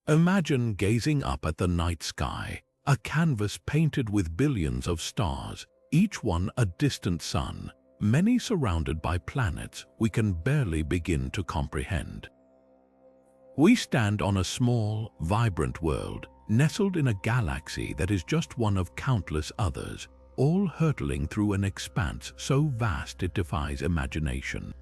Imagine gazing up at the night sky, a canvas painted with billions of stars, each one a distant sun, many surrounded by planets we can barely begin to comprehend. We stand on a small, vibrant world, nestled in a galaxy that is just one of countless others, all hurtling through an expanse so vast it defies imagination.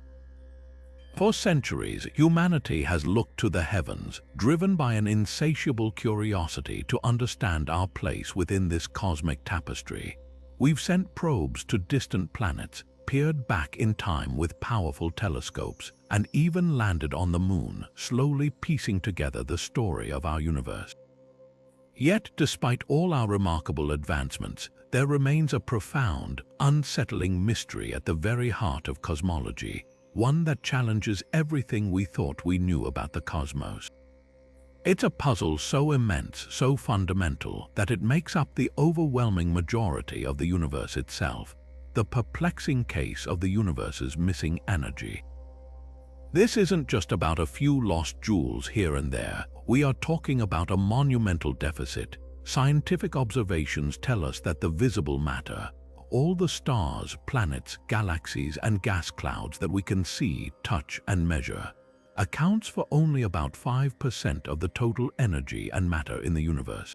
For centuries, humanity has looked to the heavens, driven by an insatiable curiosity to understand our place within this cosmic tapestry. We've sent probes to distant planets, peered back in time with powerful telescopes, and even landed on the moon, slowly piecing together the story of our universe. Yet, despite all our remarkable advancements, there remains a profound, unsettling mystery at the very heart of cosmology, one that challenges everything we thought we knew about the cosmos. It's a puzzle so immense, so fundamental, that it makes up the overwhelming majority of the universe itself, the perplexing case of the universe's missing energy. This isn't just about a few lost jewels here and there. We are talking about a monumental deficit. Scientific observations tell us that the visible matter, all the stars, planets, galaxies, and gas clouds that we can see, touch, and measure, accounts for only about 5% of the total energy and matter in the universe.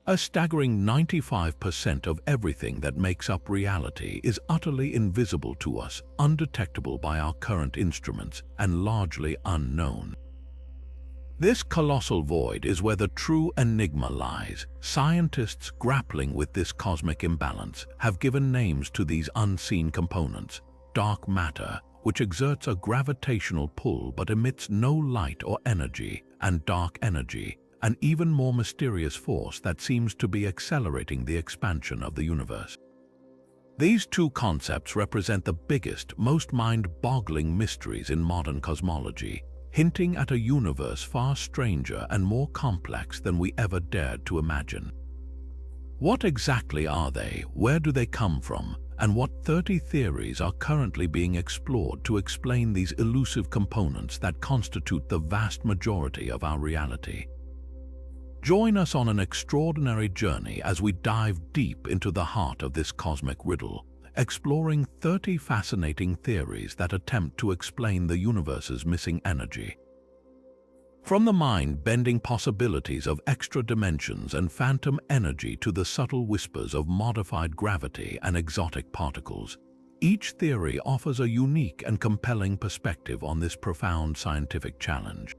A staggering 95% of everything that makes up reality is utterly invisible to us, undetectable by our current instruments, and largely unknown. This colossal void is where the true enigma lies. Scientists grappling with this cosmic imbalance have given names to these unseen components: dark matter, which exerts a gravitational pull but emits no light or energy, and dark energy, an even more mysterious force that seems to be accelerating the expansion of the universe. These two concepts represent the biggest, most mind-boggling mysteries in modern cosmology, hinting at a universe far stranger and more complex than we ever dared to imagine. What exactly are they, where do they come from, and what 30 theories are currently being explored to explain these elusive components that constitute the vast majority of our reality? Join us on an extraordinary journey as we dive deep into the heart of this cosmic riddle, exploring 30 fascinating theories that attempt to explain the universe's missing energy. From the mind-bending possibilities of extra dimensions and phantom energy to the subtle whispers of modified gravity and exotic particles, each theory offers a unique and compelling perspective on this profound scientific challenge.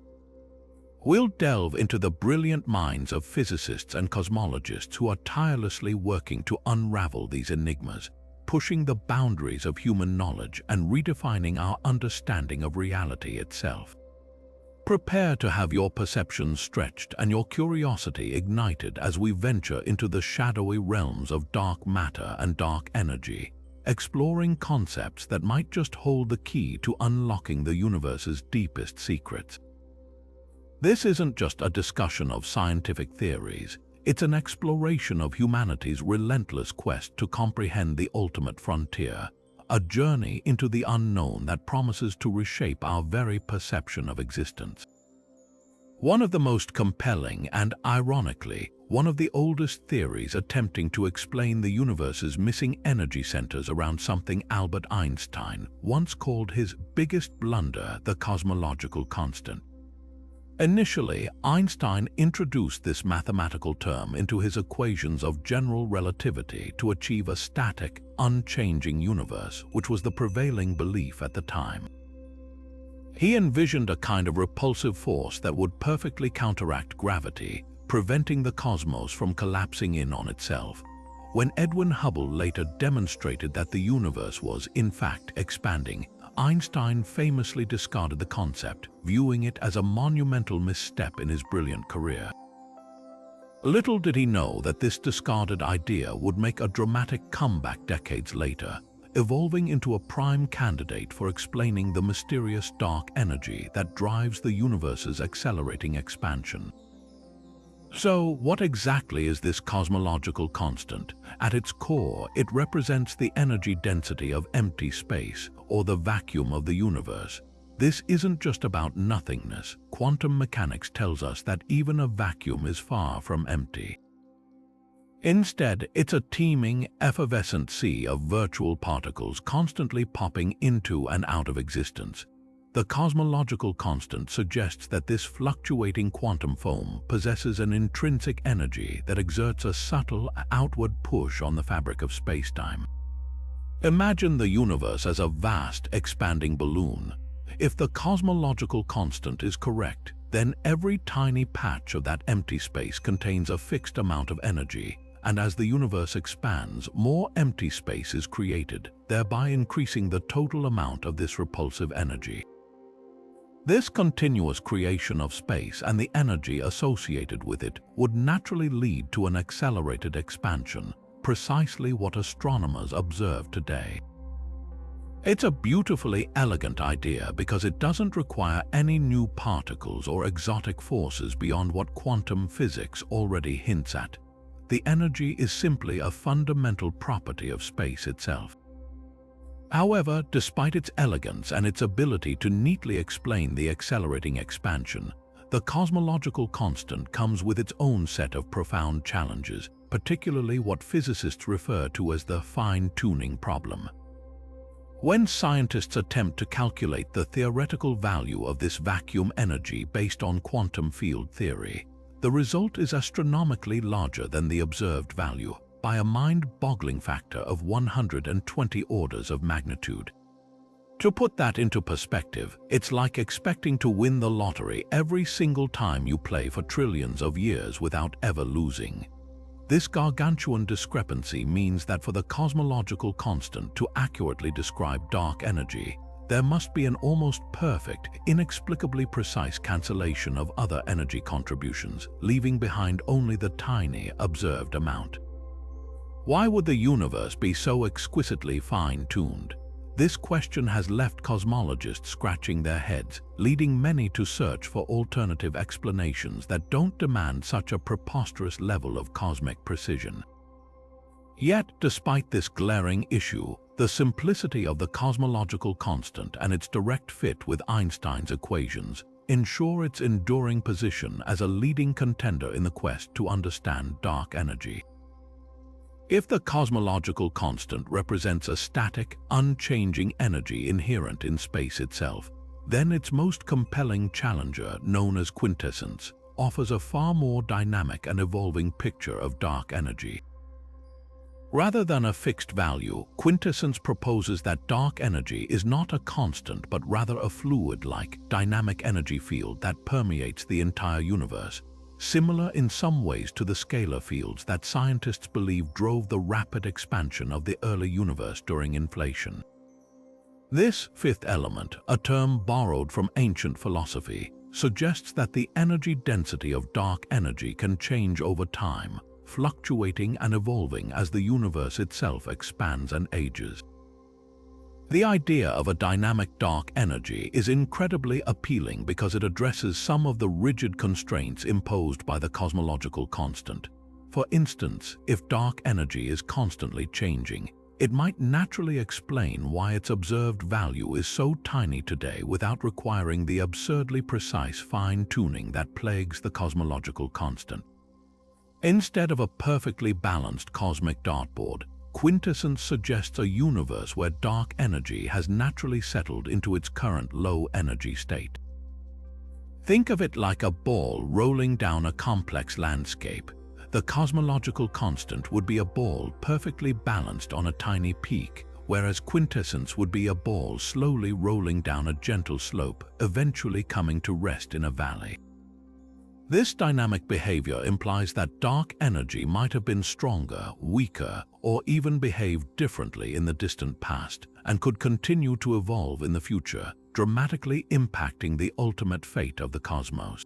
We'll delve into the brilliant minds of physicists and cosmologists who are tirelessly working to unravel these enigmas, pushing the boundaries of human knowledge and redefining our understanding of reality itself. Prepare to have your perceptions stretched and your curiosity ignited as we venture into the shadowy realms of dark matter and dark energy, exploring concepts that might just hold the key to unlocking the universe's deepest secrets. This isn't just a discussion of scientific theories, it's an exploration of humanity's relentless quest to comprehend the ultimate frontier, a journey into the unknown that promises to reshape our very perception of existence. One of the most compelling and, ironically, one of the oldest theories attempting to explain the universe's missing energy centers around something Albert Einstein once called his biggest blunder, the cosmological constant. Initially, Einstein introduced this mathematical term into his equations of general relativity to achieve a static, unchanging universe, which was the prevailing belief at the time. He envisioned a kind of repulsive force that would perfectly counteract gravity, preventing the cosmos from collapsing in on itself. When Edwin Hubble later demonstrated that the universe was, in fact, expanding, Einstein famously discarded the concept, viewing it as a monumental misstep in his brilliant career. Little did he know that this discarded idea would make a dramatic comeback decades later, evolving into a prime candidate for explaining the mysterious dark energy that drives the universe's accelerating expansion. So, what exactly is this cosmological constant? At its core, it represents the energy density of empty space, or the vacuum of the universe, This isn't just about nothingness. Quantum mechanics tells us that even a vacuum is far from empty. Instead, it's a teeming, effervescent sea of virtual particles constantly popping into and out of existence. The cosmological constant suggests that this fluctuating quantum foam possesses an intrinsic energy that exerts a subtle outward push on the fabric of space-time. Imagine the universe as a vast, expanding balloon. If the cosmological constant is correct, then every tiny patch of that empty space contains a fixed amount of energy, and as the universe expands, more empty space is created, thereby increasing the total amount of this repulsive energy. This continuous creation of space and the energy associated with it would naturally lead to an accelerated expansion, precisely what astronomers observe today. It's a beautifully elegant idea because it doesn't require any new particles or exotic forces beyond what quantum physics already hints at. The energy is simply a fundamental property of space itself. However, despite its elegance and its ability to neatly explain the accelerating expansion, the cosmological constant comes with its own set of profound challenges, particularly what physicists refer to as the fine-tuning problem. When scientists attempt to calculate the theoretical value of this vacuum energy based on quantum field theory, the result is astronomically larger than the observed value, by a mind-boggling factor of 120 orders of magnitude. To put that into perspective, it's like expecting to win the lottery every single time you play for trillions of years without ever losing. This gargantuan discrepancy means that for the cosmological constant to accurately describe dark energy, there must be an almost perfect, inexplicably precise cancellation of other energy contributions, leaving behind only the tiny, observed amount. Why would the universe be so exquisitely fine-tuned? This question has left cosmologists scratching their heads, leading many to search for alternative explanations that don't demand such a preposterous level of cosmic precision. Yet, despite this glaring issue, the simplicity of the cosmological constant and its direct fit with Einstein's equations ensure its enduring position as a leading contender in the quest to understand dark energy. If the cosmological constant represents a static, unchanging energy inherent in space itself, then its most compelling challenger, known as quintessence, offers a far more dynamic and evolving picture of dark energy. Rather than a fixed value, quintessence proposes that dark energy is not a constant but rather a fluid-like, dynamic energy field that permeates the entire universe, similar in some ways to the scalar fields that scientists believe drove the rapid expansion of the early universe during inflation. This fifth element, a term borrowed from ancient philosophy, suggests that the energy density of dark energy can change over time, fluctuating and evolving as the universe itself expands and ages. The idea of a dynamic dark energy is incredibly appealing because it addresses some of the rigid constraints imposed by the cosmological constant. For instance, if dark energy is constantly changing, it might naturally explain why its observed value is so tiny today without requiring the absurdly precise fine-tuning that plagues the cosmological constant. Instead of a perfectly balanced cosmic dartboard, quintessence suggests a universe where dark energy has naturally settled into its current low-energy state. Think of it like a ball rolling down a complex landscape. The cosmological constant would be a ball perfectly balanced on a tiny peak, whereas quintessence would be a ball slowly rolling down a gentle slope, eventually coming to rest in a valley. This dynamic behavior implies that dark energy might have been stronger, weaker, or even behaved differently in the distant past, and could continue to evolve in the future, dramatically impacting the ultimate fate of the cosmos.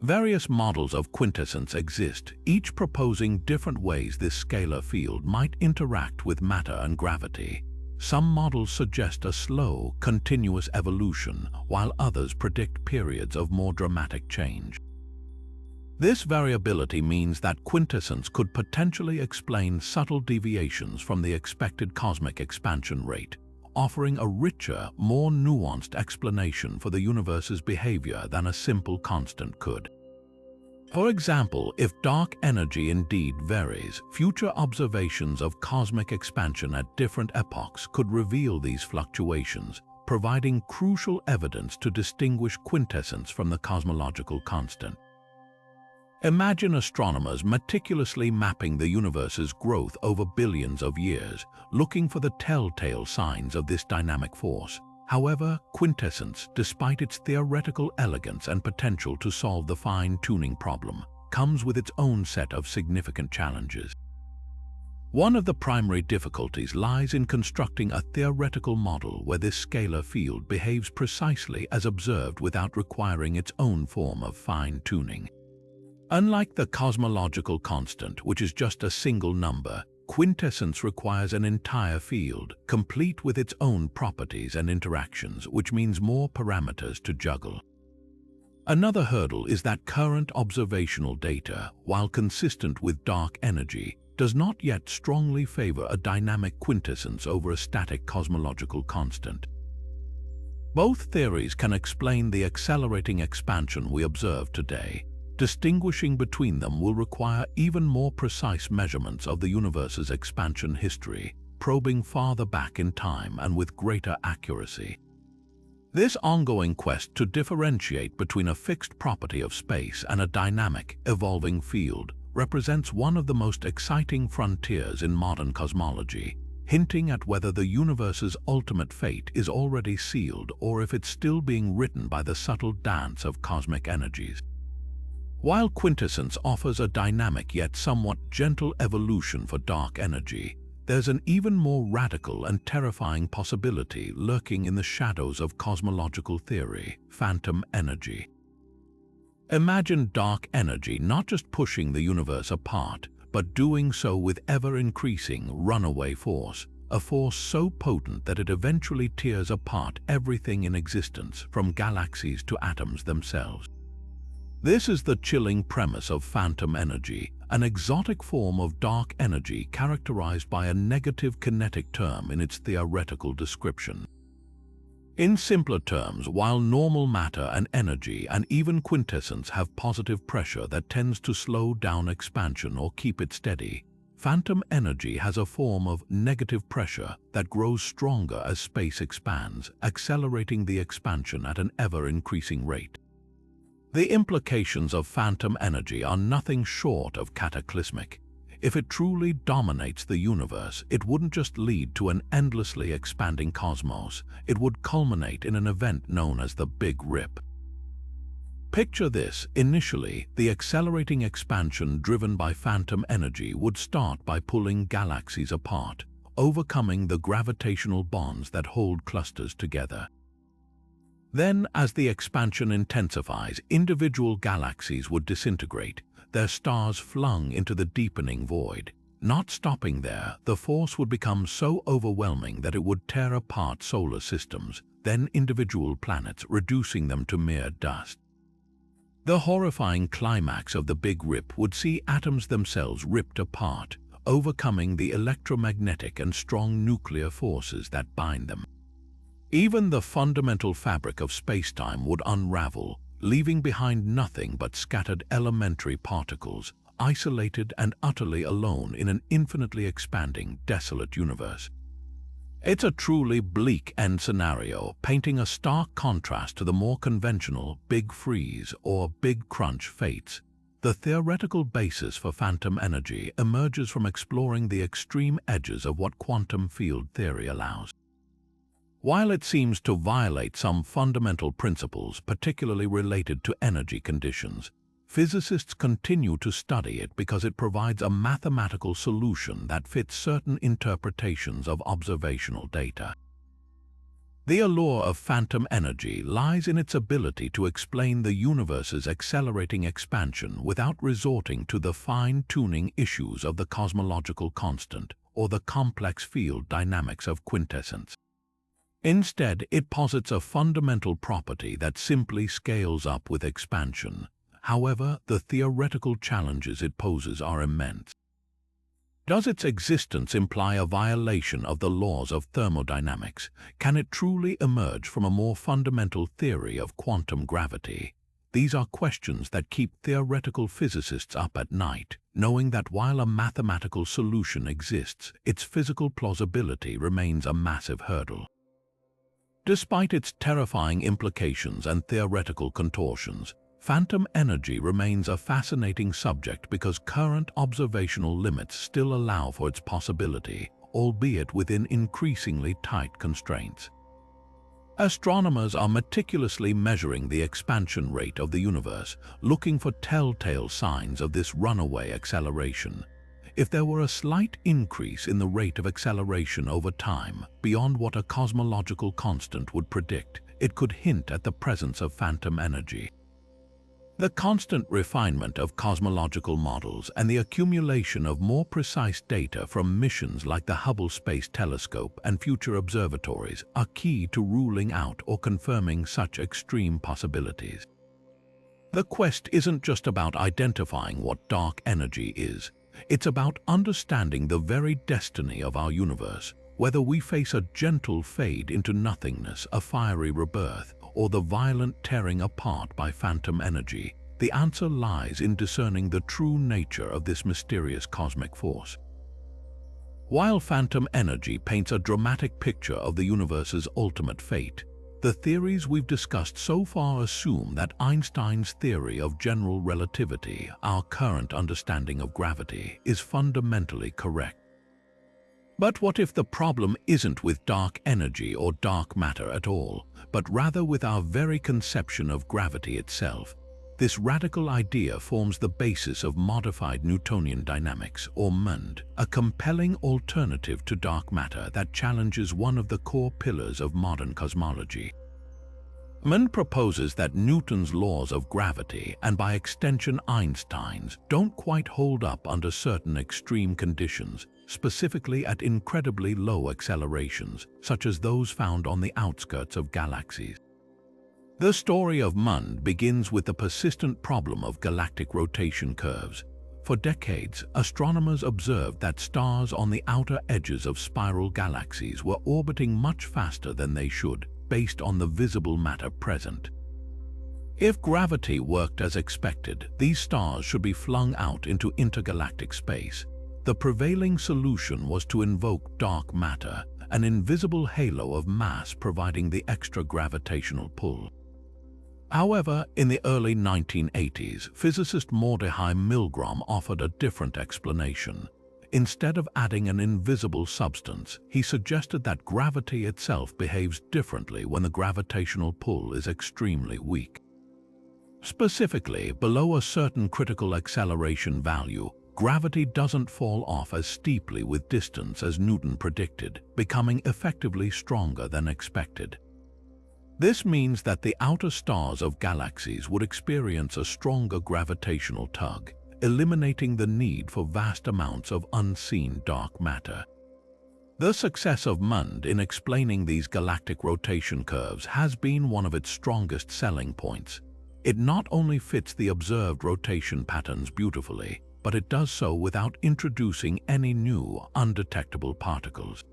Various models of quintessence exist, each proposing different ways this scalar field might interact with matter and gravity. Some models suggest a slow, continuous evolution, while others predict periods of more dramatic change. This variability means that quintessence could potentially explain subtle deviations from the expected cosmic expansion rate, offering a richer, more nuanced explanation for the universe's behavior than a simple constant could. For example, if dark energy indeed varies, future observations of cosmic expansion at different epochs could reveal these fluctuations, providing crucial evidence to distinguish quintessence from the cosmological constant. Imagine astronomers meticulously mapping the universe's growth over billions of years, looking for the telltale signs of this dynamic force. However, quintessence, despite its theoretical elegance and potential to solve the fine-tuning problem, comes with its own set of significant challenges. One of the primary difficulties lies in constructing a theoretical model where this scalar field behaves precisely as observed without requiring its own form of fine-tuning. Unlike the cosmological constant, which is just a single number, quintessence requires an entire field, complete with its own properties and interactions, which means more parameters to juggle. Another hurdle is that current observational data, while consistent with dark energy, does not yet strongly favor a dynamic quintessence over a static cosmological constant. Both theories can explain the accelerating expansion we observe today. Distinguishing between them will require even more precise measurements of the universe's expansion history, probing farther back in time and with greater accuracy. This ongoing quest to differentiate between a fixed property of space and a dynamic, evolving field represents one of the most exciting frontiers in modern cosmology, hinting at whether the universe's ultimate fate is already sealed or if it's still being written by the subtle dance of cosmic energies. While quintessence offers a dynamic yet somewhat gentle evolution for dark energy, there's an even more radical and terrifying possibility lurking in the shadows of cosmological theory: phantom energy. Imagine dark energy not just pushing the universe apart, but doing so with ever-increasing runaway force, a force so potent that it eventually tears apart everything in existence, from galaxies to atoms themselves. This is the chilling premise of phantom energy, an exotic form of dark energy characterized by a negative kinetic term in its theoretical description. In simpler terms, while normal matter and energy and even quintessence have positive pressure that tends to slow down expansion or keep it steady, phantom energy has a form of negative pressure that grows stronger as space expands, accelerating the expansion at an ever-increasing rate. The implications of phantom energy are nothing short of cataclysmic. If it truly dominates the universe, it wouldn't just lead to an endlessly expanding cosmos, it would culminate in an event known as the Big Rip. Picture this: initially, the accelerating expansion driven by phantom energy would start by pulling galaxies apart, overcoming the gravitational bonds that hold clusters together. Then, as the expansion intensifies, individual galaxies would disintegrate, their stars flung into the deepening void. Not stopping there, the force would become so overwhelming that it would tear apart solar systems, then individual planets, reducing them to mere dust. The horrifying climax of the Big Rip would see atoms themselves ripped apart, overcoming the electromagnetic and strong nuclear forces that bind them. Even the fundamental fabric of spacetime would unravel, leaving behind nothing but scattered elementary particles, isolated and utterly alone in an infinitely expanding, desolate universe. It's a truly bleak end scenario, painting a stark contrast to the more conventional Big Freeze or Big Crunch fates. The theoretical basis for phantom energy emerges from exploring the extreme edges of what quantum field theory allows. While it seems to violate some fundamental principles, particularly related to energy conditions, physicists continue to study it because it provides a mathematical solution that fits certain interpretations of observational data. The allure of phantom energy lies in its ability to explain the universe's accelerating expansion without resorting to the fine-tuning issues of the cosmological constant or the complex field dynamics of quintessence. Instead, it posits a fundamental property that simply scales up with expansion. However, the theoretical challenges it poses are immense. Does its existence imply a violation of the laws of thermodynamics? Can it truly emerge from a more fundamental theory of quantum gravity? These are questions that keep theoretical physicists up at night, knowing that while a mathematical solution exists, its physical plausibility remains a massive hurdle. Despite its terrifying implications and theoretical contortions, phantom energy remains a fascinating subject because current observational limits still allow for its possibility, albeit within increasingly tight constraints. Astronomers are meticulously measuring the expansion rate of the universe, looking for telltale signs of this runaway acceleration. If there were a slight increase in the rate of acceleration over time, beyond what a cosmological constant would predict, it could hint at the presence of phantom energy. The constant refinement of cosmological models and the accumulation of more precise data from missions like the Hubble Space Telescope and future observatories are key to ruling out or confirming such extreme possibilities. The quest isn't just about identifying what dark energy is. It's about understanding the very destiny of our universe, whether we face a gentle fade into nothingness, a fiery rebirth, or the violent tearing apart by phantom energy. The answer lies in discerning the true nature of this mysterious cosmic force. While phantom energy paints a dramatic picture of the universe's ultimate fate, the theories we've discussed so far assume that Einstein's theory of general relativity, our current understanding of gravity, is fundamentally correct. But what if the problem isn't with dark energy or dark matter at all, but rather with our very conception of gravity itself? This radical idea forms the basis of modified Newtonian dynamics, or MOND, a compelling alternative to dark matter that challenges one of the core pillars of modern cosmology. MOND proposes that Newton's laws of gravity, and by extension Einstein's, don't quite hold up under certain extreme conditions, specifically at incredibly low accelerations, such as those found on the outskirts of galaxies. The story of MOND begins with the persistent problem of galactic rotation curves. For decades, astronomers observed that stars on the outer edges of spiral galaxies were orbiting much faster than they should, based on the visible matter present. If gravity worked as expected, these stars should be flung out into intergalactic space. The prevailing solution was to invoke dark matter, an invisible halo of mass providing the extra gravitational pull. However, in the early 1980s, physicist Mordechai Milgrom offered a different explanation. Instead of adding an invisible substance, he suggested that gravity itself behaves differently when the gravitational pull is extremely weak. Specifically, below a certain critical acceleration value, gravity doesn't fall off as steeply with distance as Newton predicted, becoming effectively stronger than expected. This means that the outer stars of galaxies would experience a stronger gravitational tug, eliminating the need for vast amounts of unseen dark matter. The success of MOND in explaining these galactic rotation curves has been one of its strongest selling points. It not only fits the observed rotation patterns beautifully, but it does so without introducing any new, undetectable particles.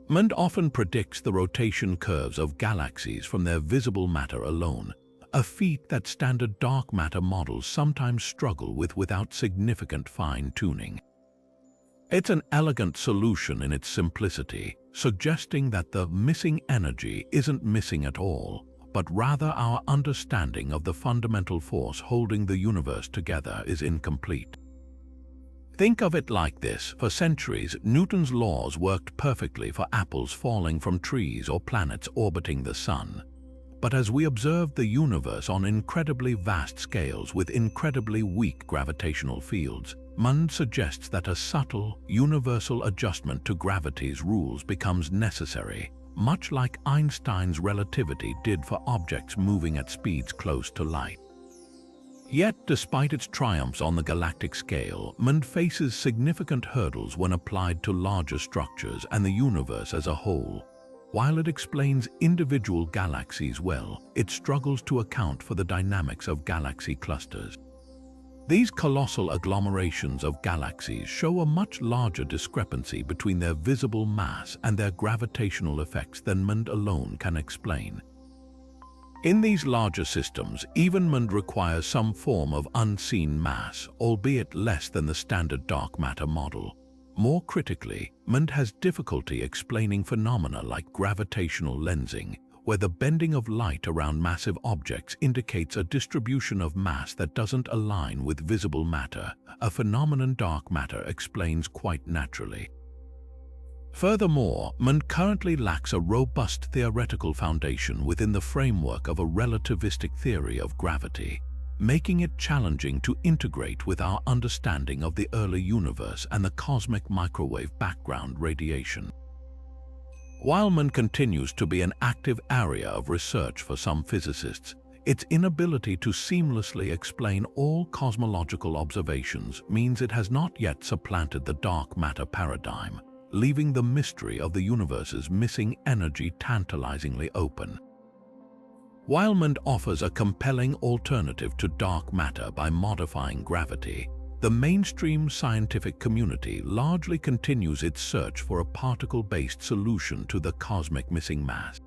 MOND often predicts the rotation curves of galaxies from their visible matter alone, a feat that standard dark matter models sometimes struggle with without significant fine-tuning. It's an elegant solution in its simplicity, suggesting that the missing energy isn't missing at all, but rather our understanding of the fundamental force holding the universe together is incomplete. Think of it like this: for centuries, Newton's laws worked perfectly for apples falling from trees or planets orbiting the sun. But as we observe the universe on incredibly vast scales with incredibly weak gravitational fields, MOND suggests that a subtle, universal adjustment to gravity's rules becomes necessary, much like Einstein's relativity did for objects moving at speeds close to light. Yet, despite its triumphs on the galactic scale, MOND faces significant hurdles when applied to larger structures and the universe as a whole. While it explains individual galaxies well, it struggles to account for the dynamics of galaxy clusters. These colossal agglomerations of galaxies show a much larger discrepancy between their visible mass and their gravitational effects than MOND alone can explain. In these larger systems, even MOND requires some form of unseen mass, albeit less than the standard dark matter model. More critically, MOND has difficulty explaining phenomena like gravitational lensing, where the bending of light around massive objects indicates a distribution of mass that doesn't align with visible matter, a phenomenon dark matter explains quite naturally. Furthermore, MOND currently lacks a robust theoretical foundation within the framework of a relativistic theory of gravity, making it challenging to integrate with our understanding of the early universe and the cosmic microwave background radiation. While MOND continues to be an active area of research for some physicists, its inability to seamlessly explain all cosmological observations means it has not yet supplanted the dark matter paradigm, leaving the mystery of the universe's missing energy tantalizingly open. While MOND offers a compelling alternative to dark matter by modifying gravity, the mainstream scientific community largely continues its search for a particle-based solution to the cosmic missing mass.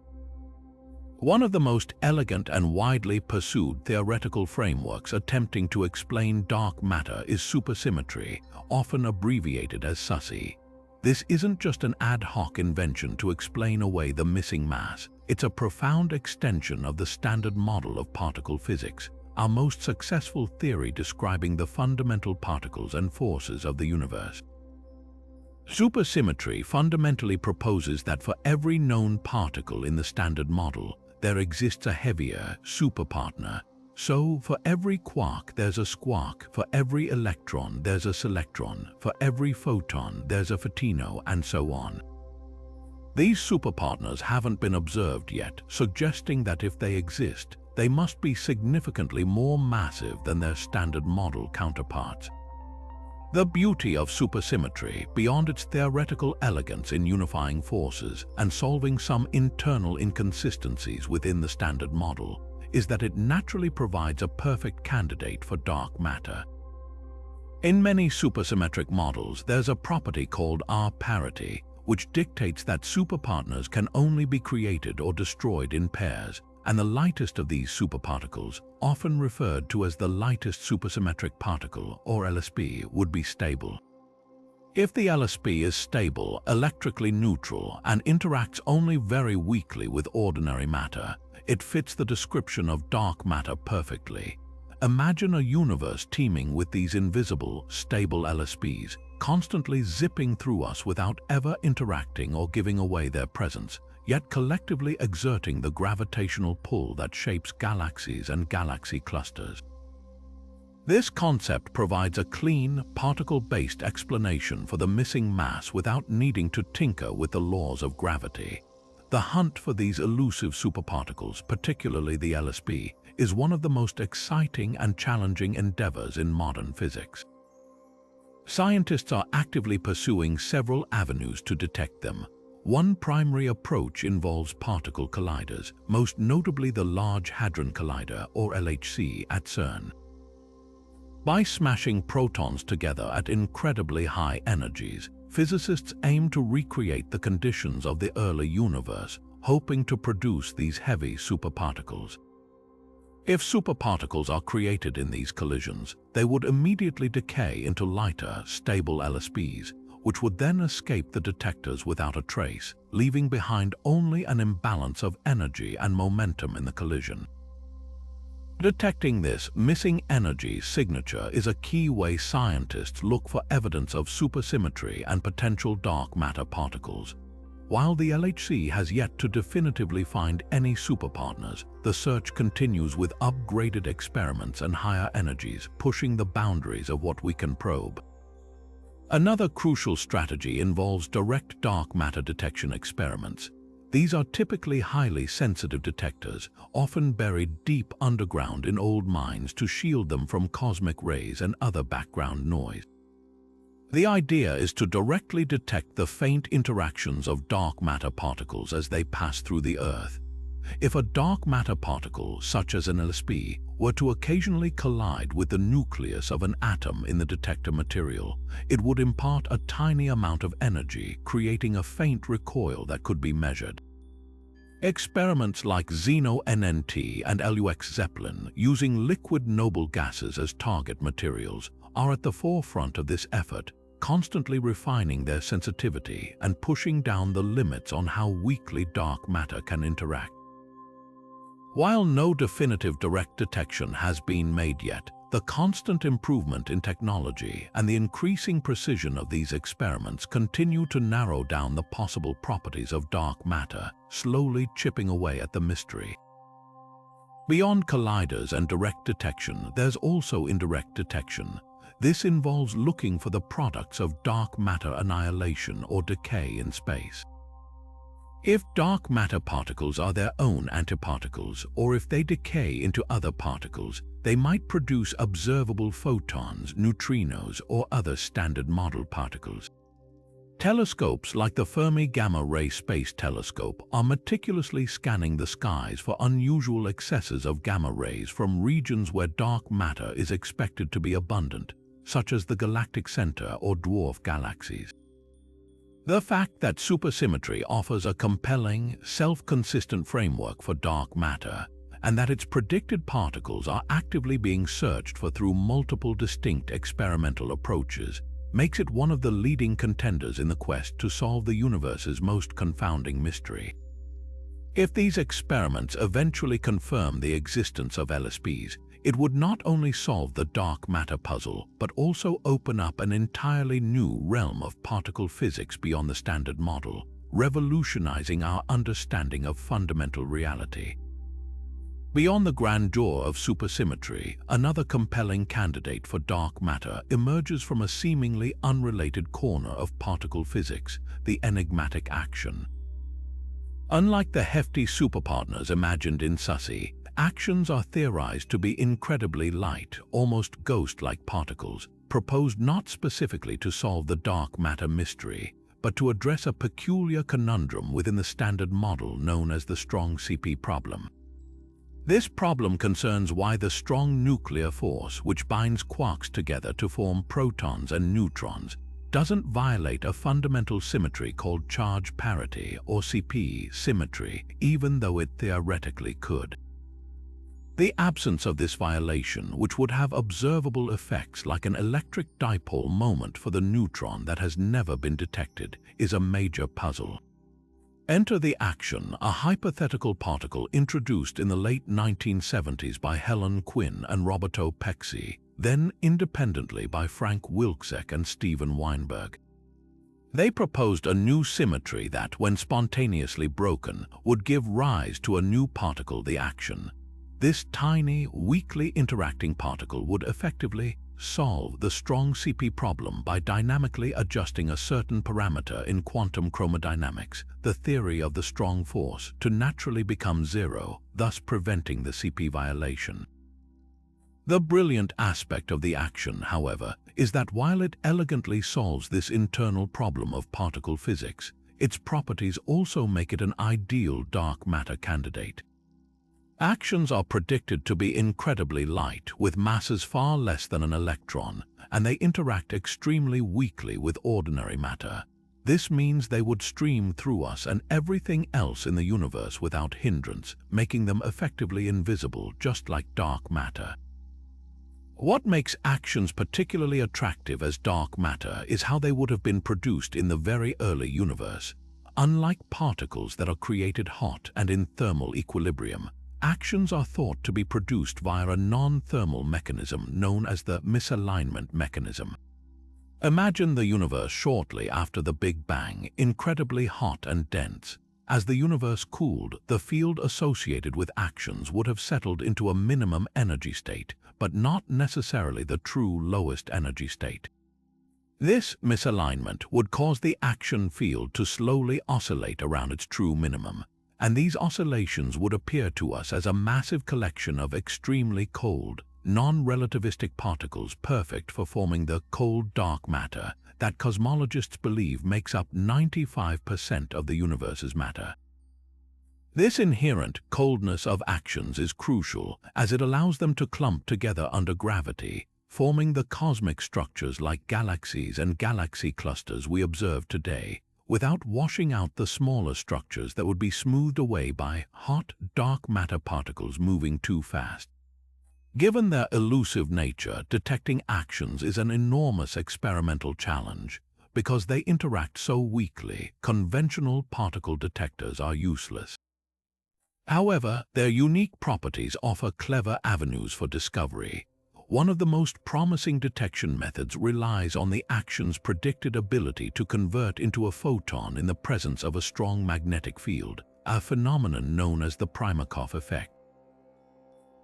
One of the most elegant and widely pursued theoretical frameworks attempting to explain dark matter is supersymmetry, often abbreviated as SUSY. This isn't just an ad hoc invention to explain away the missing mass, it's a profound extension of the standard model of particle physics, our most successful theory describing the fundamental particles and forces of the universe. Supersymmetry fundamentally proposes that for every known particle in the standard model, there exists a heavier, superpartner. So, for every quark there's a squark, for every electron there's a selectron, for every photon there's a photino, and so on. These superpartners haven't been observed yet, suggesting that if they exist, they must be significantly more massive than their standard model counterparts. The beauty of supersymmetry, beyond its theoretical elegance in unifying forces and solving some internal inconsistencies within the standard model, is that it naturally provides a perfect candidate for dark matter. In many supersymmetric models, there's a property called R-parity, which dictates that superpartners can only be created or destroyed in pairs, and the lightest of these superparticles, often referred to as the lightest supersymmetric particle, or LSB, would be stable. If the LSB is stable, electrically neutral, and interacts only very weakly with ordinary matter, it fits the description of dark matter perfectly. Imagine a universe teeming with these invisible, stable LSBs, constantly zipping through us without ever interacting or giving away their presence, yet collectively exerting the gravitational pull that shapes galaxies and galaxy clusters. This concept provides a clean, particle-based explanation for the missing mass without needing to tinker with the laws of gravity. The hunt for these elusive superparticles, particularly the LSB, is one of the most exciting and challenging endeavors in modern physics. Scientists are actively pursuing several avenues to detect them. One primary approach involves particle colliders, most notably the Large Hadron Collider, or LHC, at CERN. By smashing protons together at incredibly high energies, physicists aim to recreate the conditions of the early universe, hoping to produce these heavy superparticles. If superparticles are created in these collisions, they would immediately decay into lighter, stable LSBs, which would then escape the detectors without a trace, leaving behind only an imbalance of energy and momentum in the collision. Detecting this missing energy signature is a key way scientists look for evidence of supersymmetry and potential dark matter particles. While the LHC has yet to definitively find any superpartners, the search continues with upgraded experiments and higher energies, pushing the boundaries of what we can probe. Another crucial strategy involves direct dark matter detection experiments. These are typically highly sensitive detectors, often buried deep underground in old mines to shield them from cosmic rays and other background noise. The idea is to directly detect the faint interactions of dark matter particles as they pass through the Earth. If a dark matter particle, such as an LSP, were to occasionally collide with the nucleus of an atom in the detector material, it would impart a tiny amount of energy, creating a faint recoil that could be measured. Experiments like Xeno-NNT and LUX-Zeppelin, using liquid noble gases as target materials, are at the forefront of this effort, constantly refining their sensitivity and pushing down the limits on how weakly dark matter can interact. While no definitive direct detection has been made yet, the constant improvement in technology and the increasing precision of these experiments continue to narrow down the possible properties of dark matter, slowly chipping away at the mystery. Beyond colliders and direct detection, there's also indirect detection. This involves looking for the products of dark matter annihilation or decay in space. If dark matter particles are their own antiparticles, or if they decay into other particles, they might produce observable photons, neutrinos, or other standard model particles. Telescopes like the Fermi Gamma Ray Space Telescope are meticulously scanning the skies for unusual excesses of gamma rays from regions where dark matter is expected to be abundant, such as the galactic center or dwarf galaxies. The fact that supersymmetry offers a compelling, self-consistent framework for dark matter, and that its predicted particles are actively being searched for through multiple distinct experimental approaches, makes it one of the leading contenders in the quest to solve the universe's most confounding mystery. If these experiments eventually confirm the existence of LSPs, it would not only solve the dark matter puzzle, but also open up an entirely new realm of particle physics beyond the standard model, revolutionizing our understanding of fundamental reality. Beyond the grandeur of supersymmetry, another compelling candidate for dark matter emerges from a seemingly unrelated corner of particle physics, the enigmatic action. Unlike the hefty superpartners imagined in SUSY, axions are theorized to be incredibly light, almost ghost-like particles, proposed not specifically to solve the dark matter mystery, but to address a peculiar conundrum within the standard model known as the strong CP problem. This problem concerns why the strong nuclear force, which binds quarks together to form protons and neutrons, doesn't violate a fundamental symmetry called charge parity or CP symmetry, even though it theoretically could. The absence of this violation, which would have observable effects like an electric dipole moment for the neutron that has never been detected, is a major puzzle. Enter the action, a hypothetical particle introduced in the late 1970s by Helen Quinn and Roberto Pexi, then independently by Frank Wilczek and Steven Weinberg. They proposed a new symmetry that, when spontaneously broken, would give rise to a new particle, the action. This tiny, weakly interacting particle would effectively solve the strong CP problem by dynamically adjusting a certain parameter in quantum chromodynamics, the theory of the strong force, to naturally become zero, thus preventing the CP violation. The brilliant aspect of the action, however, is that while it elegantly solves this internal problem of particle physics, its properties also make it an ideal dark matter candidate. Axions are predicted to be incredibly light, with masses far less than an electron, and they interact extremely weakly with ordinary matter. This means they would stream through us and everything else in the universe without hindrance, making them effectively invisible, just like dark matter. What makes axions particularly attractive as dark matter is how they would have been produced in the very early universe. Unlike particles that are created hot and in thermal equilibrium, axions are thought to be produced via a non-thermal mechanism known as the misalignment mechanism. Imagine the universe shortly after the Big Bang, incredibly hot and dense. As the universe cooled, the field associated with axions would have settled into a minimum energy state, but not necessarily the true lowest energy state. This misalignment would cause the axion field to slowly oscillate around its true minimum, and these oscillations would appear to us as a massive collection of extremely cold, non-relativistic particles perfect for forming the cold dark matter that cosmologists believe makes up 95% of the universe's matter. This inherent coldness of axions is crucial as it allows them to clump together under gravity, forming the cosmic structures like galaxies and galaxy clusters we observe today, without washing out the smaller structures that would be smoothed away by hot, dark matter particles moving too fast. Given their elusive nature, detecting axions is an enormous experimental challenge. Because they interact so weakly, conventional particle detectors are useless. However, their unique properties offer clever avenues for discovery. One of the most promising detection methods relies on the action's predicted ability to convert into a photon in the presence of a strong magnetic field, a phenomenon known as the Primarkov effect.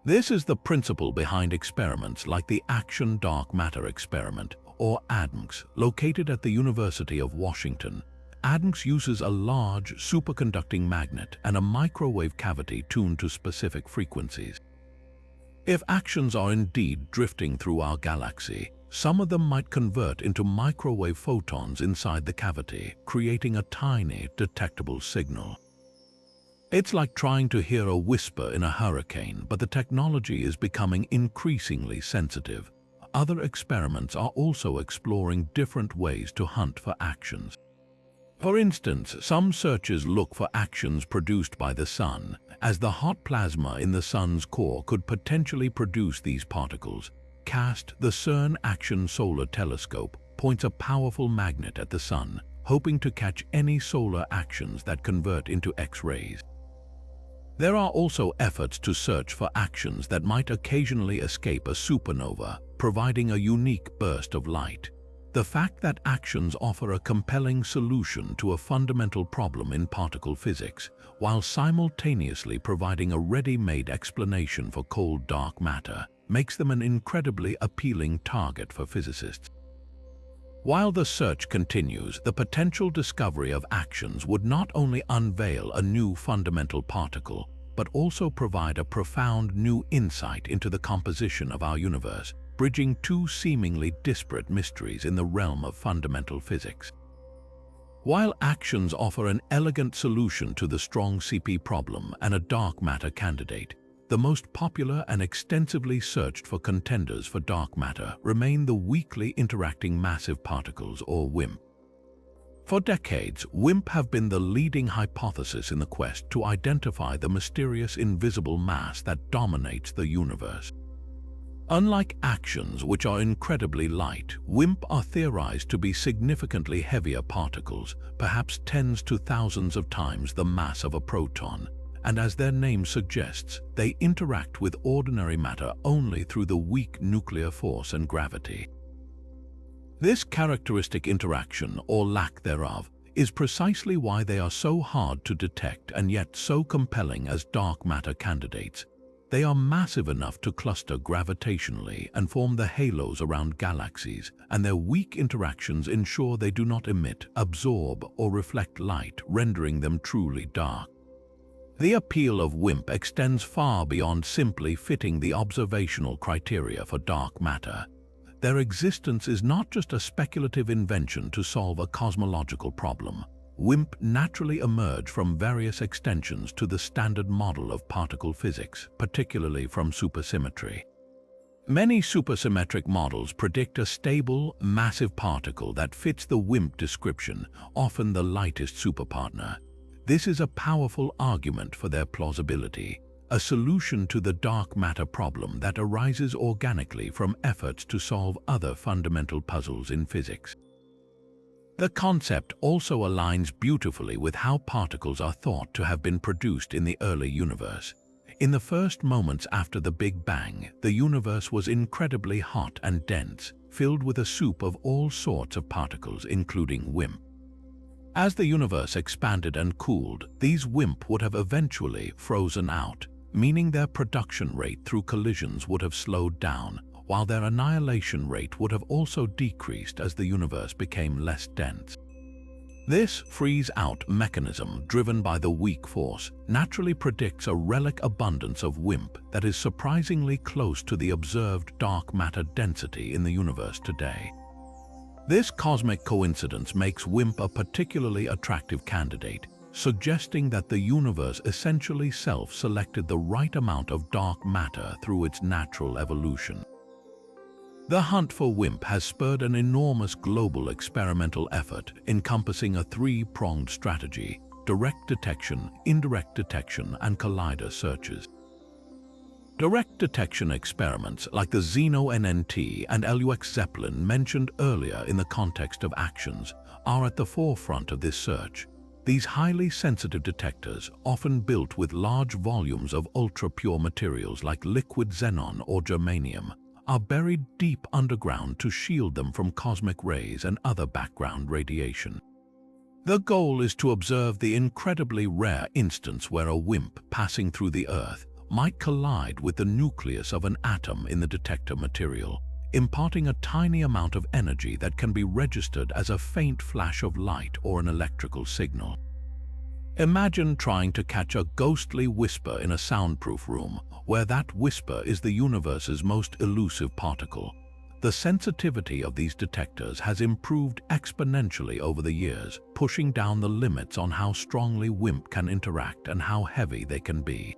This is the principle behind experiments like the Action Dark Matter experiment, or ADMX, located at the University of Washington. ADMX uses a large, superconducting magnet and a microwave cavity tuned to specific frequencies. If axions are indeed drifting through our galaxy, some of them might convert into microwave photons inside the cavity, creating a tiny, detectable signal. It's like trying to hear a whisper in a hurricane, but the technology is becoming increasingly sensitive. Other experiments are also exploring different ways to hunt for axions. For instance, some searchers look for axions produced by the Sun, as the hot plasma in the Sun's core could potentially produce these particles. CAST, the CERN Action Solar Telescope, points a powerful magnet at the Sun, hoping to catch any solar axions that convert into X-rays. There are also efforts to search for axions that might occasionally escape a supernova, providing a unique burst of light. The fact that axions offer a compelling solution to a fundamental problem in particle physics, while simultaneously providing a ready-made explanation for cold dark matter, makes them an incredibly appealing target for physicists. While the search continues, the potential discovery of axions would not only unveil a new fundamental particle, but also provide a profound new insight into the composition of our universe, bridging two seemingly disparate mysteries in the realm of fundamental physics. While axions offer an elegant solution to the strong CP problem and a dark matter candidate, the most popular and extensively searched for contenders for dark matter remain the weakly interacting massive particles, or WIMP. For decades, WIMP have been the leading hypothesis in the quest to identify the mysterious invisible mass that dominates the universe. Unlike axions, which are incredibly light, WIMP are theorized to be significantly heavier particles, perhaps tens to thousands of times the mass of a proton, and as their name suggests, they interact with ordinary matter only through the weak nuclear force and gravity. This characteristic interaction, or lack thereof, is precisely why they are so hard to detect and yet so compelling as dark matter candidates. They are massive enough to cluster gravitationally and form the halos around galaxies, and their weak interactions ensure they do not emit, absorb, or reflect light, rendering them truly dark. The appeal of WIMP extends far beyond simply fitting the observational criteria for dark matter. Their existence is not just a speculative invention to solve a cosmological problem. WIMP naturally emerge from various extensions to the standard model of particle physics, particularly from supersymmetry. Many supersymmetric models predict a stable, massive particle that fits the WIMP description, often the lightest superpartner. This is a powerful argument for their plausibility, a solution to the dark matter problem that arises organically from efforts to solve other fundamental puzzles in physics. The concept also aligns beautifully with how particles are thought to have been produced in the early universe. In the first moments after the Big Bang, the universe was incredibly hot and dense, filled with a soup of all sorts of particles, including WIMP. As the universe expanded and cooled, these WIMP would have eventually frozen out, meaning their production rate through collisions would have slowed down, while their annihilation rate would have also decreased as the universe became less dense. This freeze-out mechanism, driven by the weak force, naturally predicts a relic abundance of WIMP that is surprisingly close to the observed dark matter density in the universe today. This cosmic coincidence makes WIMP a particularly attractive candidate, suggesting that the universe essentially self-selected the right amount of dark matter through its natural evolution. The hunt for WIMP has spurred an enormous global experimental effort encompassing a three-pronged strategy: direct detection, indirect detection, and collider searches. Direct detection experiments like the XENO-NNT and LUX Zeppelin mentioned earlier in the context of axions are at the forefront of this search. These highly sensitive detectors, often built with large volumes of ultra-pure materials like liquid xenon or germanium, are buried deep underground to shield them from cosmic rays and other background radiation. The goal is to observe the incredibly rare instance where a WIMP passing through the Earth might collide with the nucleus of an atom in the detector material, imparting a tiny amount of energy that can be registered as a faint flash of light or an electrical signal. Imagine trying to catch a ghostly whisper in a soundproof room, where that whisper is the universe's most elusive particle. The sensitivity of these detectors has improved exponentially over the years, pushing down the limits on how strongly WIMP can interact and how heavy they can be.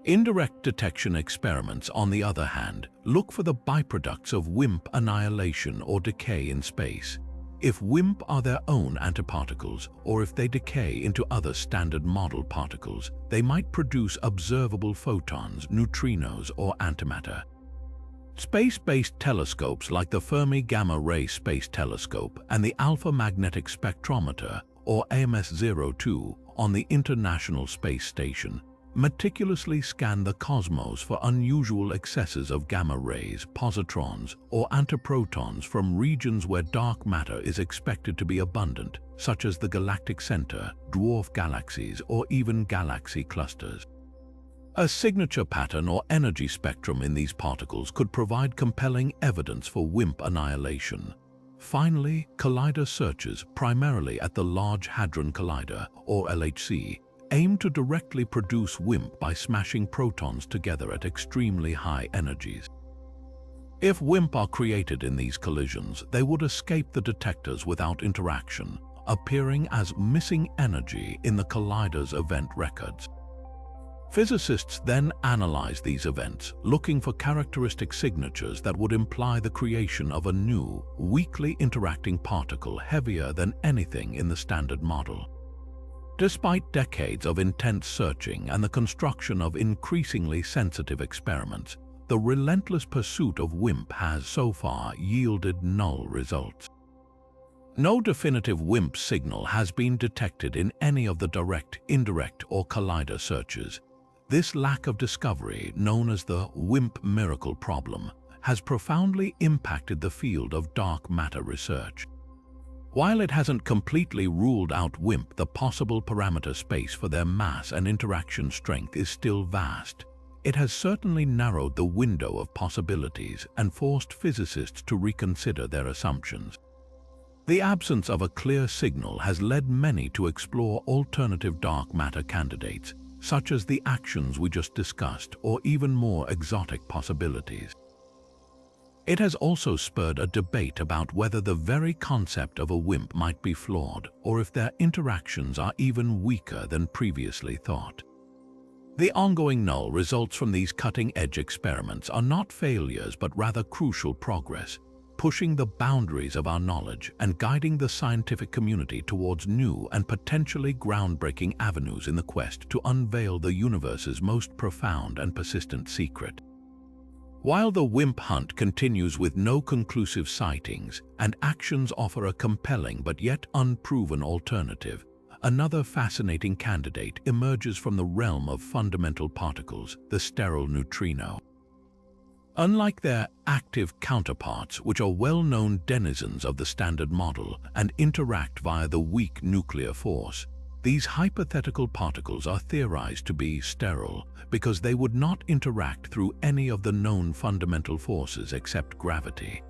Indirect detection experiments, on the other hand, look for the byproducts of WIMP annihilation or decay in space. If WIMP are their own antiparticles, or if they decay into other standard model particles, they might produce observable photons, neutrinos, or antimatter. Space-based telescopes like the Fermi Gamma Ray Space Telescope and the Alpha Magnetic Spectrometer, or AMS-02, on the International Space Station, meticulously scan the cosmos for unusual excesses of gamma rays, positrons, or antiprotons from regions where dark matter is expected to be abundant, such as the galactic center, dwarf galaxies, or even galaxy clusters. A signature pattern or energy spectrum in these particles could provide compelling evidence for WIMP annihilation. Finally, collider searches, primarily at the Large Hadron Collider, or LHC, aim to directly produce WIMP by smashing protons together at extremely high energies. If WIMP are created in these collisions, they would escape the detectors without interaction, appearing as missing energy in the collider's event records. Physicists then analyze these events, looking for characteristic signatures that would imply the creation of a new, weakly interacting particle heavier than anything in the standard model. Despite decades of intense searching and the construction of increasingly sensitive experiments, the relentless pursuit of WIMP has so far yielded null results. No definitive WIMP signal has been detected in any of the direct, indirect, or collider searches. This lack of discovery, known as the WIMP miracle problem, has profoundly impacted the field of dark matter research. While it hasn't completely ruled out WIMP, the possible parameter space for their mass and interaction strength is still vast. It has certainly narrowed the window of possibilities and forced physicists to reconsider their assumptions. The absence of a clear signal has led many to explore alternative dark matter candidates, such as the axions we just discussed, or even more exotic possibilities. It has also spurred a debate about whether the very concept of a WIMP might be flawed, or if their interactions are even weaker than previously thought. The ongoing null results from these cutting-edge experiments are not failures but rather crucial progress, pushing the boundaries of our knowledge and guiding the scientific community towards new and potentially groundbreaking avenues in the quest to unveil the universe's most profound and persistent secret. While the WIMP hunt continues with no conclusive sightings and axions offer a compelling but yet unproven alternative, another fascinating candidate emerges from the realm of fundamental particles, the sterile neutrino. Unlike their active counterparts, which are well-known denizens of the standard model and interact via the weak nuclear force, these hypothetical particles are theorized to be sterile because they would not interact through any of the known fundamental forces except gravity.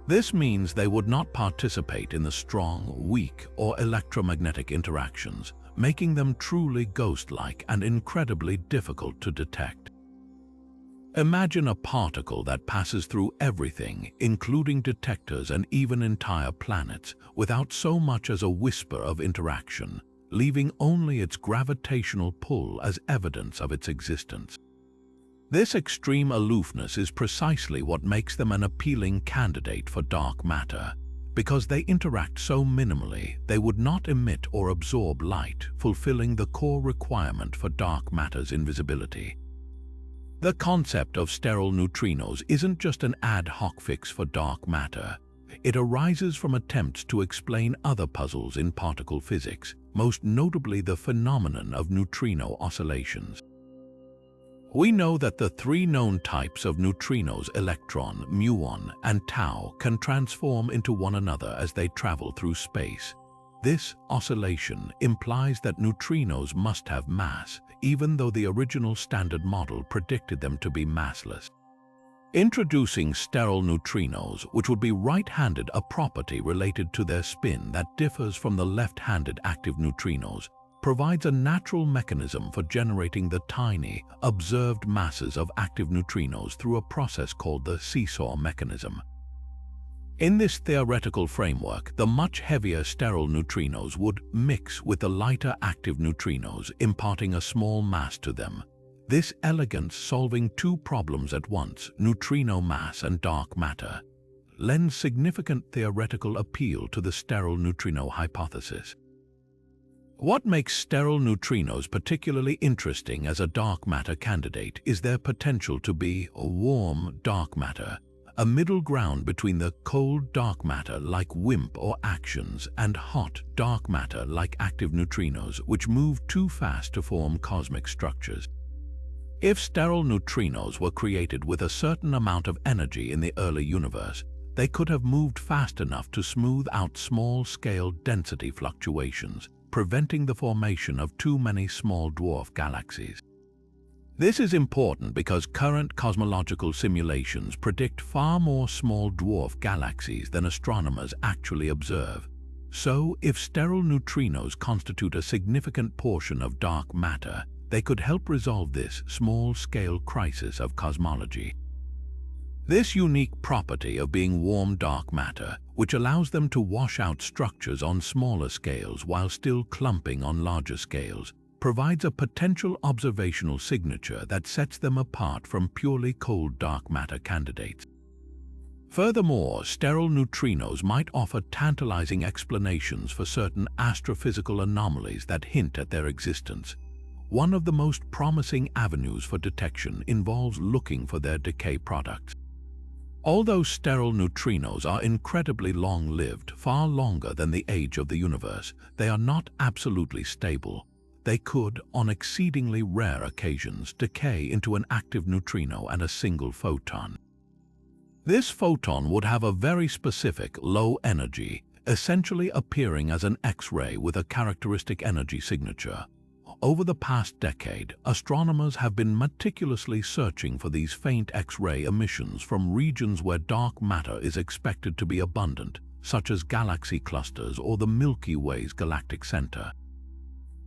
This means they would not participate in the strong, weak, or electromagnetic interactions, making them truly ghost-like and incredibly difficult to detect. Imagine a particle that passes through everything, including detectors and even entire planets, without so much as a whisper of interaction. leaving only its gravitational pull as evidence of its existence. This extreme aloofness is precisely what makes them an appealing candidate for dark matter. Because they interact so minimally, they would not emit or absorb light, fulfilling the core requirement for dark matter's invisibility. The concept of sterile neutrinos isn't just an ad hoc fix for dark matter. It arises from attempts to explain other puzzles in particle physics, most notably the phenomenon of neutrino oscillations. We know that the three known types of neutrinos, electron, muon, and tau, can transform into one another as they travel through space. This oscillation implies that neutrinos must have mass, even though the original standard model predicted them to be massless. Introducing sterile neutrinos, which would be right-handed, a property related to their spin that differs from the left-handed active neutrinos, provides a natural mechanism for generating the tiny, observed masses of active neutrinos through a process called the seesaw mechanism. In this theoretical framework, the much heavier sterile neutrinos would mix with the lighter active neutrinos, imparting a small mass to them. This elegance, solving two problems at once, neutrino mass and dark matter, lends significant theoretical appeal to the sterile neutrino hypothesis. What makes sterile neutrinos particularly interesting as a dark matter candidate is their potential to be warm dark matter, a middle ground between the cold dark matter like WIMP or axions and hot dark matter like active neutrinos, which move too fast to form cosmic structures. If sterile neutrinos were created with a certain amount of energy in the early universe, they could have moved fast enough to smooth out small-scale density fluctuations, preventing the formation of too many small dwarf galaxies. This is important because current cosmological simulations predict far more small dwarf galaxies than astronomers actually observe. So, if sterile neutrinos constitute a significant portion of dark matter, they could help resolve this small-scale crisis of cosmology. This unique property of being warm dark matter, which allows them to wash out structures on smaller scales while still clumping on larger scales, provides a potential observational signature that sets them apart from purely cold dark matter candidates. Furthermore, sterile neutrinos might offer tantalizing explanations for certain astrophysical anomalies that hint at their existence. One of the most promising avenues for detection involves looking for their decay products. Although sterile neutrinos are incredibly long-lived, far longer than the age of the universe, they are not absolutely stable. They could, on exceedingly rare occasions, decay into an active neutrino and a single photon. This photon would have a very specific low energy, essentially appearing as an X-ray with a characteristic energy signature. Over the past decade, astronomers have been meticulously searching for these faint X-ray emissions from regions where dark matter is expected to be abundant, such as galaxy clusters or the Milky Way's galactic center.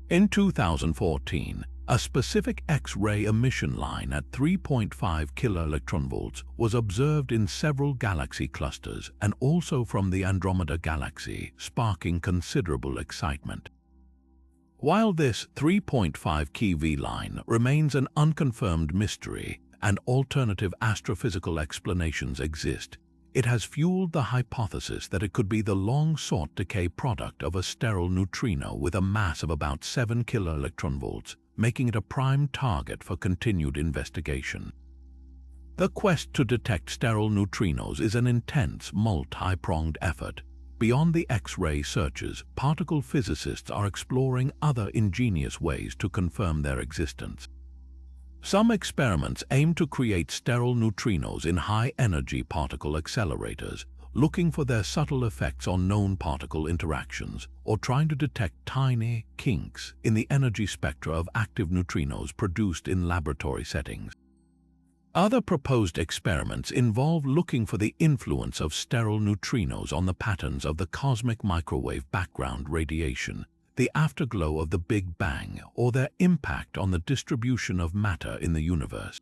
In 2014, a specific X-ray emission line at 3.5 kiloelectronvolts was observed in several galaxy clusters and also from the Andromeda galaxy, sparking considerable excitement. While this 3.5 keV line remains an unconfirmed mystery and alternative astrophysical explanations exist, it has fueled the hypothesis that it could be the long-sought decay product of a sterile neutrino with a mass of about 7 kiloelectronvolts, making it a prime target for continued investigation. The quest to detect sterile neutrinos is an intense, multi-pronged effort. Beyond the X-ray searches, particle physicists are exploring other ingenious ways to confirm their existence. Some experiments aim to create sterile neutrinos in high-energy particle accelerators, looking for their subtle effects on known particle interactions, or trying to detect tiny kinks in the energy spectra of active neutrinos produced in laboratory settings. Other proposed experiments involve looking for the influence of sterile neutrinos on the patterns of the cosmic microwave background radiation, the afterglow of the Big Bang, or their impact on the distribution of matter in the universe.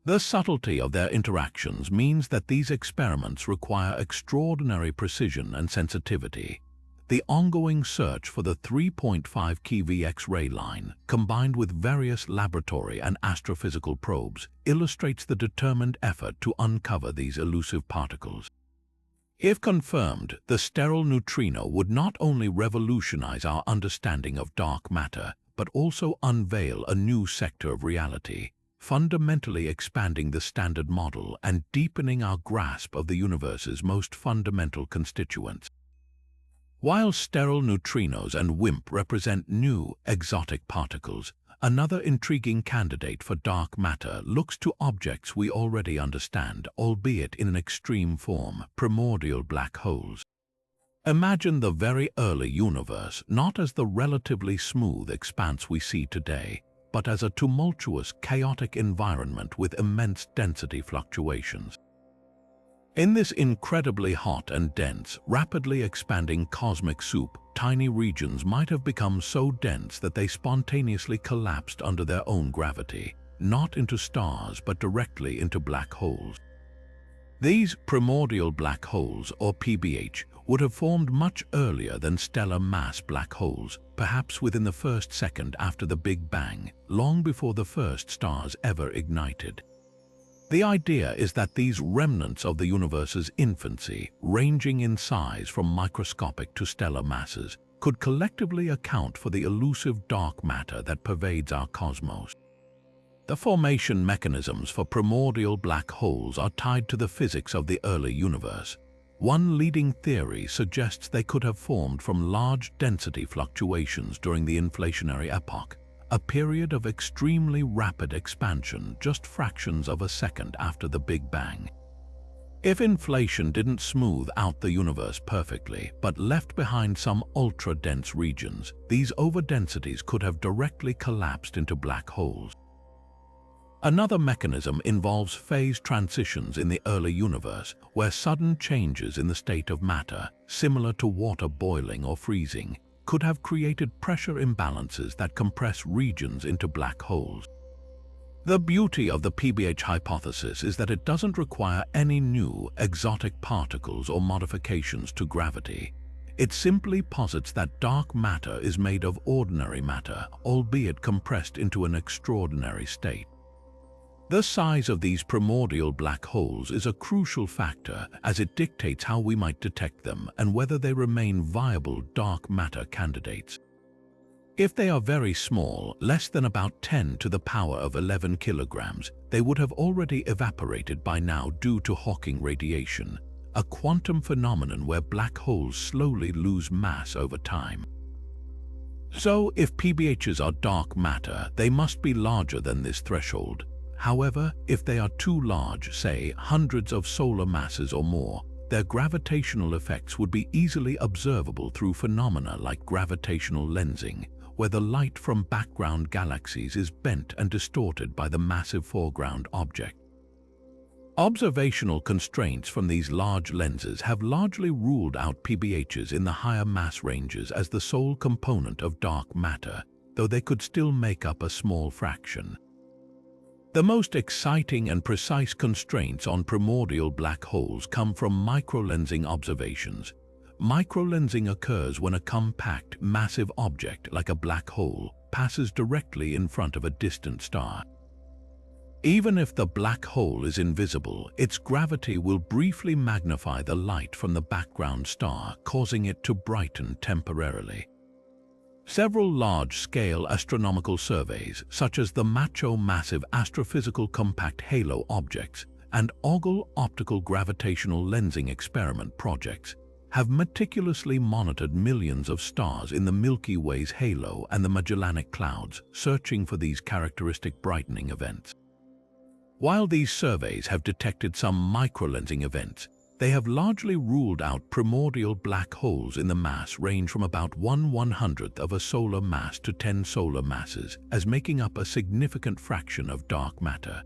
The subtlety of their interactions means that these experiments require extraordinary precision and sensitivity. The ongoing search for the 3.5 keV X-ray line, combined with various laboratory and astrophysical probes, illustrates the determined effort to uncover these elusive particles. If confirmed, the sterile neutrino would not only revolutionize our understanding of dark matter, but also unveil a new sector of reality, fundamentally expanding the Standard Model and deepening our grasp of the universe's most fundamental constituents. While sterile neutrinos and WIMP represent new, exotic particles, another intriguing candidate for dark matter looks to objects we already understand, albeit in an extreme form: primordial black holes. Imagine the very early universe not as the relatively smooth expanse we see today, but as a tumultuous, chaotic environment with immense density fluctuations. In this incredibly hot and dense, rapidly expanding cosmic soup, tiny regions might have become so dense that they spontaneously collapsed under their own gravity, not into stars but directly into black holes. These primordial black holes, or PBH, would have formed much earlier than stellar mass black holes, perhaps within the first second after the Big Bang, long before the first stars ever ignited. The idea is that these remnants of the universe's infancy, ranging in size from microscopic to stellar masses, could collectively account for the elusive dark matter that pervades our cosmos. The formation mechanisms for primordial black holes are tied to the physics of the early universe. One leading theory suggests they could have formed from large density fluctuations during the inflationary epoch, a period of extremely rapid expansion just fractions of a second after the Big Bang. If inflation didn't smooth out the universe perfectly, but left behind some ultra-dense regions, these overdensities could have directly collapsed into black holes. Another mechanism involves phase transitions in the early universe, where sudden changes in the state of matter, similar to water boiling or freezing, could have created pressure imbalances that compress regions into black holes. The beauty of the PBH hypothesis is that it doesn't require any new, exotic particles or modifications to gravity. It simply posits that dark matter is made of ordinary matter, albeit compressed into an extraordinary state. The size of these primordial black holes is a crucial factor, as it dictates how we might detect them and whether they remain viable dark matter candidates. If they are very small, less than about 10 to the power of 11 kilograms, they would have already evaporated by now due to Hawking radiation, a quantum phenomenon where black holes slowly lose mass over time. So, if PBHs are dark matter, they must be larger than this threshold. However, if they are too large, say hundreds of solar masses or more, their gravitational effects would be easily observable through phenomena like gravitational lensing, where the light from background galaxies is bent and distorted by the massive foreground object. Observational constraints from these large lenses have largely ruled out PBHs in the higher mass ranges as the sole component of dark matter, though they could still make up a small fraction. The most exciting and precise constraints on primordial black holes come from microlensing observations. Microlensing occurs when a compact, massive object like a black hole passes directly in front of a distant star. Even if the black hole is invisible, its gravity will briefly magnify the light from the background star, causing it to brighten temporarily. Several large-scale astronomical surveys, such as the MACHO Massive Astrophysical Compact Halo Objects and OGLE Optical Gravitational Lensing Experiment projects, have meticulously monitored millions of stars in the Milky Way's halo and the Magellanic Clouds, searching for these characteristic brightening events. While these surveys have detected some microlensing events, they have largely ruled out primordial black holes in the mass range from about 1/100th of a solar mass to 10 solar masses, as making up a significant fraction of dark matter.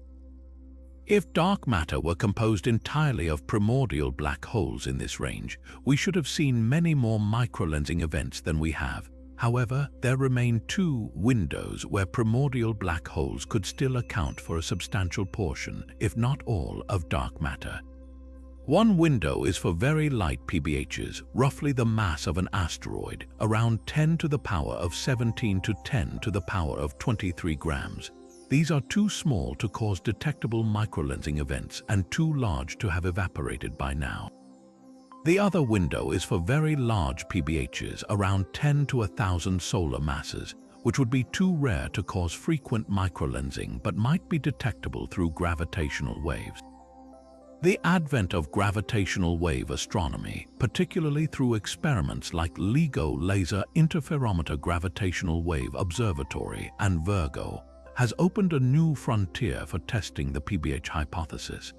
If dark matter were composed entirely of primordial black holes in this range, we should have seen many more microlensing events than we have. However, there remain two windows where primordial black holes could still account for a substantial portion, if not all, of dark matter. One window is for very light PBHs, roughly the mass of an asteroid, around 10 to the power of 17 to 10 to the power of 23 grams. These are too small to cause detectable microlensing events and too large to have evaporated by now. The other window is for very large PBHs, around 10 to 1,000 solar masses, which would be too rare to cause frequent microlensing but might be detectable through gravitational waves. The advent of gravitational wave astronomy, particularly through experiments like LIGO Laser Interferometer Gravitational Wave Observatory and Virgo, has opened a new frontier for testing the PBH hypothesis.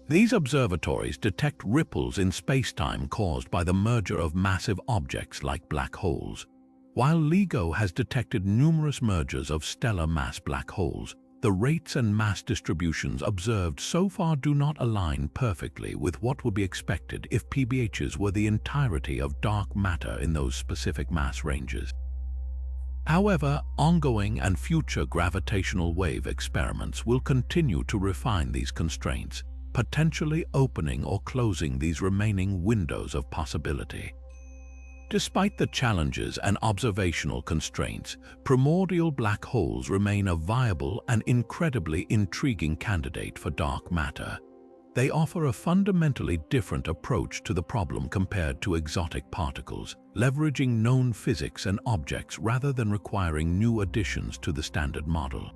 These observatories detect ripples in spacetime caused by the merger of massive objects like black holes. While LIGO has detected numerous mergers of stellar mass black holes, the rates and mass distributions observed so far do not align perfectly with what would be expected if PBHs were the entirety of dark matter in those specific mass ranges. However, ongoing and future gravitational wave experiments will continue to refine these constraints, potentially opening or closing these remaining windows of possibility. Despite the challenges and observational constraints, primordial black holes remain a viable and incredibly intriguing candidate for dark matter. They offer a fundamentally different approach to the problem compared to exotic particles, leveraging known physics and objects rather than requiring new additions to the standard model.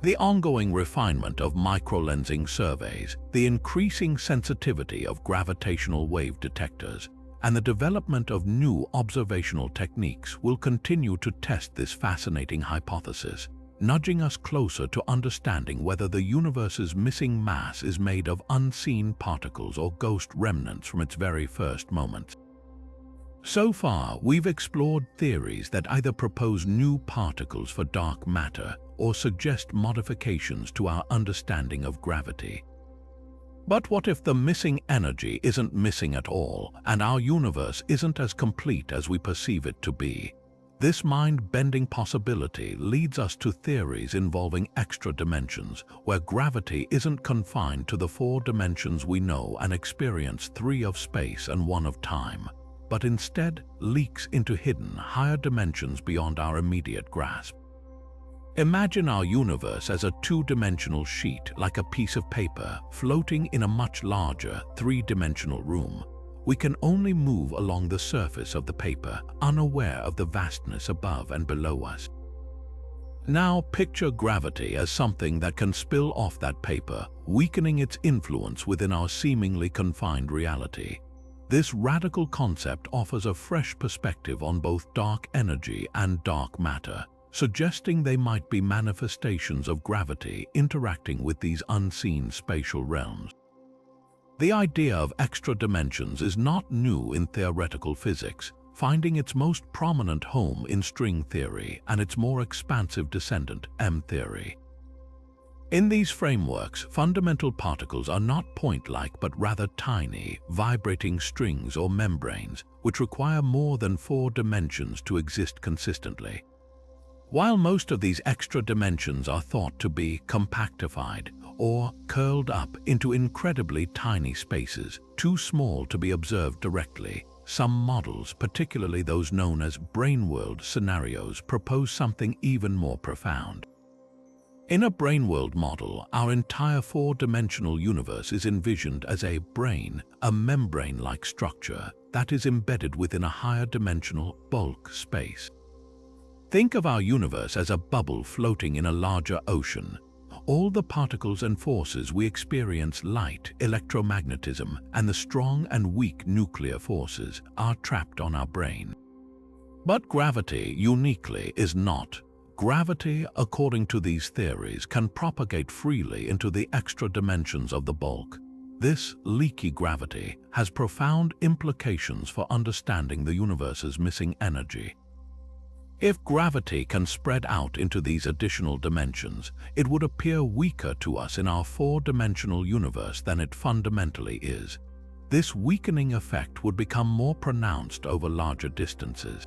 The ongoing refinement of microlensing surveys, the increasing sensitivity of gravitational wave detectors, and the development of new observational techniques will continue to test this fascinating hypothesis, nudging us closer to understanding whether the universe's missing mass is made of unseen particles or ghost remnants from its very first moments. So far, we've explored theories that either propose new particles for dark matter or suggest modifications to our understanding of gravity. But what if the missing energy isn't missing at all, and our universe isn't as complete as we perceive it to be? This mind-bending possibility leads us to theories involving extra dimensions, where gravity isn't confined to the 4 dimensions we know and experience, 3 of space and 1 of time, but instead leaks into hidden, higher dimensions beyond our immediate grasp. Imagine our universe as a 2-dimensional sheet, like a piece of paper, floating in a much larger, 3-dimensional room. We can only move along the surface of the paper, unaware of the vastness above and below us. Now picture gravity as something that can spill off that paper, weakening its influence within our seemingly confined reality. This radical concept offers a fresh perspective on both dark energy and dark matter, suggesting they might be manifestations of gravity interacting with these unseen spatial realms. The idea of extra dimensions is not new in theoretical physics, finding its most prominent home in string theory and its more expansive descendant, M-theory. In these frameworks, fundamental particles are not point-like but rather tiny, vibrating strings or membranes, which require more than 4 dimensions to exist consistently. While most of these extra dimensions are thought to be compactified or curled up into incredibly tiny spaces, too small to be observed directly, some models, particularly those known as brain-world scenarios, propose something even more profound. In a brain-world model, our entire 4-dimensional universe is envisioned as a brain, a membrane-like structure that is embedded within a higher dimensional bulk space. Think of our universe as a bubble floating in a larger ocean. All the particles and forces we experience, light, electromagnetism, and the strong and weak nuclear forces, are trapped on our brain. But gravity, uniquely, is not. Gravity, according to these theories, can propagate freely into the extra dimensions of the bulk. This leaky gravity has profound implications for understanding the universe's missing energy. If gravity can spread out into these additional dimensions, it would appear weaker to us in our 4-dimensional universe than it fundamentally is. This weakening effect would become more pronounced over larger distances.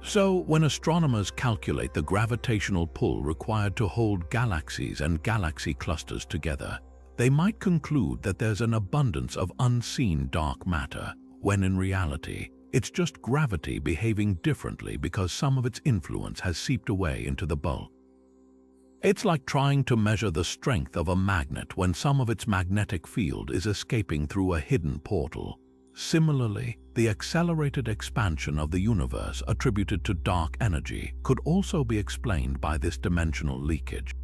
So, when astronomers calculate the gravitational pull required to hold galaxies and galaxy clusters together, they might conclude that there's an abundance of unseen dark matter, when in reality, it's just gravity behaving differently because some of its influence has seeped away into the bulk. It's like trying to measure the strength of a magnet when some of its magnetic field is escaping through a hidden portal. Similarly, the accelerated expansion of the universe attributed to dark energy could also be explained by this dimensional leakage.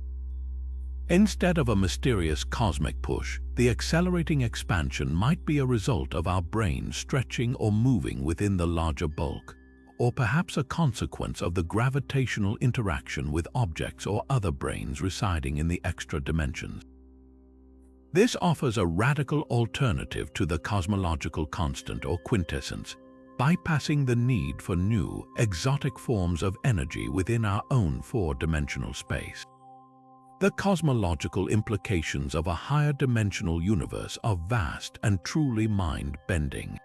Instead of a mysterious cosmic push, the accelerating expansion might be a result of our brains stretching or moving within the larger bulk, or perhaps a consequence of the gravitational interaction with objects or other brains residing in the extra dimensions. This offers a radical alternative to the cosmological constant or quintessence, bypassing the need for new, exotic forms of energy within our own four-dimensional space. The cosmological implications of a higher dimensional universe are vast and truly mind-bending.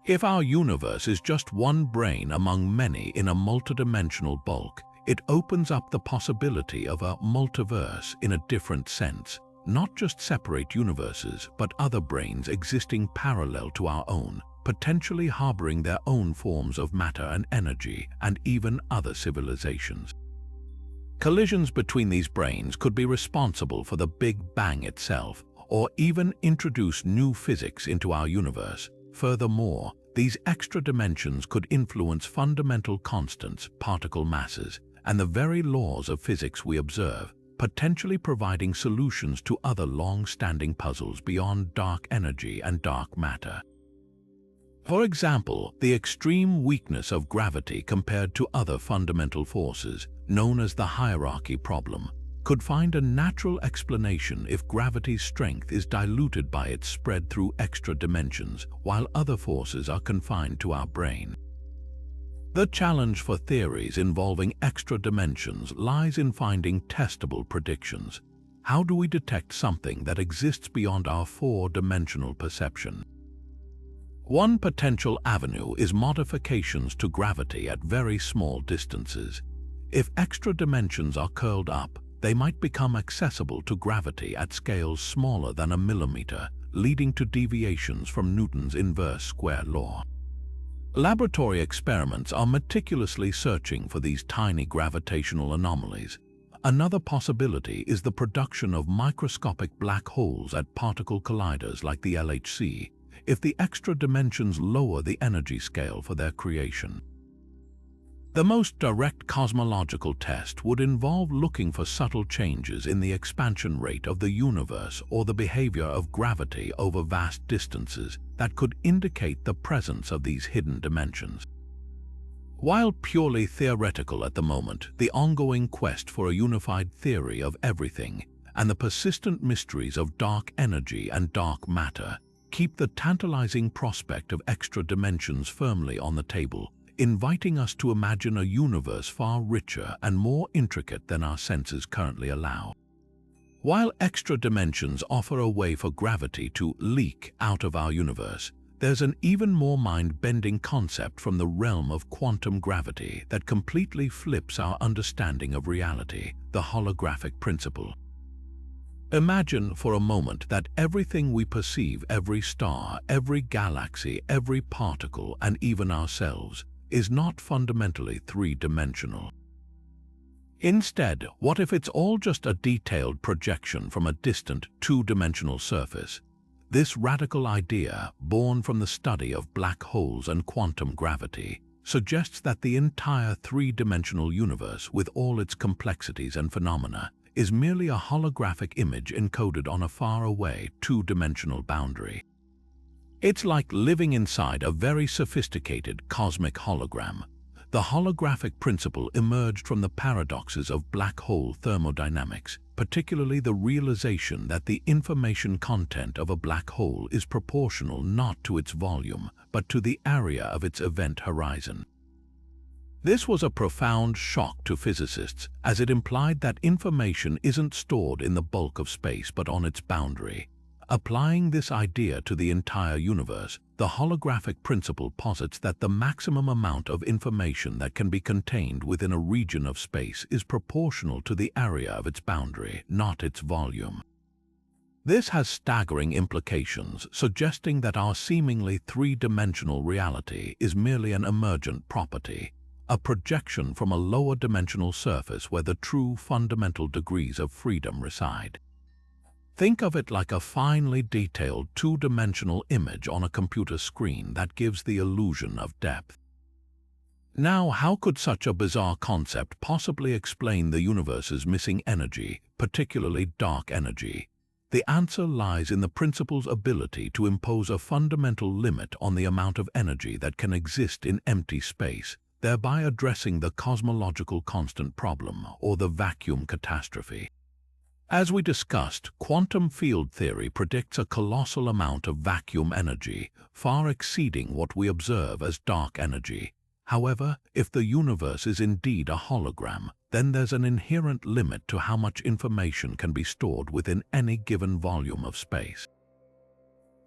If our universe is just one brain among many in a multidimensional bulk, it opens up the possibility of a multiverse in a different sense, not just separate universes, but other brains existing parallel to our own, potentially harboring their own forms of matter and energy, and even other civilizations. Collisions between these brains could be responsible for the Big Bang itself, or even introduce new physics into our universe. Furthermore, these extra dimensions could influence fundamental constants, particle masses, and the very laws of physics we observe, potentially providing solutions to other long-standing puzzles beyond dark energy and dark matter. For example, the extreme weakness of gravity compared to other fundamental forces, known as the hierarchy problem, could find a natural explanation if gravity's strength is diluted by its spread through extra dimensions, while other forces are confined to our brain. The challenge for theories involving extra dimensions lies in finding testable predictions. How do we detect something that exists beyond our four-dimensional perception? One potential avenue is modifications to gravity at very small distances. If extra dimensions are curled up, they might become accessible to gravity at scales smaller than a millimeter, leading to deviations from Newton's inverse square law. Laboratory experiments are meticulously searching for these tiny gravitational anomalies. Another possibility is the production of microscopic black holes at particle colliders like the LHC, if the extra dimensions lower the energy scale for their creation. The most direct cosmological test would involve looking for subtle changes in the expansion rate of the universe or the behavior of gravity over vast distances that could indicate the presence of these hidden dimensions. While purely theoretical at the moment, the ongoing quest for a unified theory of everything and the persistent mysteries of dark energy and dark matter keep the tantalizing prospect of extra dimensions firmly on the table, inviting us to imagine a universe far richer and more intricate than our senses currently allow. While extra dimensions offer a way for gravity to leak out of our universe, there's an even more mind-bending concept from the realm of quantum gravity that completely flips our understanding of reality, the holographic principle. Imagine for a moment that everything we perceive, every star, every galaxy, every particle, and even ourselves, is not fundamentally three-dimensional. Instead, what if it's all just a detailed projection from a distant two-dimensional surface? This radical idea, born from the study of black holes and quantum gravity, suggests that the entire three-dimensional universe, with all its complexities and phenomena, is merely a holographic image encoded on a faraway two-dimensional boundary. It's like living inside a very sophisticated cosmic hologram. The holographic principle emerged from the paradoxes of black hole thermodynamics, particularly the realization that the information content of a black hole is proportional not to its volume, but to the area of its event horizon. This was a profound shock to physicists, as it implied that information isn't stored in the bulk of space but on its boundary. Applying this idea to the entire universe, the holographic principle posits that the maximum amount of information that can be contained within a region of space is proportional to the area of its boundary, not its volume. This has staggering implications, suggesting that our seemingly three-dimensional reality is merely an emergent property, a projection from a lower-dimensional surface where the true fundamental degrees of freedom reside. Think of it like a finely detailed two-dimensional image on a computer screen that gives the illusion of depth. Now, how could such a bizarre concept possibly explain the universe's missing energy, particularly dark energy? The answer lies in the principle's ability to impose a fundamental limit on the amount of energy that can exist in empty space, thereby addressing the cosmological constant problem, or the vacuum catastrophe. As we discussed, quantum field theory predicts a colossal amount of vacuum energy, far exceeding what we observe as dark energy. However, if the universe is indeed a hologram, then there's an inherent limit to how much information can be stored within any given volume of space.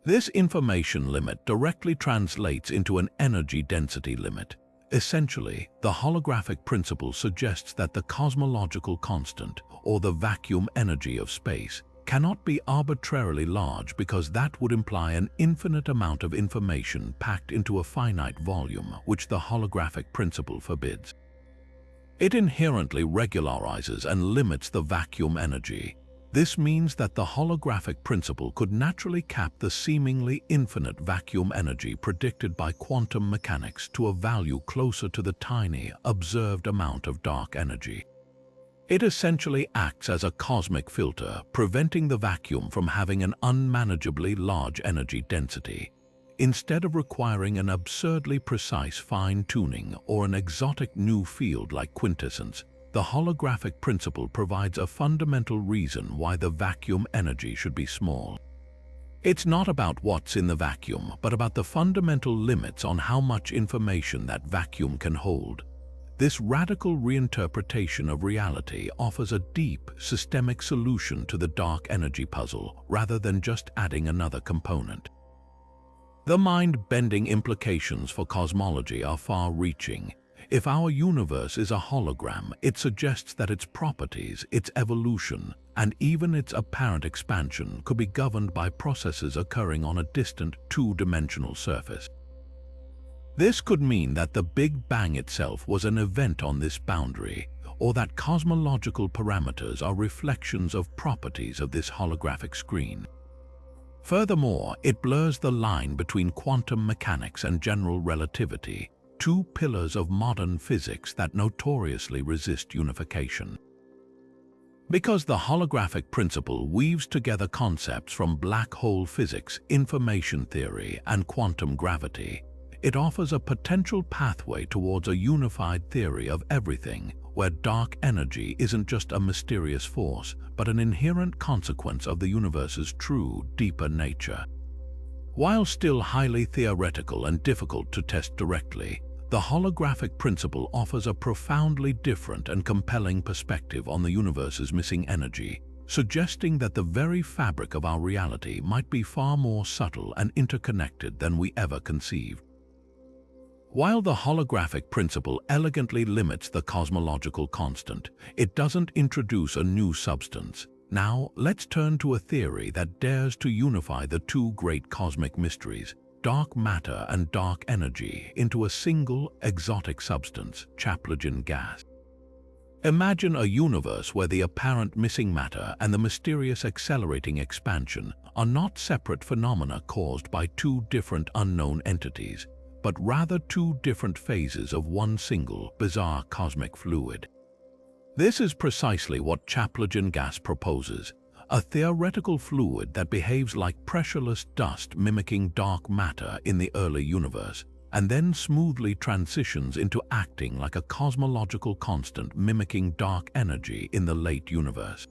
This information limit directly translates into an energy density limit. Essentially, the holographic principle suggests that the cosmological constant, or the vacuum energy of space, cannot be arbitrarily large because that would imply an infinite amount of information packed into a finite volume, which the holographic principle forbids. It inherently regularizes and limits the vacuum energy. This means that the holographic principle could naturally cap the seemingly infinite vacuum energy predicted by quantum mechanics to a value closer to the tiny, observed amount of dark energy. It essentially acts as a cosmic filter, preventing the vacuum from having an unmanageably large energy density. Instead of requiring an absurdly precise fine-tuning or an exotic new field like quintessence, the holographic principle provides a fundamental reason why the vacuum energy should be small. It's not about what's in the vacuum, but about the fundamental limits on how much information that vacuum can hold. This radical reinterpretation of reality offers a deep, systemic solution to the dark energy puzzle, rather than just adding another component. The mind-bending implications for cosmology are far-reaching. If our universe is a hologram, it suggests that its properties, its evolution, and even its apparent expansion could be governed by processes occurring on a distant two-dimensional surface. This could mean that the Big Bang itself was an event on this boundary, or that cosmological parameters are reflections of properties of this holographic screen. Furthermore, it blurs the line between quantum mechanics and general relativity, two pillars of modern physics that notoriously resist unification. Because the holographic principle weaves together concepts from black hole physics, information theory, and quantum gravity, it offers a potential pathway towards a unified theory of everything, where dark energy isn't just a mysterious force, but an inherent consequence of the universe's true, deeper nature. While still highly theoretical and difficult to test directly, the holographic principle offers a profoundly different and compelling perspective on the universe's missing energy, suggesting that the very fabric of our reality might be far more subtle and interconnected than we ever conceived. While the holographic principle elegantly limits the cosmological constant, it doesn't introduce a new substance. Now, let's turn to a theory that dares to unify the two great cosmic mysteries, dark matter and dark energy, into a single, exotic substance, Chaplygin gas. Imagine a universe where the apparent missing matter and the mysterious accelerating expansion are not separate phenomena caused by two different unknown entities, but rather two different phases of one single, bizarre cosmic fluid. This is precisely what Chaplygin gas proposes, a theoretical fluid that behaves like pressureless dust mimicking dark matter in the early universe, and then smoothly transitions into acting like a cosmological constant mimicking dark energy in the late universe.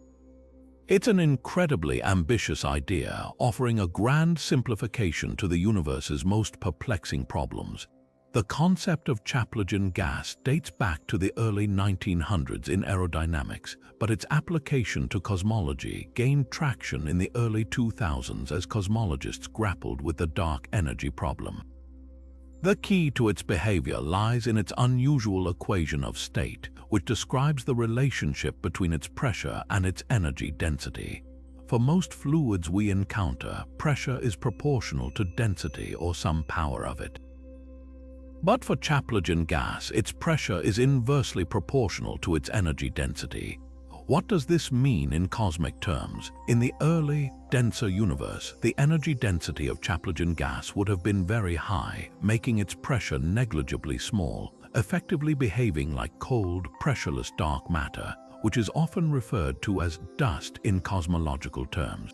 It's an incredibly ambitious idea, offering a grand simplification to the universe's most perplexing problems. The concept of Chaplygin gas dates back to the early 1900s in aerodynamics, but its application to cosmology gained traction in the early 2000s as cosmologists grappled with the dark energy problem. The key to its behavior lies in its unusual equation of state, which describes the relationship between its pressure and its energy density. For most fluids we encounter, pressure is proportional to density or some power of it. But for Chaplygin gas, its pressure is inversely proportional to its energy density. What does this mean in cosmic terms? In the early, denser universe, the energy density of Chaplygin gas would have been very high, making its pressure negligibly small, effectively behaving like cold, pressureless dark matter, which is often referred to as dust in cosmological terms.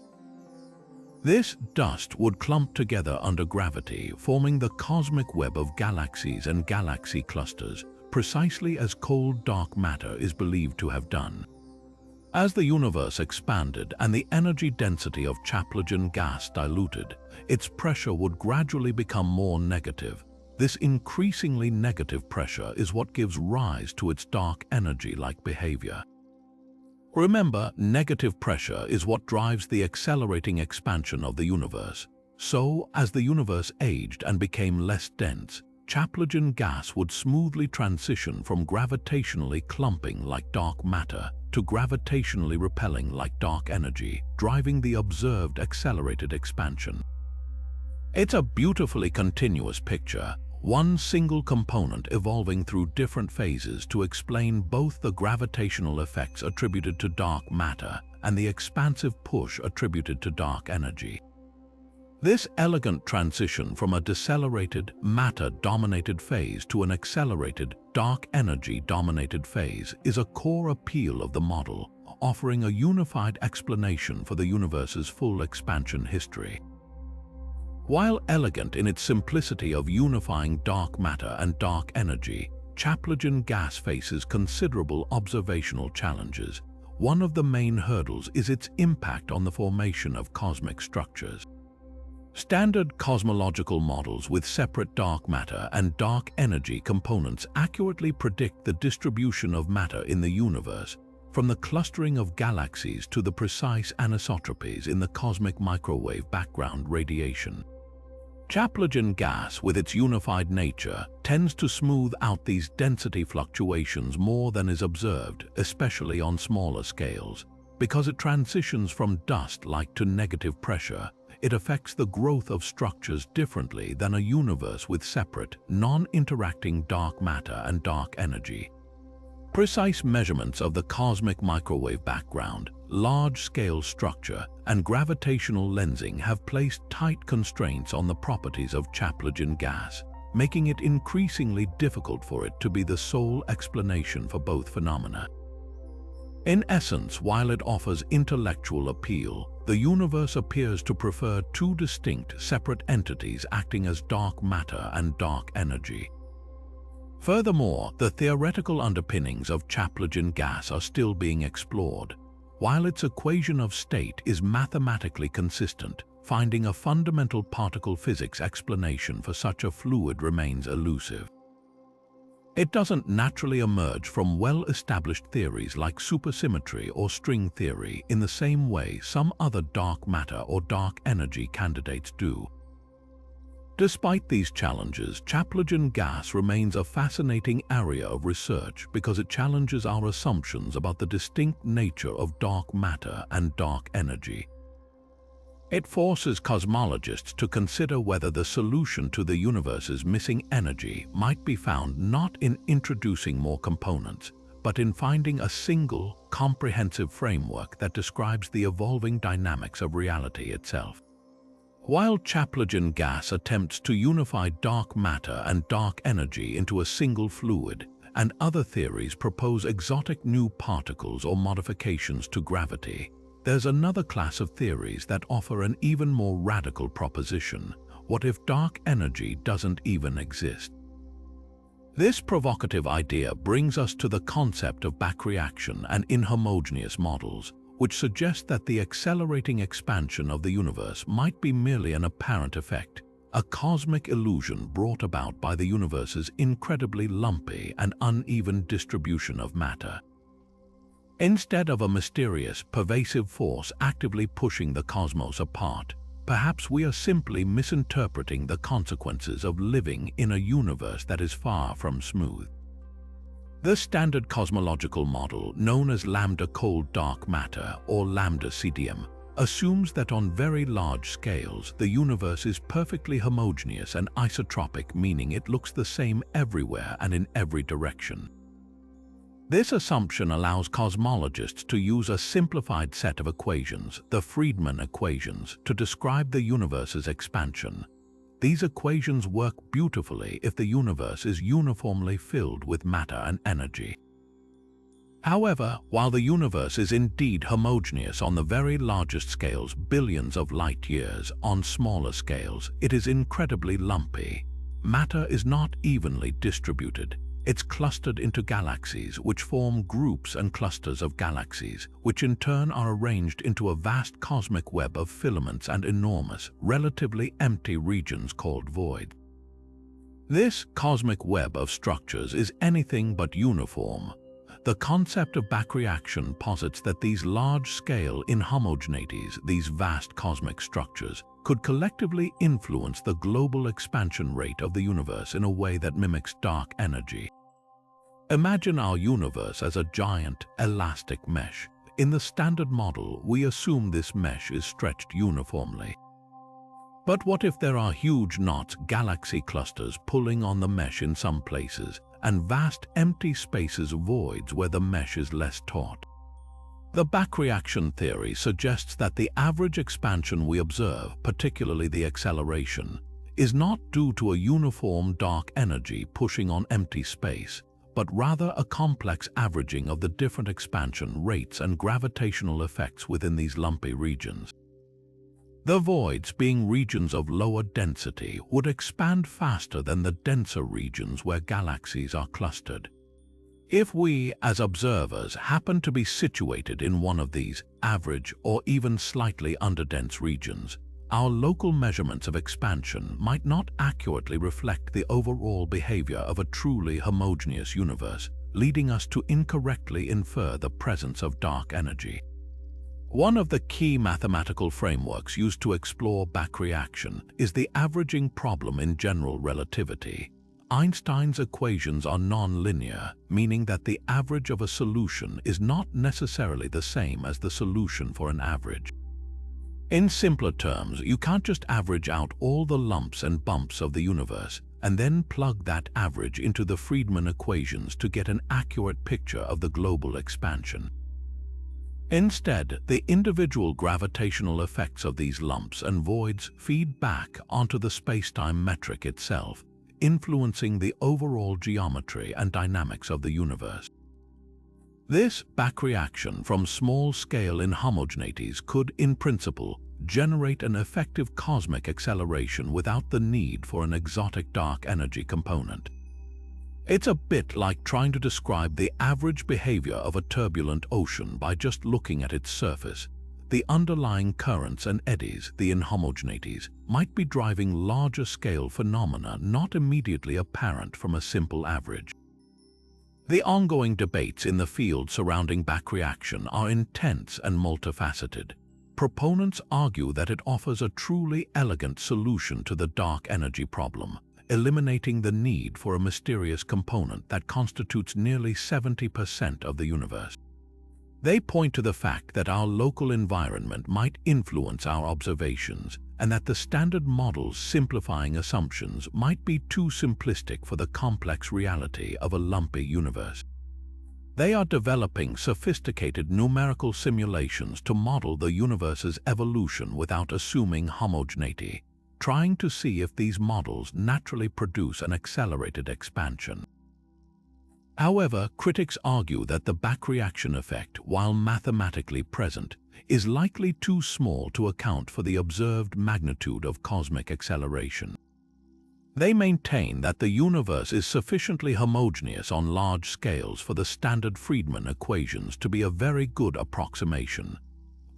This dust would clump together under gravity, forming the cosmic web of galaxies and galaxy clusters, precisely as cold dark matter is believed to have done. As the universe expanded and the energy density of Chaplygin gas diluted, its pressure would gradually become more negative. This increasingly negative pressure is what gives rise to its dark energy-like behavior. Remember, negative pressure is what drives the accelerating expansion of the universe. So, as the universe aged and became less dense, Chaplygin gas would smoothly transition from gravitationally clumping like dark matter to gravitationally repelling like dark energy, driving the observed accelerated expansion. It's a beautifully continuous picture, one single component evolving through different phases to explain both the gravitational effects attributed to dark matter and the expansive push attributed to dark energy. This elegant transition from a decelerated, matter-dominated phase to an accelerated, dark energy-dominated phase is a core appeal of the model, offering a unified explanation for the universe's full expansion history. While elegant in its simplicity of unifying dark matter and dark energy, Chaplygin gas faces considerable observational challenges. One of the main hurdles is its impact on the formation of cosmic structures. Standard cosmological models with separate dark matter and dark energy components accurately predict the distribution of matter in the universe, from the clustering of galaxies to the precise anisotropies in the cosmic microwave background radiation. Chaplygin gas, with its unified nature, tends to smooth out these density fluctuations more than is observed, especially on smaller scales. Because it transitions from dust-like to negative pressure, it affects the growth of structures differently than a universe with separate, non-interacting dark matter and dark energy. Precise measurements of the cosmic microwave background, large-scale structure, and gravitational lensing have placed tight constraints on the properties of Chaplygin gas, making it increasingly difficult for it to be the sole explanation for both phenomena. In essence, while it offers intellectual appeal, the universe appears to prefer two distinct, separate entities acting as dark matter and dark energy. Furthermore, the theoretical underpinnings of Chaplygin gas are still being explored. While its equation of state is mathematically consistent, finding a fundamental particle physics explanation for such a fluid remains elusive. It doesn't naturally emerge from well-established theories like supersymmetry or string theory in the same way some other dark matter or dark energy candidates do. Despite these challenges, Chaplygin gas remains a fascinating area of research because it challenges our assumptions about the distinct nature of dark matter and dark energy. It forces cosmologists to consider whether the solution to the universe's missing energy might be found not in introducing more components, but in finding a single, comprehensive framework that describes the evolving dynamics of reality itself. While Chaplygin gas attempts to unify dark matter and dark energy into a single fluid, and other theories propose exotic new particles or modifications to gravity, there's another class of theories that offer an even more radical proposition. What if dark energy doesn't even exist? This provocative idea brings us to the concept of backreaction and inhomogeneous models, which suggest that the accelerating expansion of the universe might be merely an apparent effect, a cosmic illusion brought about by the universe's incredibly lumpy and uneven distribution of matter. Instead of a mysterious, pervasive force actively pushing the cosmos apart, perhaps we are simply misinterpreting the consequences of living in a universe that is far from smooth. The standard cosmological model, known as lambda cold dark matter or lambda CDM, assumes that on very large scales, the universe is perfectly homogeneous and isotropic, meaning it looks the same everywhere and in every direction. This assumption allows cosmologists to use a simplified set of equations, the Friedmann equations, to describe the universe's expansion. These equations work beautifully if the universe is uniformly filled with matter and energy. However, while the universe is indeed homogeneous on the very largest scales, billions of light years, on smaller scales, it is incredibly lumpy. Matter is not evenly distributed. It's clustered into galaxies, which form groups and clusters of galaxies, which in turn are arranged into a vast cosmic web of filaments and enormous, relatively empty regions called voids. This cosmic web of structures is anything but uniform. The concept of backreaction posits that these large-scale inhomogeneities, these vast cosmic structures, could collectively influence the global expansion rate of the universe in a way that mimics dark energy. Imagine our universe as a giant, elastic mesh. In the standard model, we assume this mesh is stretched uniformly. But what if there are huge knots, galaxy clusters pulling on the mesh in some places, and vast empty spaces, voids where the mesh is less taut? The backreaction theory suggests that the average expansion we observe, particularly the acceleration, is not due to a uniform dark energy pushing on empty space, but rather a complex averaging of the different expansion rates and gravitational effects within these lumpy regions. The voids, being regions of lower density, would expand faster than the denser regions where galaxies are clustered. If we, as observers, happen to be situated in one of these average or even slightly underdense regions, our local measurements of expansion might not accurately reflect the overall behavior of a truly homogeneous universe, leading us to incorrectly infer the presence of dark energy. One of the key mathematical frameworks used to explore backreaction is the averaging problem in general relativity. Einstein's equations are non-linear, meaning that the average of a solution is not necessarily the same as the solution for an average. In simpler terms, you can't just average out all the lumps and bumps of the universe and then plug that average into the Friedmann equations to get an accurate picture of the global expansion. Instead, the individual gravitational effects of these lumps and voids feed back onto the spacetime metric itself, influencing the overall geometry and dynamics of the universe. This backreaction from small-scale inhomogeneities could, in principle, generate an effective cosmic acceleration without the need for an exotic dark energy component. It's a bit like trying to describe the average behavior of a turbulent ocean by just looking at its surface. The underlying currents and eddies, the inhomogeneities, might be driving larger-scale phenomena not immediately apparent from a simple average. The ongoing debates in the field surrounding backreaction are intense and multifaceted. Proponents argue that it offers a truly elegant solution to the dark energy problem, eliminating the need for a mysterious component that constitutes nearly 70% of the universe. They point to the fact that our local environment might influence our observations and that the standard model's simplifying assumptions might be too simplistic for the complex reality of a lumpy universe. They are developing sophisticated numerical simulations to model the universe's evolution without assuming homogeneity, trying to see if these models naturally produce an accelerated expansion. However, critics argue that the backreaction effect, while mathematically present, is likely too small to account for the observed magnitude of cosmic acceleration. They maintain that the universe is sufficiently homogeneous on large scales for the standard Friedmann equations to be a very good approximation.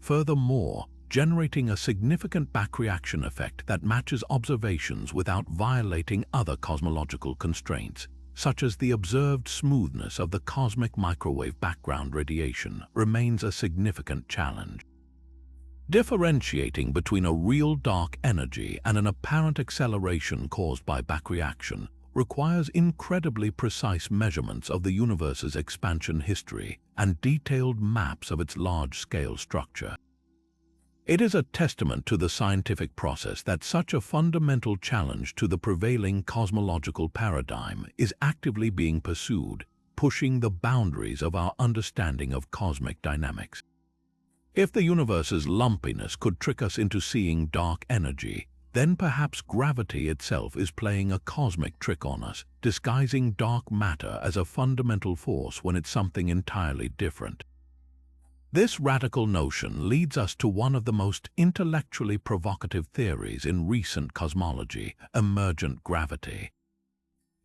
Furthermore, generating a significant backreaction effect that matches observations without violating other cosmological constraints, such as the observed smoothness of the cosmic microwave background radiation, remains a significant challenge. Differentiating between a real dark energy and an apparent acceleration caused by backreaction requires incredibly precise measurements of the universe's expansion history and detailed maps of its large-scale structure. It is a testament to the scientific process that such a fundamental challenge to the prevailing cosmological paradigm is actively being pursued, pushing the boundaries of our understanding of cosmic dynamics. If the universe's lumpiness could trick us into seeing dark energy, then perhaps gravity itself is playing a cosmic trick on us, disguising dark matter as a fundamental force when it's something entirely different. This radical notion leads us to one of the most intellectually provocative theories in recent cosmology, emergent gravity.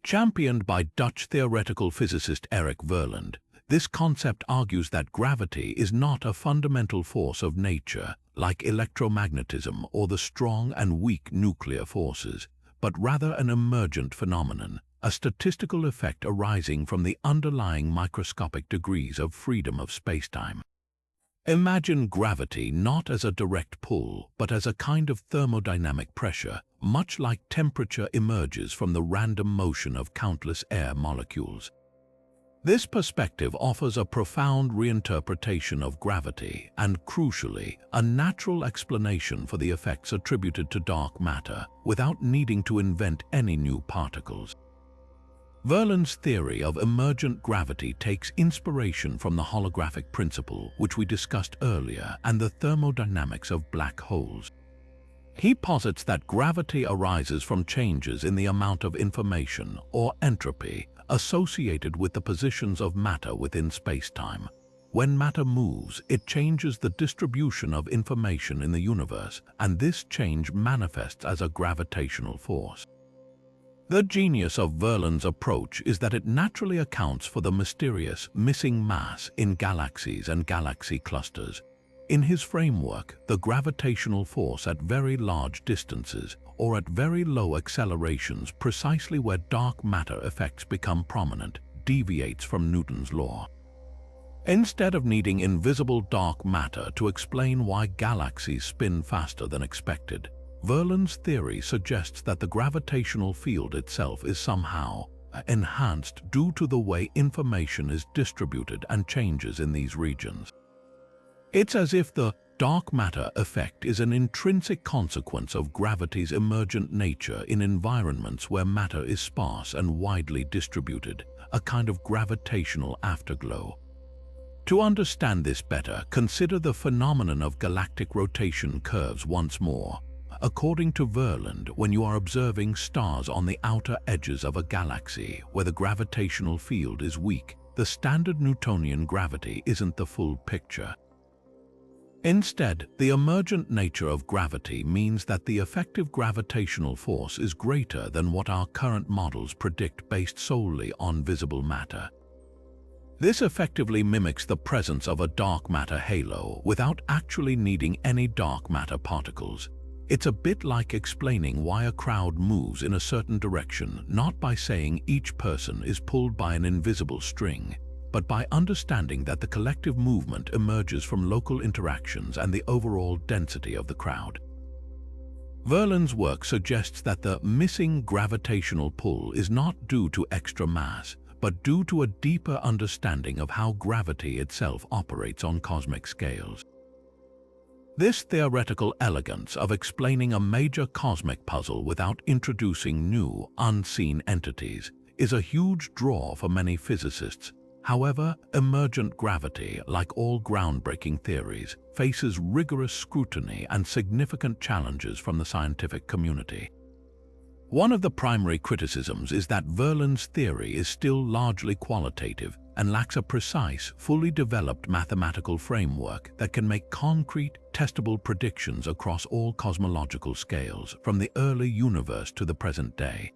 Championed by Dutch theoretical physicist Erik Verland, this concept argues that gravity is not a fundamental force of nature, like electromagnetism or the strong and weak nuclear forces, but rather an emergent phenomenon, a statistical effect arising from the underlying microscopic degrees of freedom of spacetime. Imagine gravity not as a direct pull, but as a kind of thermodynamic pressure, much like temperature emerges from the random motion of countless air molecules. This perspective offers a profound reinterpretation of gravity and, crucially, a natural explanation for the effects attributed to dark matter without needing to invent any new particles. Verland's theory of emergent gravity takes inspiration from the holographic principle, which we discussed earlier, and the thermodynamics of black holes. He posits that gravity arises from changes in the amount of information, or entropy, associated with the positions of matter within spacetime. When matter moves, it changes the distribution of information in the universe, and this change manifests as a gravitational force. The genius of Verland's approach is that it naturally accounts for the mysterious missing mass in galaxies and galaxy clusters. In his framework, the gravitational force at very large distances or at very low accelerations, precisely where dark matter effects become prominent, deviates from Newton's law. Instead of needing invisible dark matter to explain why galaxies spin faster than expected, Verland's theory suggests that the gravitational field itself is somehow enhanced due to the way information is distributed and changes in these regions. It's as if the dark matter effect is an intrinsic consequence of gravity's emergent nature in environments where matter is sparse and widely distributed, a kind of gravitational afterglow. To understand this better, consider the phenomenon of galactic rotation curves once more. According to Verland, when you are observing stars on the outer edges of a galaxy where the gravitational field is weak, the standard Newtonian gravity isn't the full picture. Instead, the emergent nature of gravity means that the effective gravitational force is greater than what our current models predict based solely on visible matter. This effectively mimics the presence of a dark matter halo without actually needing any dark matter particles. It's a bit like explaining why a crowd moves in a certain direction, not by saying each person is pulled by an invisible string, but by understanding that the collective movement emerges from local interactions and the overall density of the crowd. Verland's work suggests that the missing gravitational pull is not due to extra mass, but due to a deeper understanding of how gravity itself operates on cosmic scales. This theoretical elegance of explaining a major cosmic puzzle without introducing new, unseen entities is a huge draw for many physicists. However, emergent gravity, like all groundbreaking theories, faces rigorous scrutiny and significant challenges from the scientific community. One of the primary criticisms is that Verland's theory is still largely qualitative and lacks a precise, fully developed mathematical framework that can make concrete, testable predictions across all cosmological scales, from the early universe to the present day.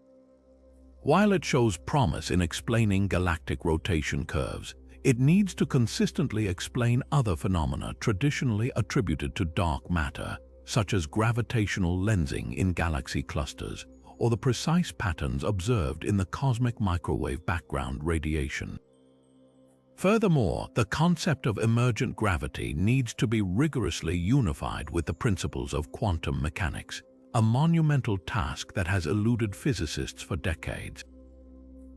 While it shows promise in explaining galactic rotation curves, it needs to consistently explain other phenomena traditionally attributed to dark matter, such as gravitational lensing in galaxy clusters, or the precise patterns observed in the cosmic microwave background radiation. Furthermore, the concept of emergent gravity needs to be rigorously unified with the principles of quantum mechanics, a monumental task that has eluded physicists for decades.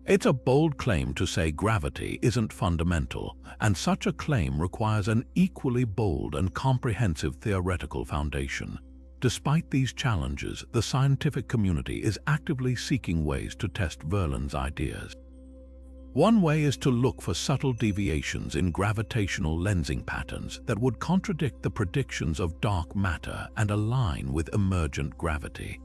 It's a bold claim to say gravity isn't fundamental, and such a claim requires an equally bold and comprehensive theoretical foundation. Despite these challenges, the scientific community is actively seeking ways to test Verlaine's ideas. One way is to look for subtle deviations in gravitational lensing patterns that would contradict the predictions of dark matter and align with emergent gravity.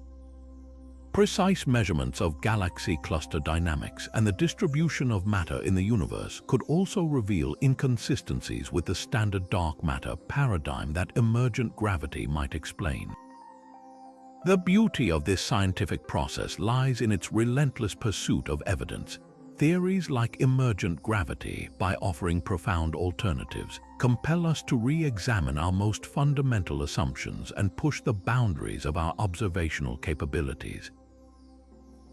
Precise measurements of galaxy cluster dynamics and the distribution of matter in the universe could also reveal inconsistencies with the standard dark matter paradigm that emergent gravity might explain. The beauty of this scientific process lies in its relentless pursuit of evidence. Theories like emergent gravity, by offering profound alternatives, compel us to re-examine our most fundamental assumptions and push the boundaries of our observational capabilities.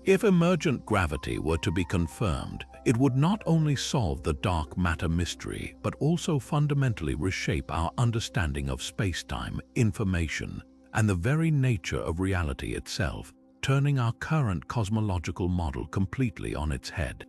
If emergent gravity were to be confirmed, it would not only solve the dark matter mystery, but also fundamentally reshape our understanding of space-time, information, and the very nature of reality itself, turning our current cosmological model completely on its head.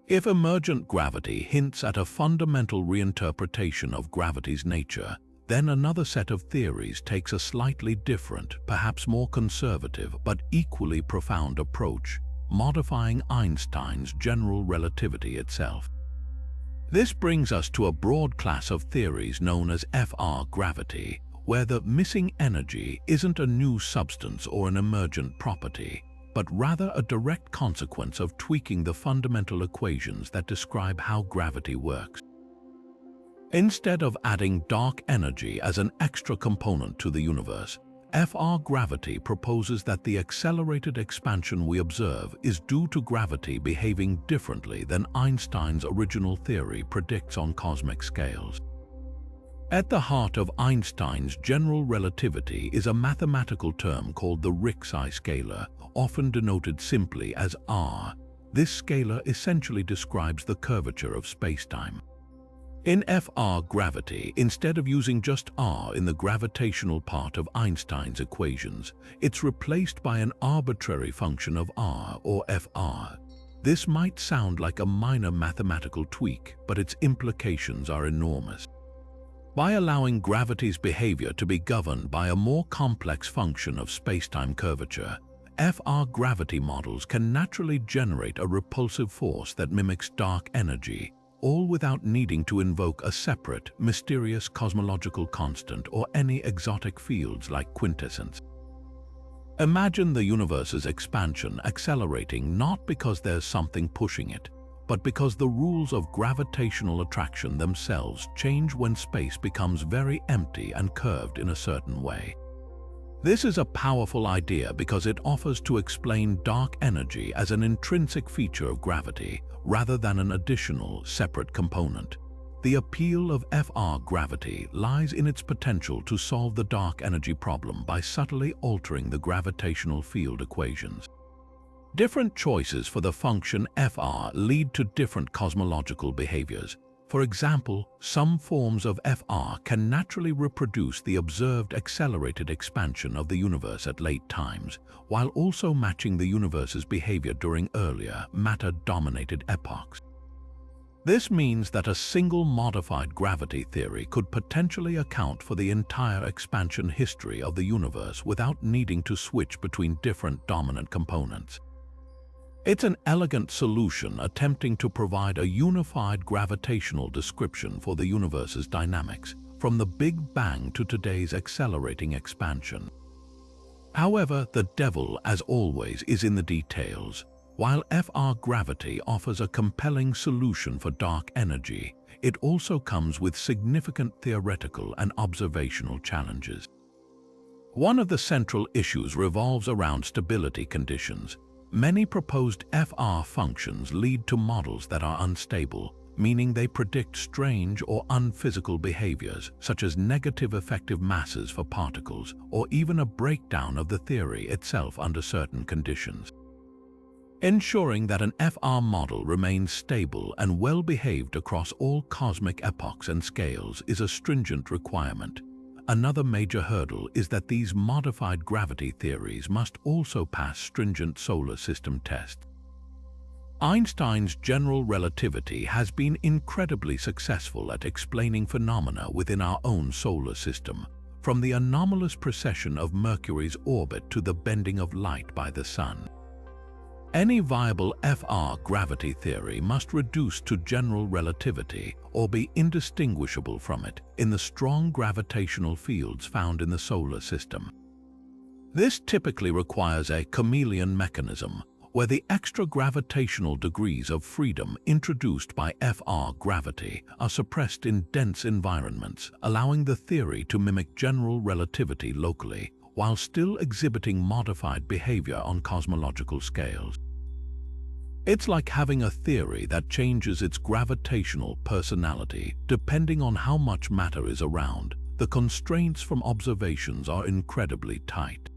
If emergent gravity hints at a fundamental reinterpretation of gravity's nature, then another set of theories takes a slightly different, perhaps more conservative, but equally profound approach, modifying Einstein's general relativity itself. This brings us to a broad class of theories known as FR gravity, where the missing energy isn't a new substance or an emergent property, but rather a direct consequence of tweaking the fundamental equations that describe how gravity works. Instead of adding dark energy as an extra component to the universe, FR gravity proposes that the accelerated expansion we observe is due to gravity behaving differently than Einstein's original theory predicts on cosmic scales. At the heart of Einstein's general relativity is a mathematical term called the Ricci scalar, often denoted simply as R. This scalar essentially describes the curvature of spacetime. In FR gravity, instead of using just R in the gravitational part of Einstein's equations, it's replaced by an arbitrary function of R, or FR. This might sound like a minor mathematical tweak, but its implications are enormous. By allowing gravity's behavior to be governed by a more complex function of spacetime curvature, FR gravity models can naturally generate a repulsive force that mimics dark energy, all without needing to invoke a separate, mysterious cosmological constant or any exotic fields like quintessence. Imagine the universe's expansion accelerating not because there's something pushing it, but because the rules of gravitational attraction themselves change when space becomes very empty and curved in a certain way. This is a powerful idea because it offers to explain dark energy as an intrinsic feature of gravity, rather than an additional, separate component. The appeal of FR gravity lies in its potential to solve the dark energy problem by subtly altering the gravitational field equations. Different choices for the function FR lead to different cosmological behaviors. For example, some forms of FR can naturally reproduce the observed accelerated expansion of the universe at late times, while also matching the universe's behavior during earlier, matter-dominated epochs. This means that a single modified gravity theory could potentially account for the entire expansion history of the universe without needing to switch between different dominant components. It's an elegant solution attempting to provide a unified gravitational description for the universe's dynamics, from the Big Bang to today's accelerating expansion. However, the devil, as always, is in the details. While FR gravity offers a compelling solution for dark energy, it also comes with significant theoretical and observational challenges. One of the central issues revolves around stability conditions. Many proposed FR functions lead to models that are unstable, meaning they predict strange or unphysical behaviors, such as negative effective masses for particles, or even a breakdown of the theory itself under certain conditions. Ensuring that an FR model remains stable and well-behaved across all cosmic epochs and scales is a stringent requirement. Another major hurdle is that these modified gravity theories must also pass stringent solar system tests. Einstein's general relativity has been incredibly successful at explaining phenomena within our own solar system, from the anomalous precession of Mercury's orbit to the bending of light by the Sun. Any viable FR gravity theory must reduce to general relativity or be indistinguishable from it in the strong gravitational fields found in the solar system. This typically requires a chameleon mechanism, where the extra gravitational degrees of freedom introduced by FR gravity are suppressed in dense environments, allowing the theory to mimic general relativity locally, while still exhibiting modified behavior on cosmological scales. It's like having a theory that changes its gravitational personality depending on how much matter is around. The constraints from observations are incredibly tight.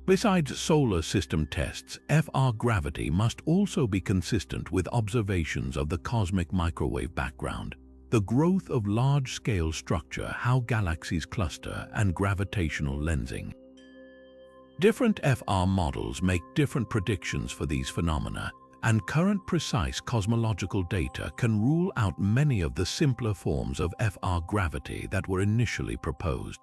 Besides solar system tests, FR gravity must also be consistent with observations of the cosmic microwave background, the growth of large-scale structure, how galaxies cluster, and gravitational lensing. Different FR models make different predictions for these phenomena, and current precise cosmological data can rule out many of the simpler forms of FR gravity that were initially proposed.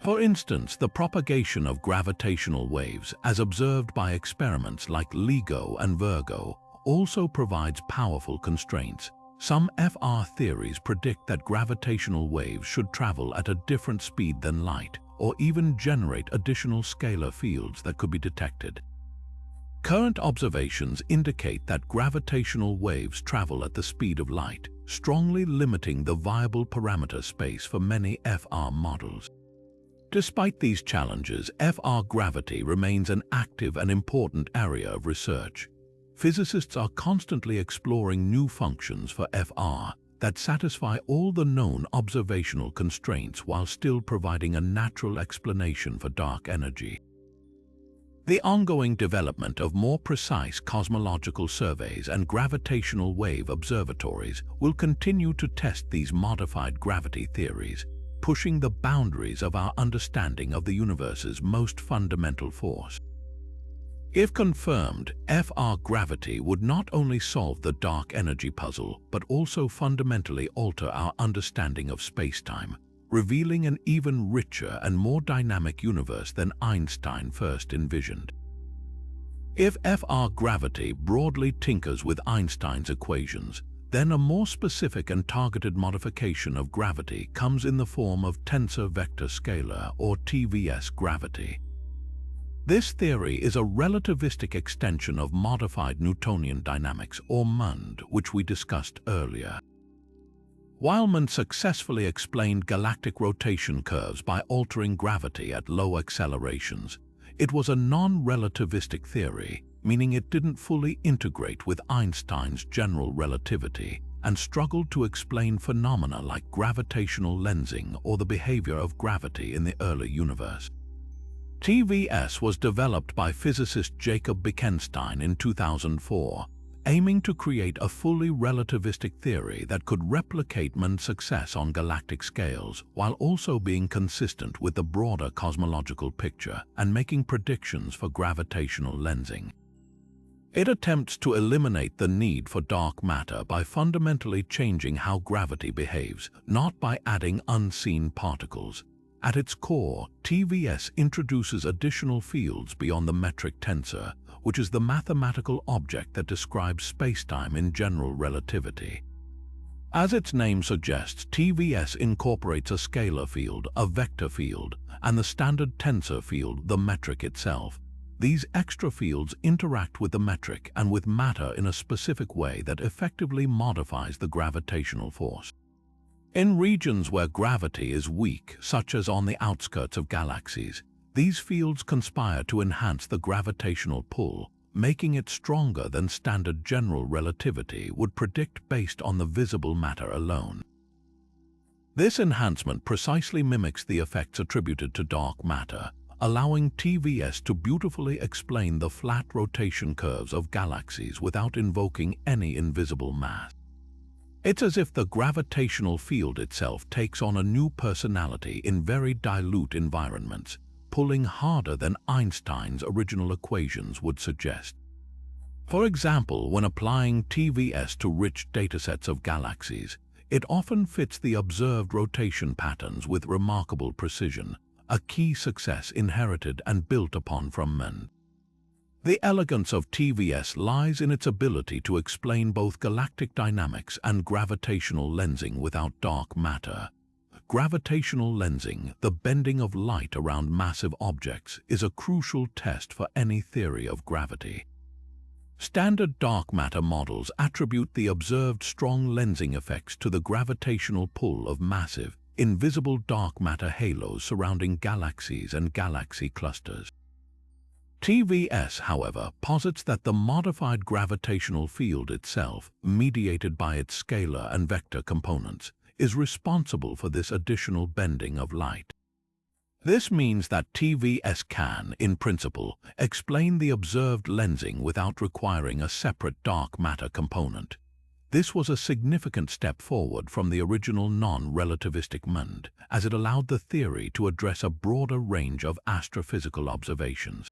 For instance, the propagation of gravitational waves, as observed by experiments like LIGO and Virgo, also provides powerful constraints. Some FR theories predict that gravitational waves should travel at a different speed than light, or even generate additional scalar fields that could be detected. Current observations indicate that gravitational waves travel at the speed of light, strongly limiting the viable parameter space for many FR models. Despite these challenges, FR gravity remains an active and important area of research. Physicists are constantly exploring new functions for FR that satisfy all the known observational constraints while still providing a natural explanation for dark energy. The ongoing development of more precise cosmological surveys and gravitational wave observatories will continue to test these modified gravity theories, pushing the boundaries of our understanding of the universe's most fundamental force. If confirmed, FR gravity would not only solve the dark energy puzzle, but also fundamentally alter our understanding of space-time, revealing an even richer and more dynamic universe than Einstein first envisioned. If FR gravity broadly tinkers with Einstein's equations, then a more specific and targeted modification of gravity comes in the form of tensor vector scalar, or TVS gravity. This theory is a relativistic extension of modified Newtonian dynamics, or MOND, which we discussed earlier. While MOND successfully explained galactic rotation curves by altering gravity at low accelerations, it was a non-relativistic theory, meaning it didn't fully integrate with Einstein's general relativity and struggled to explain phenomena like gravitational lensing or the behavior of gravity in the early universe. TVS was developed by physicist Jacob Bekenstein in 2004, aiming to create a fully relativistic theory that could replicate MOND's success on galactic scales while also being consistent with the broader cosmological picture and making predictions for gravitational lensing. It attempts to eliminate the need for dark matter by fundamentally changing how gravity behaves, not by adding unseen particles. At its core, TVS introduces additional fields beyond the metric tensor, which is the mathematical object that describes spacetime in general relativity. As its name suggests, TVS incorporates a scalar field, a vector field, and the standard tensor field, the metric itself. These extra fields interact with the metric and with matter in a specific way that effectively modifies the gravitational force. In regions where gravity is weak, such as on the outskirts of galaxies, these fields conspire to enhance the gravitational pull, making it stronger than standard general relativity would predict based on the visible matter alone. This enhancement precisely mimics the effects attributed to dark matter, allowing TVS to beautifully explain the flat rotation curves of galaxies without invoking any invisible mass. It's as if the gravitational field itself takes on a new personality in very dilute environments, pulling harder than Einstein's original equations would suggest. For example, when applying TVS to rich datasets of galaxies, it often fits the observed rotation patterns with remarkable precision, a key success inherited and built upon from MOND. The elegance of TVS lies in its ability to explain both galactic dynamics and gravitational lensing without dark matter. Gravitational lensing, the bending of light around massive objects, is a crucial test for any theory of gravity. Standard dark matter models attribute the observed strong lensing effects to the gravitational pull of massive, invisible dark matter halos surrounding galaxies and galaxy clusters. TVS, however, posits that the modified gravitational field itself, mediated by its scalar and vector components, is responsible for this additional bending of light. This means that TVS can, in principle, explain the observed lensing without requiring a separate dark matter component. This was a significant step forward from the original non-relativistic MOND, as it allowed the theory to address a broader range of astrophysical observations.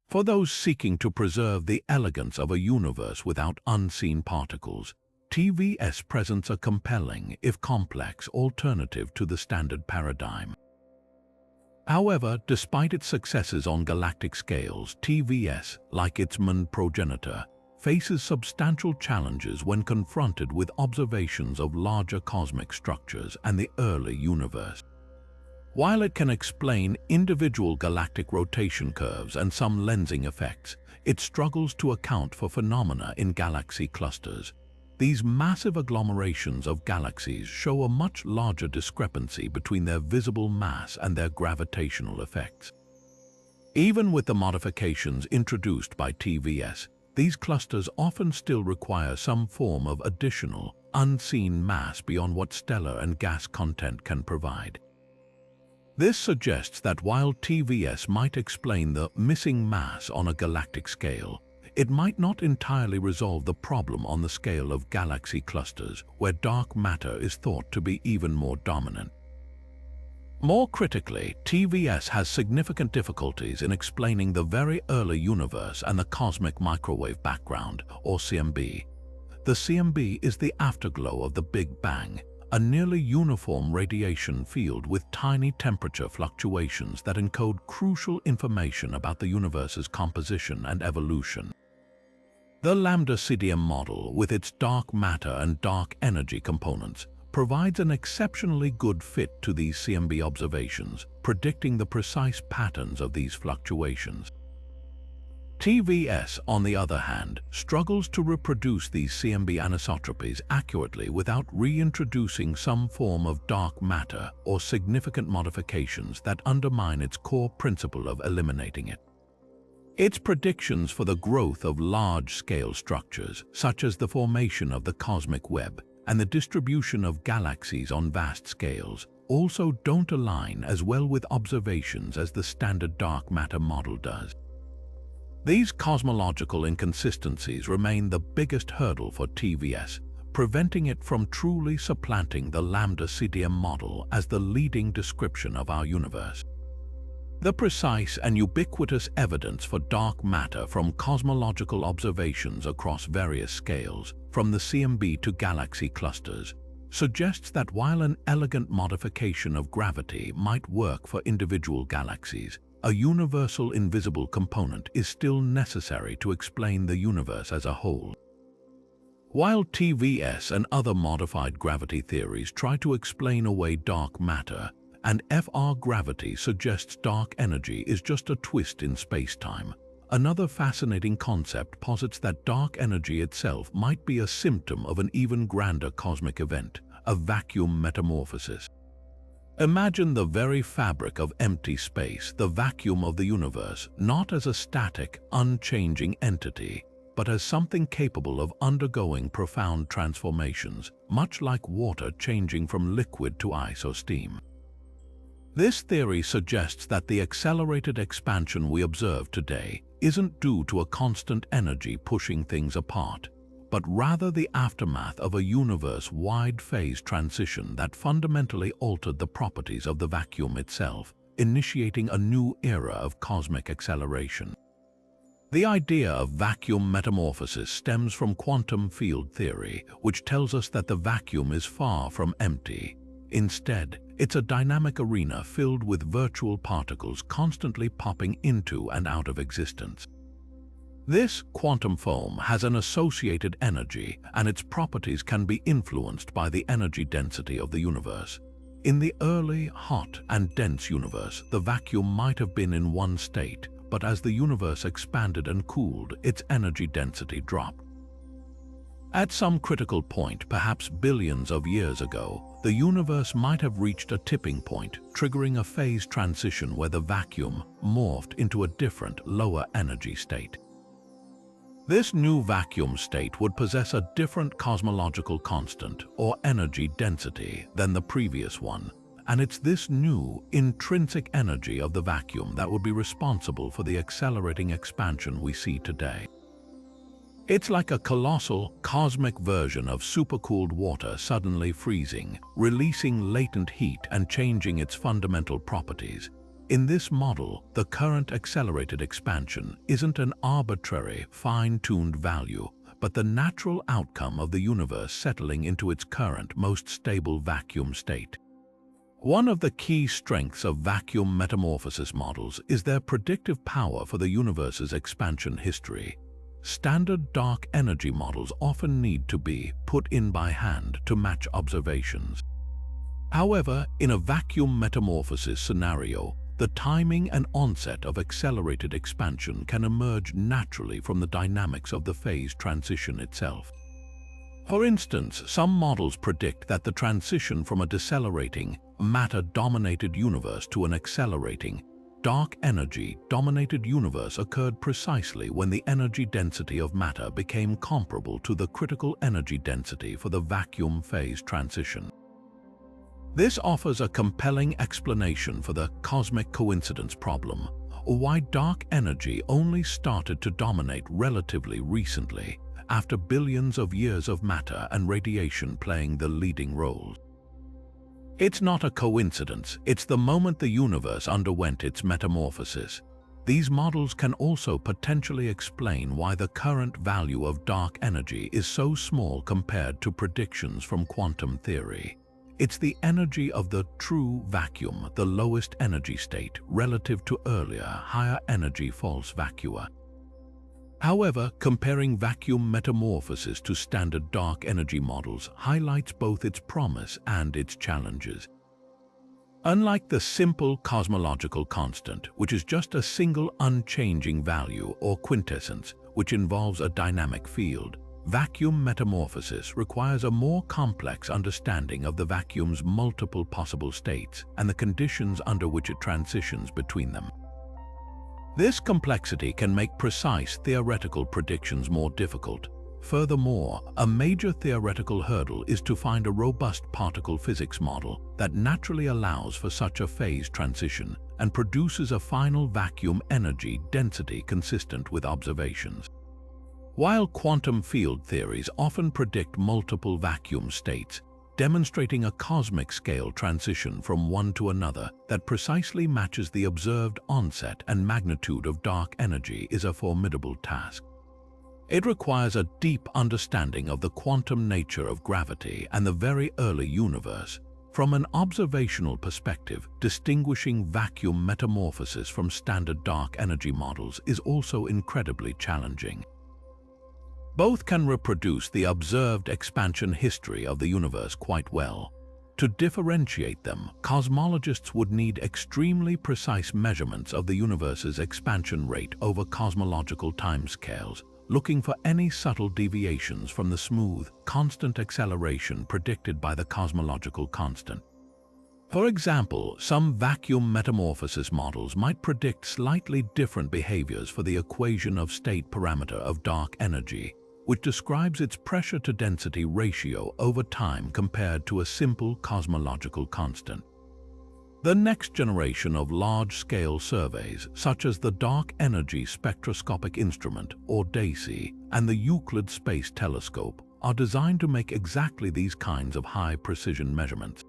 For those seeking to preserve the elegance of a universe without unseen particles, TVS presents a compelling, if complex, alternative to the standard paradigm. However, despite its successes on galactic scales, TVS, like its MOND progenitor, faces substantial challenges when confronted with observations of larger cosmic structures and the early universe. While it can explain individual galactic rotation curves and some lensing effects, it struggles to account for phenomena in galaxy clusters. These massive agglomerations of galaxies show a much larger discrepancy between their visible mass and their gravitational effects. Even with the modifications introduced by TVS, these clusters often still require some form of additional, unseen mass beyond what stellar and gas content can provide. This suggests that while TVS might explain the missing mass on a galactic scale, it might not entirely resolve the problem on the scale of galaxy clusters, where dark matter is thought to be even more dominant. More critically, TVS has significant difficulties in explaining the very early universe and the cosmic microwave background, or CMB. The CMB is the afterglow of the Big Bang, a nearly uniform radiation field with tiny temperature fluctuations that encode crucial information about the universe's composition and evolution. The lambda-CDM model, with its dark matter and dark energy components, provides an exceptionally good fit to these CMB observations, predicting the precise patterns of these fluctuations. TVS, on the other hand, struggles to reproduce these CMB anisotropies accurately without reintroducing some form of dark matter or significant modifications that undermine its core principle of eliminating it. Its predictions for the growth of large-scale structures, such as the formation of the cosmic web and the distribution of galaxies on vast scales, also don't align as well with observations as the standard dark matter model does. These cosmological inconsistencies remain the biggest hurdle for TVS, preventing it from truly supplanting the lambda-CDM model as the leading description of our universe. The precise and ubiquitous evidence for dark matter from cosmological observations across various scales, from the CMB to galaxy clusters, suggests that while an elegant modification of gravity might work for individual galaxies, a universal invisible component is still necessary to explain the universe as a whole. While TVS and other modified gravity theories try to explain away dark matter, and FR gravity suggests dark energy is just a twist in space-time, another fascinating concept posits that dark energy itself might be a symptom of an even grander cosmic event, a vacuum metamorphosis. Imagine the very fabric of empty space, the vacuum of the universe, not as a static, unchanging entity, but as something capable of undergoing profound transformations, much like water changing from liquid to ice or steam. This theory suggests that the accelerated expansion we observe today isn't due to a constant energy pushing things apart, but rather the aftermath of a universe-wide phase transition that fundamentally altered the properties of the vacuum itself, initiating a new era of cosmic acceleration. The idea of vacuum metamorphosis stems from quantum field theory, which tells us that the vacuum is far from empty. Instead, it's a dynamic arena filled with virtual particles constantly popping into and out of existence. This quantum foam has an associated energy, and its properties can be influenced by the energy density of the universe. In the early, hot, and dense universe, the vacuum might have been in one state, but as the universe expanded and cooled, its energy density dropped. At some critical point, perhaps billions of years ago, the universe might have reached a tipping point, triggering a phase transition where the vacuum morphed into a different, lower energy state. This new vacuum state would possess a different cosmological constant, or energy density, than the previous one, and it's this new, intrinsic energy of the vacuum that would be responsible for the accelerating expansion we see today. It's like a colossal, cosmic version of supercooled water suddenly freezing, releasing latent heat and changing its fundamental properties. In this model, the current accelerated expansion isn't an arbitrary, fine-tuned value, but the natural outcome of the universe settling into its current, most stable vacuum state. One of the key strengths of vacuum metamorphosis models is their predictive power for the universe's expansion history. Standard dark energy models often need to be put in by hand to match observations. However, in a vacuum metamorphosis scenario, the timing and onset of accelerated expansion can emerge naturally from the dynamics of the phase transition itself. For instance, some models predict that the transition from a decelerating, matter-dominated universe to an accelerating, dark energy-dominated universe occurred precisely when the energy density of matter became comparable to the critical energy density for the vacuum phase transition. This offers a compelling explanation for the cosmic coincidence problem, or why dark energy only started to dominate relatively recently, after billions of years of matter and radiation playing the leading roles. It's not a coincidence, it's the moment the universe underwent its metamorphosis. These models can also potentially explain why the current value of dark energy is so small compared to predictions from quantum theory. It's the energy of the true vacuum, the lowest energy state, relative to earlier, higher energy false vacua. However, comparing vacuum metamorphosis to standard dark energy models highlights both its promise and its challenges. Unlike the simple cosmological constant, which is just a single unchanging value or quintessence, which involves a dynamic field, vacuum metamorphosis requires a more complex understanding of the vacuum's multiple possible states and the conditions under which it transitions between them. This complexity can make precise theoretical predictions more difficult. Furthermore, a major theoretical hurdle is to find a robust particle physics model that naturally allows for such a phase transition and produces a final vacuum energy density consistent with observations. While quantum field theories often predict multiple vacuum states, demonstrating a cosmic scale transition from one to another that precisely matches the observed onset and magnitude of dark energy is a formidable task. It requires a deep understanding of the quantum nature of gravity and the very early universe. From an observational perspective, distinguishing vacuum metamorphosis from standard dark energy models is also incredibly challenging. Both can reproduce the observed expansion history of the universe quite well. To differentiate them, cosmologists would need extremely precise measurements of the universe's expansion rate over cosmological timescales, looking for any subtle deviations from the smooth, constant acceleration predicted by the cosmological constant. For example, some vacuum metamorphosis models might predict slightly different behaviors for the equation of state parameter of dark energy, which describes its pressure-to-density ratio over time compared to a simple cosmological constant. The next generation of large-scale surveys, such as the Dark Energy Spectroscopic Instrument, or DESI, and the Euclid Space Telescope, are designed to make exactly these kinds of high-precision measurements.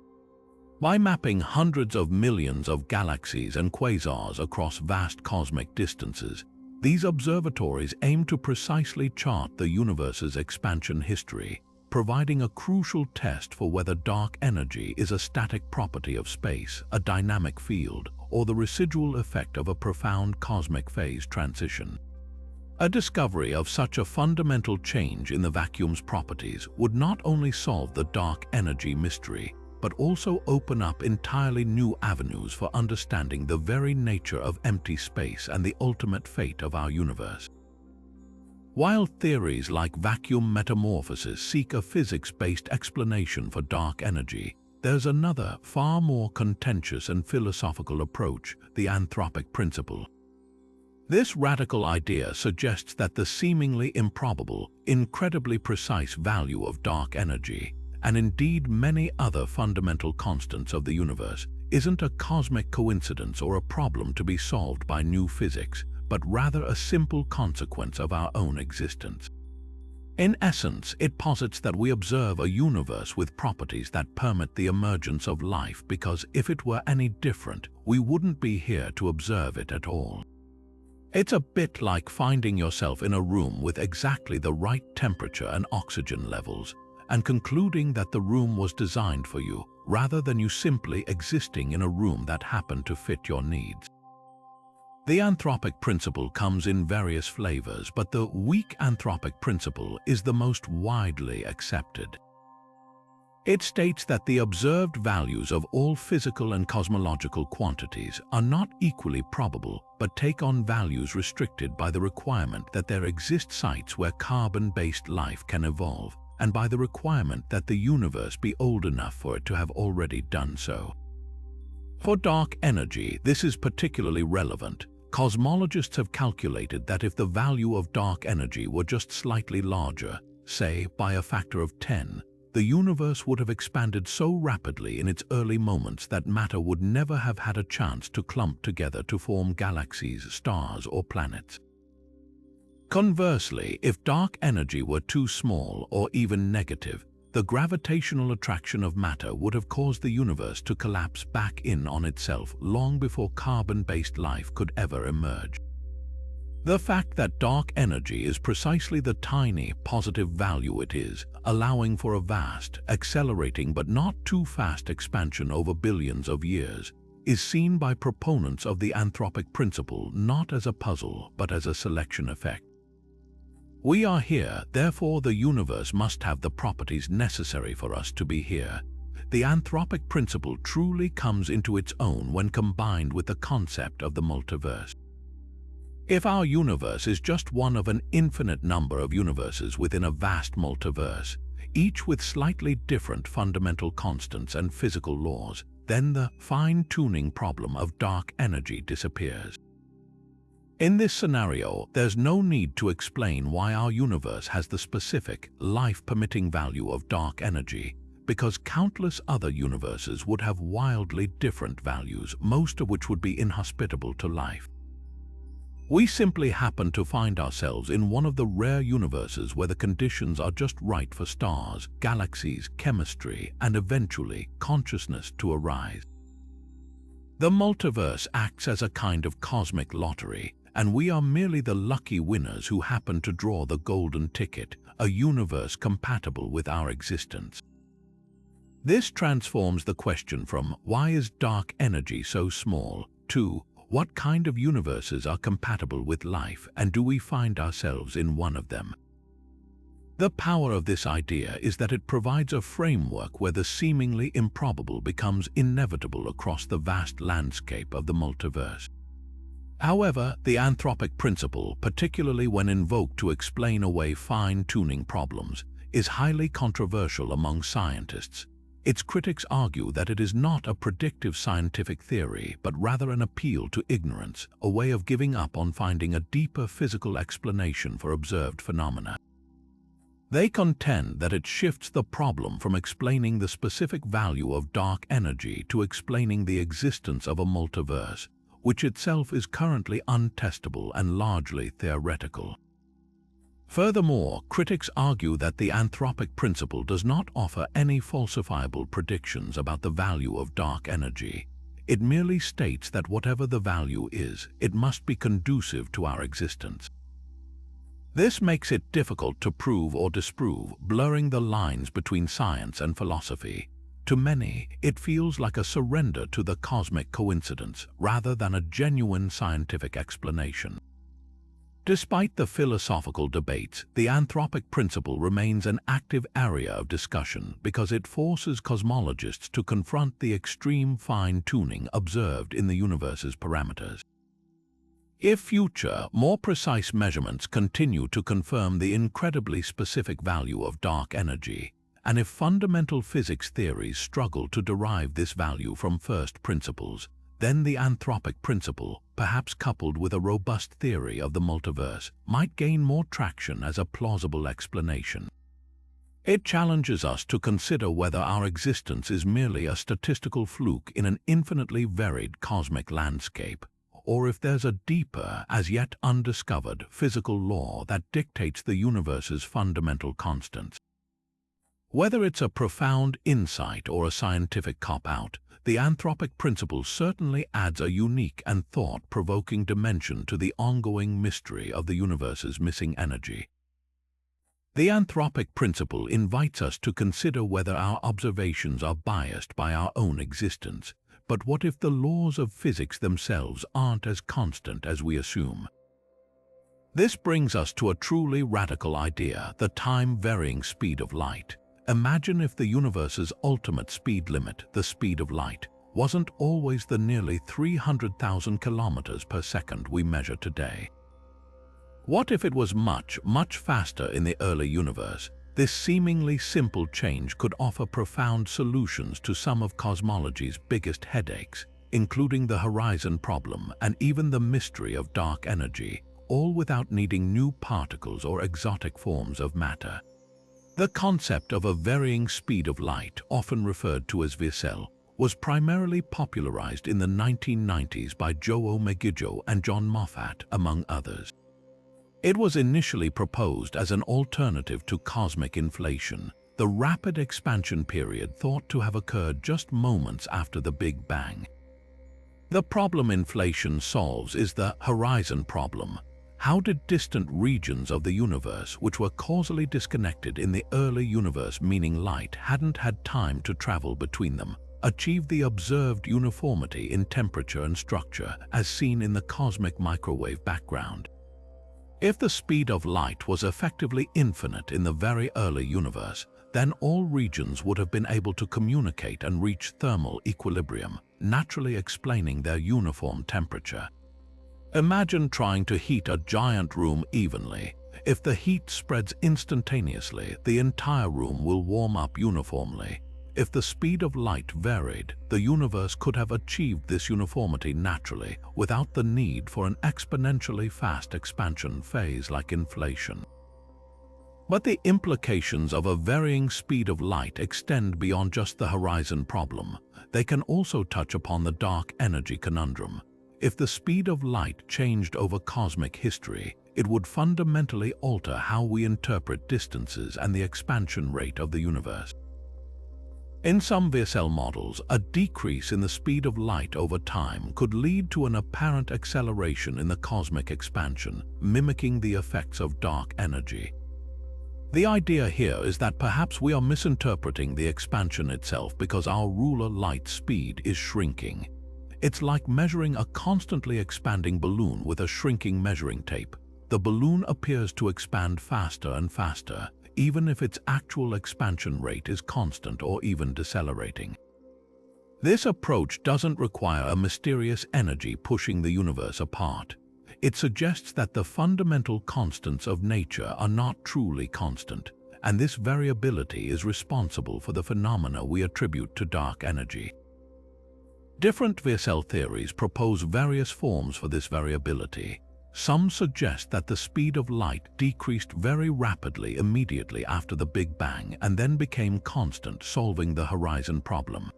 By mapping hundreds of millions of galaxies and quasars across vast cosmic distances, These observatories aim to precisely chart the universe's expansion history, providing a crucial test for whether dark energy is a static property of space, a dynamic field, or the residual effect of a profound cosmic phase transition. A discovery of such a fundamental change in the vacuum's properties would not only solve the dark energy mystery, but also open up entirely new avenues for understanding the very nature of empty space and the ultimate fate of our universe. While theories like vacuum metamorphosis seek a physics-based explanation for dark energy, there's another, far more contentious and philosophical approach, the anthropic principle. This radical idea suggests that the seemingly improbable, incredibly precise value of dark energy, and indeed many other fundamental constants of the universe, isn't a cosmic coincidence or a problem to be solved by new physics, but rather a simple consequence of our own existence. In essence, it posits that we observe a universe with properties that permit the emergence of life because if it were any different, we wouldn't be here to observe it at all. It's a bit like finding yourself in a room with exactly the right temperature and oxygen levels, and concluding that the room was designed for you, rather than you simply existing in a room that happened to fit your needs. The anthropic principle comes in various flavors, but the weak anthropic principle is the most widely accepted. It states that the observed values of all physical and cosmological quantities are not equally probable, but take on values restricted by the requirement that there exist sites where carbon-based life can evolve, and by the requirement that the universe be old enough for it to have already done so. For dark energy, this is particularly relevant. Cosmologists have calculated that if the value of dark energy were just slightly larger, say by a factor of 10, the universe would have expanded so rapidly in its early moments that matter would never have had a chance to clump together to form galaxies, stars, or planets. Conversely, if dark energy were too small or even negative, the gravitational attraction of matter would have caused the universe to collapse back in on itself long before carbon-based life could ever emerge. The fact that dark energy is precisely the tiny positive value it is, allowing for a vast, accelerating but not too fast expansion over billions of years, is seen by proponents of the anthropic principle not as a puzzle but as a selection effect. We are here, therefore the universe must have the properties necessary for us to be here. The anthropic principle truly comes into its own when combined with the concept of the multiverse. If our universe is just one of an infinite number of universes within a vast multiverse, each with slightly different fundamental constants and physical laws, then the fine-tuning problem of dark energy disappears. In this scenario, there's no need to explain why our universe has the specific, life-permitting value of dark energy, because countless other universes would have wildly different values, most of which would be inhospitable to life. We simply happen to find ourselves in one of the rare universes where the conditions are just right for stars, galaxies, chemistry, and eventually consciousness to arise. The multiverse acts as a kind of cosmic lottery, and we are merely the lucky winners who happen to draw the golden ticket, a universe compatible with our existence. This transforms the question from why is dark energy so small to what kind of universes are compatible with life, and do we find ourselves in one of them? The power of this idea is that it provides a framework where the seemingly improbable becomes inevitable across the vast landscape of the multiverse. However, the anthropic principle, particularly when invoked to explain away fine-tuning problems, is highly controversial among scientists. Its critics argue that it is not a predictive scientific theory, but rather an appeal to ignorance, a way of giving up on finding a deeper physical explanation for observed phenomena. They contend that it shifts the problem from explaining the specific value of dark energy to explaining the existence of a multiverse, which itself is currently untestable and largely theoretical. Furthermore, critics argue that the anthropic principle does not offer any falsifiable predictions about the value of dark energy. It merely states that whatever the value is, it must be conducive to our existence. This makes it difficult to prove or disprove, blurring the lines between science and philosophy. To many, it feels like a surrender to the cosmic coincidence rather than a genuine scientific explanation. Despite the philosophical debates, the anthropic principle remains an active area of discussion because it forces cosmologists to confront the extreme fine-tuning observed in the universe's parameters. If future, more precise measurements continue to confirm the incredibly specific value of dark energy, and if fundamental physics theories struggle to derive this value from first principles, then the anthropic principle, perhaps coupled with a robust theory of the multiverse, might gain more traction as a plausible explanation. It challenges us to consider whether our existence is merely a statistical fluke in an infinitely varied cosmic landscape, or if there's a deeper, as yet undiscovered, physical law that dictates the universe's fundamental constants. Whether it's a profound insight or a scientific cop-out, the anthropic principle certainly adds a unique and thought-provoking dimension to the ongoing mystery of the universe's missing energy. The anthropic principle invites us to consider whether our observations are biased by our own existence. But what if the laws of physics themselves aren't as constant as we assume? This brings us to a truly radical idea, the time-varying speed of light. Imagine if the universe's ultimate speed limit, the speed of light, wasn't always the nearly 300,000 kilometers per second we measure today. What if it was much, much faster in the early universe? This seemingly simple change could offer profound solutions to some of cosmology's biggest headaches, including the horizon problem and even the mystery of dark energy, all without needing new particles or exotic forms of matter. The concept of a varying speed of light, often referred to as WIMPs, was primarily popularized in the 1990s by Joe Megiddo and John Moffat, among others. It was initially proposed as an alternative to cosmic inflation, the rapid expansion period thought to have occurred just moments after the Big Bang. The problem inflation solves is the horizon problem. How did distant regions of the universe, which were causally disconnected in the early universe, meaning light hadn't had time to travel between them, achieve the observed uniformity in temperature and structure as seen in the cosmic microwave background? If the speed of light was effectively infinite in the very early universe, then all regions would have been able to communicate and reach thermal equilibrium, naturally explaining their uniform temperature. Imagine trying to heat a giant room evenly. If the heat spreads instantaneously, the entire room will warm up uniformly. If the speed of light varied, the universe could have achieved this uniformity naturally without the need for an exponentially fast expansion phase like inflation. But the implications of a varying speed of light extend beyond just the horizon problem. They can also touch upon the dark energy conundrum. If the speed of light changed over cosmic history, it would fundamentally alter how we interpret distances and the expansion rate of the universe. In some WIMPs models, a decrease in the speed of light over time could lead to an apparent acceleration in the cosmic expansion, mimicking the effects of dark energy. The idea here is that perhaps we are misinterpreting the expansion itself because our ruler light speed is shrinking. It's like measuring a constantly expanding balloon with a shrinking measuring tape. The balloon appears to expand faster and faster, even if its actual expansion rate is constant or even decelerating. This approach doesn't require a mysterious energy pushing the universe apart. It suggests that the fundamental constants of nature are not truly constant, and this variability is responsible for the phenomena we attribute to dark energy. Different WIMPs theories propose various forms for this variability. Some suggest that the speed of light decreased very rapidly immediately after the Big Bang and then became constant, solving the horizon problem.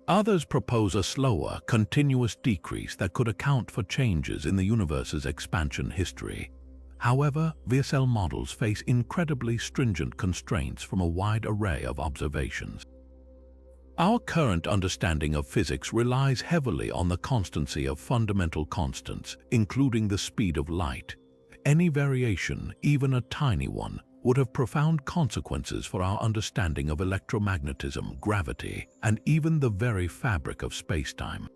Others propose a slower, continuous decrease that could account for changes in the universe's expansion history. However, WIMPs models face incredibly stringent constraints from a wide array of observations. Our current understanding of physics relies heavily on the constancy of fundamental constants, including the speed of light. Any variation, even a tiny one, would have profound consequences for our understanding of electromagnetism, gravity, and even the very fabric of spacetime.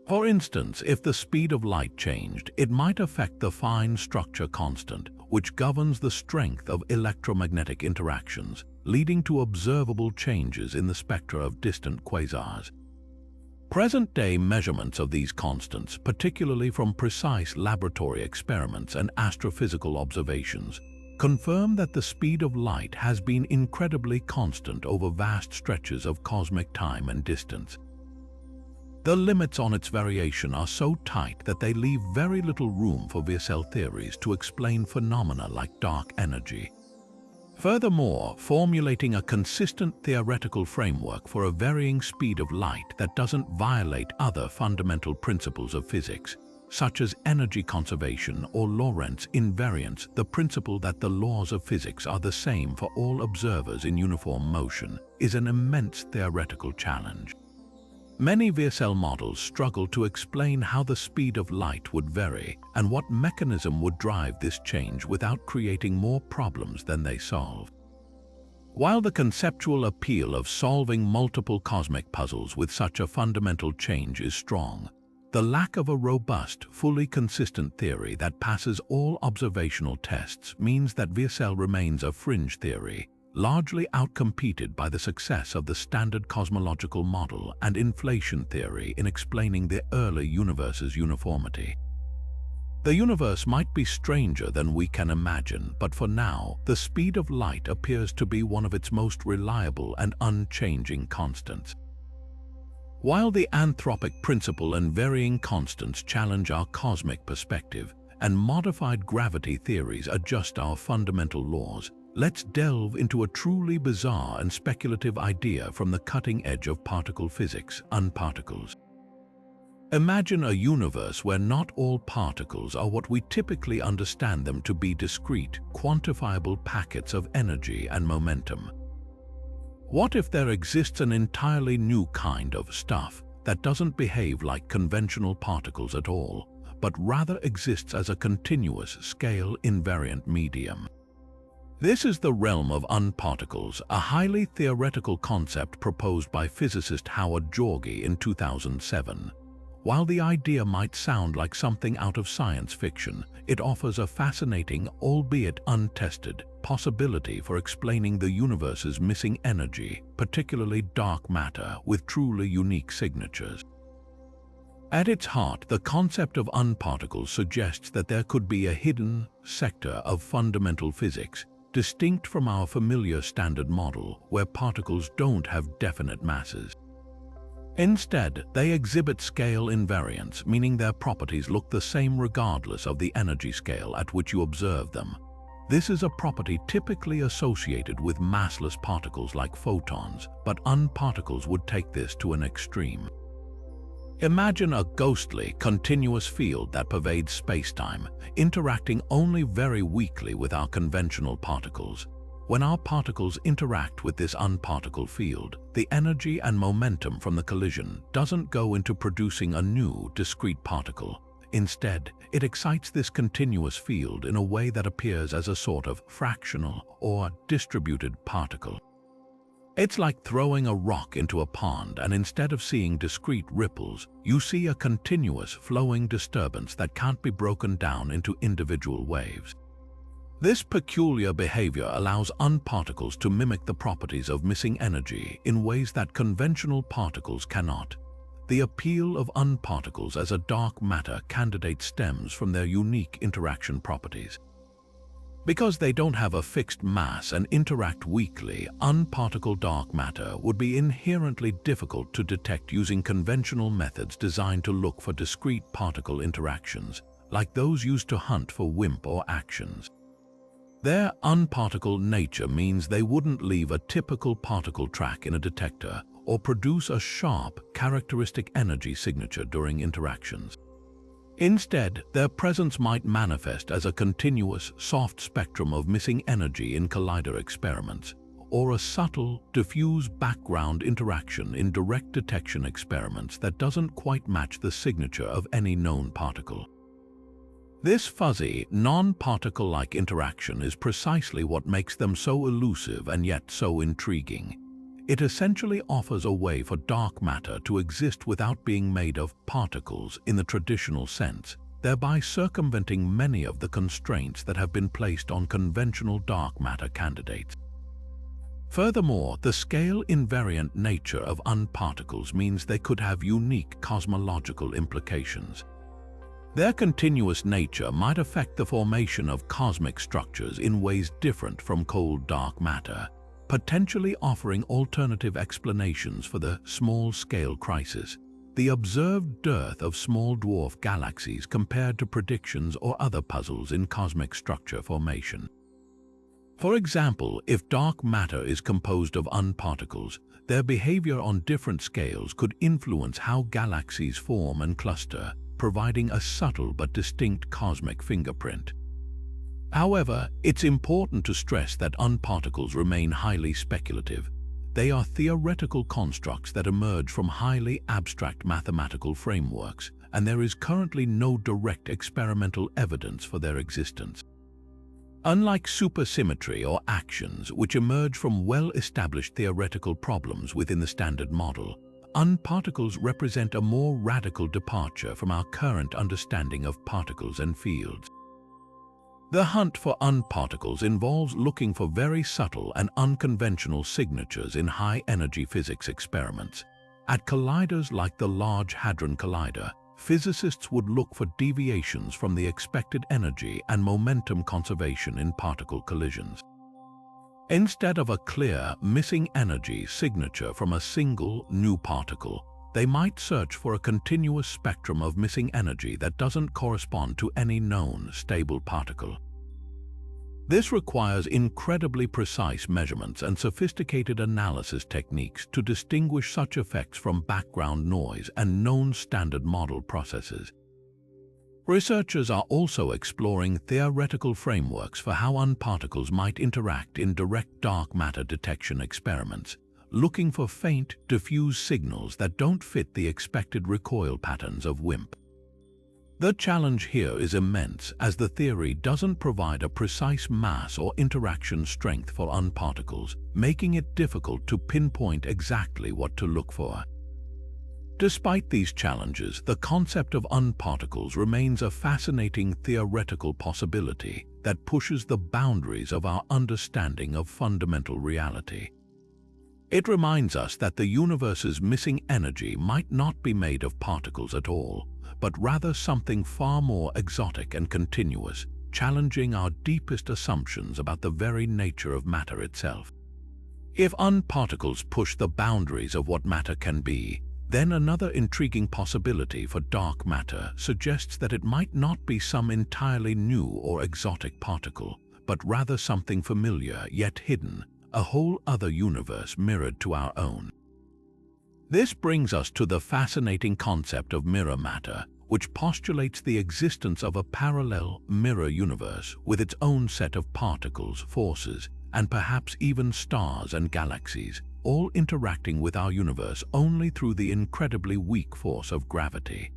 For instance, if the speed of light changed, it might affect the fine structure constant, which governs the strength of electromagnetic interactions, leading to observable changes in the spectra of distant quasars. Present-day measurements of these constants, particularly from precise laboratory experiments and astrophysical observations, confirm that the speed of light has been incredibly constant over vast stretches of cosmic time and distance. The limits on its variation are so tight that they leave very little room for Wiesel theories to explain phenomena like dark energy. Furthermore, formulating a consistent theoretical framework for a varying speed of light that doesn't violate other fundamental principles of physics, such as energy conservation or Lorentz invariance, the principle that the laws of physics are the same for all observers in uniform motion, is an immense theoretical challenge. Many Wiesel models struggle to explain how the speed of light would vary and what mechanism would drive this change without creating more problems than they solve. While the conceptual appeal of solving multiple cosmic puzzles with such a fundamental change is strong, the lack of a robust, fully consistent theory that passes all observational tests means that Wiesel remains a fringe theory, largely outcompeted by the success of the standard cosmological model and inflation theory in explaining the early universe's uniformity. The universe might be stranger than we can imagine, but for now, the speed of light appears to be one of its most reliable and unchanging constants. While the anthropic principle and varying constants challenge our cosmic perspective, and modified gravity theories adjust our fundamental laws, let's delve into a truly bizarre and speculative idea from the cutting edge of particle physics, unparticles. Imagine a universe where not all particles are what we typically understand them to be: discrete, quantifiable packets of energy and momentum. What if there exists an entirely new kind of stuff that doesn't behave like conventional particles at all, but rather exists as a continuous, scale-invariant medium? This is the realm of unparticles, a highly theoretical concept proposed by physicist Howard Georgi in 2007. While the idea might sound like something out of science fiction, it offers a fascinating, albeit untested, possibility for explaining the universe's missing energy, particularly dark matter, with truly unique signatures. At its heart, the concept of unparticles suggests that there could be a hidden sector of fundamental physics, distinct from our familiar standard model, where particles don't have definite masses. Instead, they exhibit scale invariance, meaning their properties look the same regardless of the energy scale at which you observe them. This is a property typically associated with massless particles like photons, but unparticles would take this to an extreme. Imagine a ghostly, continuous field that pervades spacetime, interacting only very weakly with our conventional particles. When our particles interact with this unparticle field, the energy and momentum from the collision doesn't go into producing a new, discrete particle. Instead, it excites this continuous field in a way that appears as a sort of fractional or distributed particle. It's like throwing a rock into a pond, and instead of seeing discrete ripples, you see a continuous flowing disturbance that can't be broken down into individual waves. This peculiar behavior allows unparticles to mimic the properties of missing energy in ways that conventional particles cannot. The appeal of unparticles as a dark matter candidate stems from their unique interaction properties. Because they don't have a fixed mass and interact weakly, unparticled dark matter would be inherently difficult to detect using conventional methods designed to look for discrete particle interactions, like those used to hunt for WIMP or axions. Their unparticled nature means they wouldn't leave a typical particle track in a detector or produce a sharp, characteristic energy signature during interactions. Instead, their presence might manifest as a continuous, soft spectrum of missing energy in collider experiments, or a subtle, diffuse background interaction in direct detection experiments that doesn't quite match the signature of any known particle. This fuzzy, non-particle-like interaction is precisely what makes them so elusive and yet so intriguing. It essentially offers a way for dark matter to exist without being made of particles in the traditional sense, thereby circumventing many of the constraints that have been placed on conventional dark matter candidates. Furthermore, the scale-invariant nature of unparticles means they could have unique cosmological implications. Their continuous nature might affect the formation of cosmic structures in ways different from cold dark matter, potentially offering alternative explanations for the small-scale crisis, the observed dearth of small dwarf galaxies compared to predictions or other puzzles in cosmic structure formation. For example, if dark matter is composed of unparticles, their behavior on different scales could influence how galaxies form and cluster, providing a subtle but distinct cosmic fingerprint. However, it's important to stress that unparticles remain highly speculative. They are theoretical constructs that emerge from highly abstract mathematical frameworks, and there is currently no direct experimental evidence for their existence. Unlike supersymmetry or axions, which emerge from well-established theoretical problems within the Standard Model, unparticles represent a more radical departure from our current understanding of particles and fields. The hunt for unparticles involves looking for very subtle and unconventional signatures in high-energy physics experiments. At colliders like the Large Hadron Collider, physicists would look for deviations from the expected energy and momentum conservation in particle collisions. Instead of a clear, missing energy signature from a single, new particle, they might search for a continuous spectrum of missing energy that doesn't correspond to any known, stable particle. This requires incredibly precise measurements and sophisticated analysis techniques to distinguish such effects from background noise and known Standard Model processes. Researchers are also exploring theoretical frameworks for how unparticles might interact in direct dark matter detection experiments, looking for faint, diffuse signals that don't fit the expected recoil patterns of WIMP. The challenge here is immense, as the theory doesn't provide a precise mass or interaction strength for unparticles, making it difficult to pinpoint exactly what to look for. Despite these challenges, the concept of unparticles remains a fascinating theoretical possibility that pushes the boundaries of our understanding of fundamental reality. It reminds us that the universe's missing energy might not be made of particles at all, but rather something far more exotic and continuous, challenging our deepest assumptions about the very nature of matter itself. If unparticles push the boundaries of what matter can be, then another intriguing possibility for dark matter suggests that it might not be some entirely new or exotic particle, but rather something familiar yet hidden, a whole other universe mirrored to our own. This brings us to the fascinating concept of mirror matter, which postulates the existence of a parallel mirror universe with its own set of particles, forces, and perhaps even stars and galaxies, all interacting with our universe only through the incredibly weak force of gravity.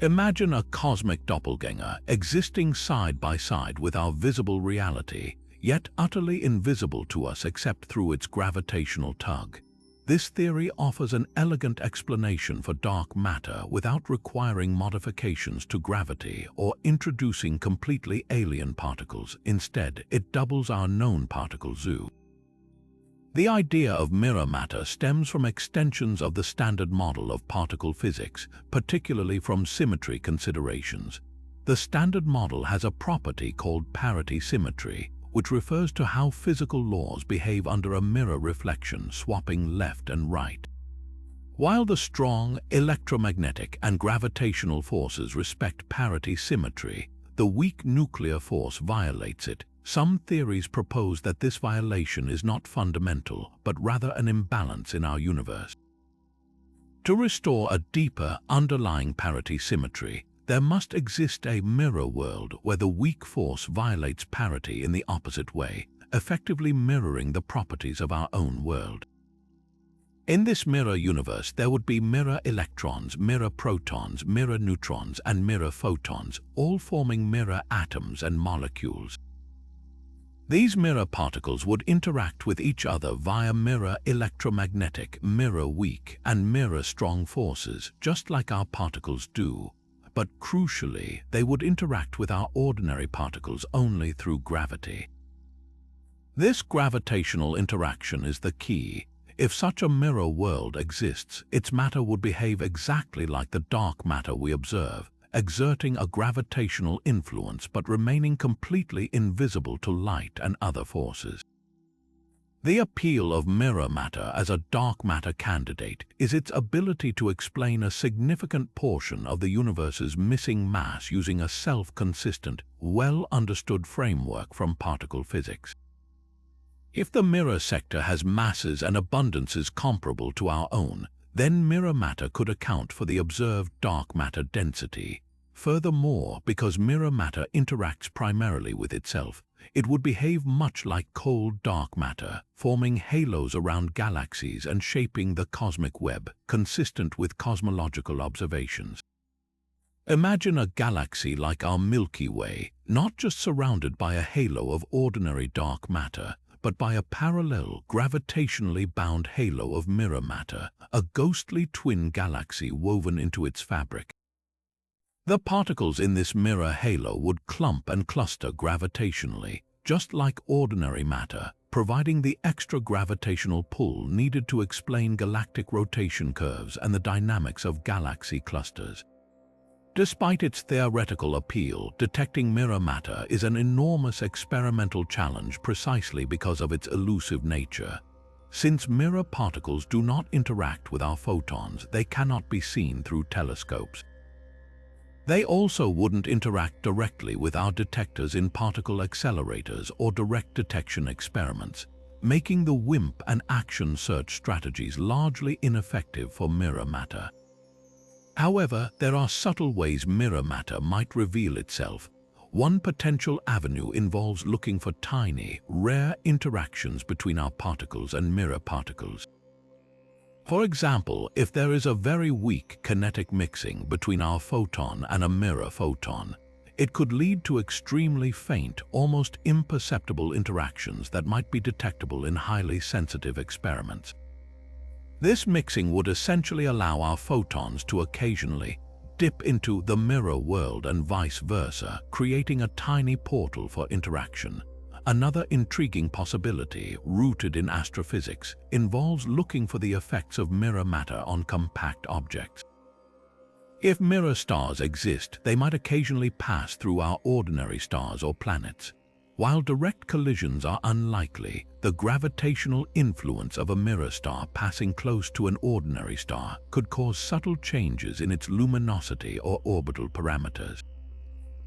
Imagine a cosmic doppelganger existing side by side with our visible reality, yet utterly invisible to us except through its gravitational tug. This theory offers an elegant explanation for dark matter without requiring modifications to gravity or introducing completely alien particles. Instead, it doubles our known particle zoo. The idea of mirror matter stems from extensions of the Standard Model of particle physics, particularly from symmetry considerations. The Standard Model has a property called parity symmetry, which refers to how physical laws behave under a mirror reflection swapping left and right. While the strong electromagnetic and gravitational forces respect parity symmetry, the weak nuclear force violates it. Some theories propose that this violation is not fundamental, but rather an imbalance in our universe. To restore a deeper underlying parity symmetry, there must exist a mirror world where the weak force violates parity in the opposite way, effectively mirroring the properties of our own world. In this mirror universe, there would be mirror electrons, mirror protons, mirror neutrons, and mirror photons, all forming mirror atoms and molecules. These mirror particles would interact with each other via mirror electromagnetic, mirror weak, and mirror strong forces, just like our particles do. But crucially, they would interact with our ordinary particles only through gravity. This gravitational interaction is the key. If such a mirror world exists, its matter would behave exactly like the dark matter we observe, exerting a gravitational influence but remaining completely invisible to light and other forces. The appeal of mirror matter as a dark matter candidate is its ability to explain a significant portion of the universe's missing mass using a self-consistent, well-understood framework from particle physics. If the mirror sector has masses and abundances comparable to our own, then mirror matter could account for the observed dark matter density. Furthermore, because mirror matter interacts primarily with itself, it would behave much like cold dark matter, forming halos around galaxies and shaping the cosmic web, consistent with cosmological observations. Imagine a galaxy like our Milky Way, not just surrounded by a halo of ordinary dark matter, but by a parallel, gravitationally bound halo of mirror matter, a ghostly twin galaxy woven into its fabric. The particles in this mirror halo would clump and cluster gravitationally, just like ordinary matter, providing the extra gravitational pull needed to explain galactic rotation curves and the dynamics of galaxy clusters. Despite its theoretical appeal, detecting mirror matter is an enormous experimental challenge precisely because of its elusive nature. Since mirror particles do not interact with our photons, they cannot be seen through telescopes. They also wouldn't interact directly with our detectors in particle accelerators or direct detection experiments, making the WIMP and axion search strategies largely ineffective for mirror matter. However, there are subtle ways mirror matter might reveal itself. One potential avenue involves looking for tiny, rare interactions between our particles and mirror particles. For example, if there is a very weak kinetic mixing between our photon and a mirror photon, it could lead to extremely faint, almost imperceptible interactions that might be detectable in highly sensitive experiments. This mixing would essentially allow our photons to occasionally dip into the mirror world and vice versa, creating a tiny portal for interaction. Another intriguing possibility, rooted in astrophysics, involves looking for the effects of mirror matter on compact objects. If mirror stars exist, they might occasionally pass through our ordinary stars or planets. While direct collisions are unlikely, the gravitational influence of a mirror star passing close to an ordinary star could cause subtle changes in its luminosity or orbital parameters.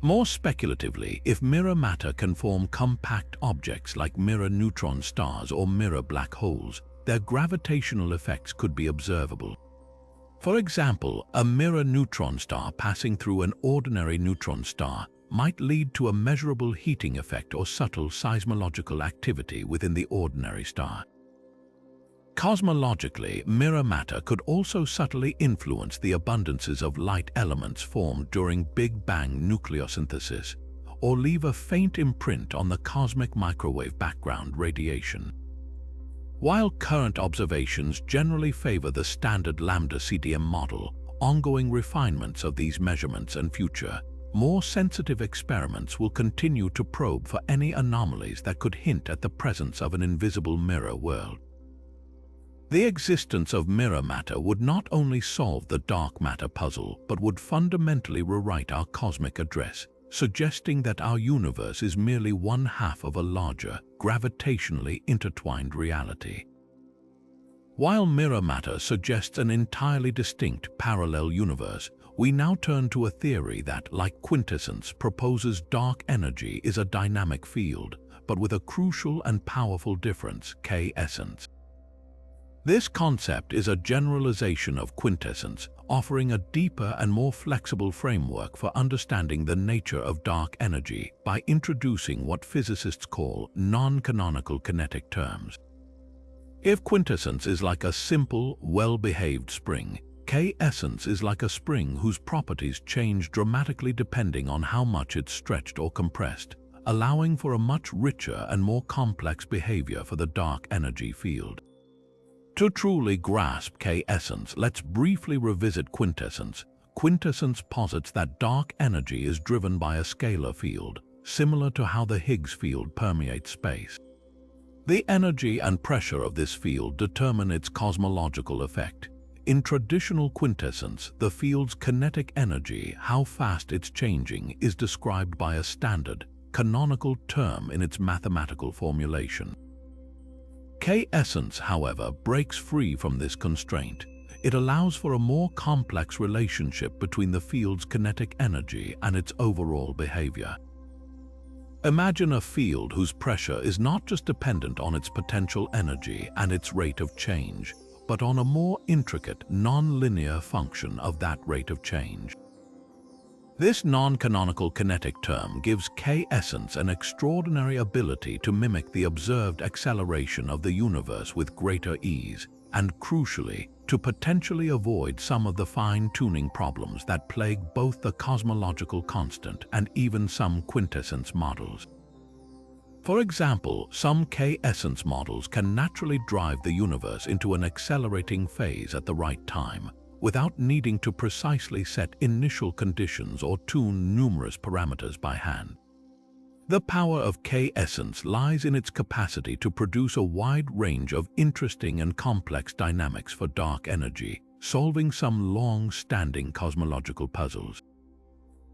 More speculatively, if mirror matter can form compact objects like mirror neutron stars or mirror black holes, their gravitational effects could be observable. For example, a mirror neutron star passing through an ordinary neutron star might lead to a measurable heating effect or subtle seismological activity within the ordinary star. Cosmologically, mirror matter could also subtly influence the abundances of light elements formed during Big Bang nucleosynthesis, or leave a faint imprint on the cosmic microwave background radiation. While current observations generally favor the standard lambda CDM model, ongoing refinements of these measurements and future, more sensitive experiments will continue to probe for any anomalies that could hint at the presence of an invisible mirror world. The existence of mirror matter would not only solve the dark matter puzzle, but would fundamentally rewrite our cosmic address, suggesting that our universe is merely one half of a larger, gravitationally intertwined reality. While mirror matter suggests an entirely distinct parallel universe, we now turn to a theory that, like quintessence, proposes dark energy is a dynamic field, but with a crucial and powerful difference, K-essence. This concept is a generalization of quintessence, offering a deeper and more flexible framework for understanding the nature of dark energy by introducing what physicists call non-canonical kinetic terms. If quintessence is like a simple, well-behaved spring, K-essence is like a spring whose properties change dramatically depending on how much it's stretched or compressed, allowing for a much richer and more complex behavior for the dark energy field. To truly grasp K-essence, let's briefly revisit quintessence. Quintessence posits that dark energy is driven by a scalar field, similar to how the Higgs field permeates space. The energy and pressure of this field determine its cosmological effect. In traditional quintessence, the field's kinetic energy, how fast it's changing, is described by a standard, canonical term in its mathematical formulation. K-essence, however, breaks free from this constraint. It allows for a more complex relationship between the field's kinetic energy and its overall behavior. Imagine a field whose pressure is not just dependent on its potential energy and its rate of change, but on a more intricate, non-linear function of that rate of change. This non-canonical kinetic term gives K-essence an extraordinary ability to mimic the observed acceleration of the universe with greater ease, and crucially, to potentially avoid some of the fine-tuning problems that plague both the cosmological constant and even some quintessence models. For example, some K-essence models can naturally drive the universe into an accelerating phase at the right time, without needing to precisely set initial conditions or tune numerous parameters by hand. The power of K-essence lies in its capacity to produce a wide range of interesting and complex dynamics for dark energy, solving some long-standing cosmological puzzles.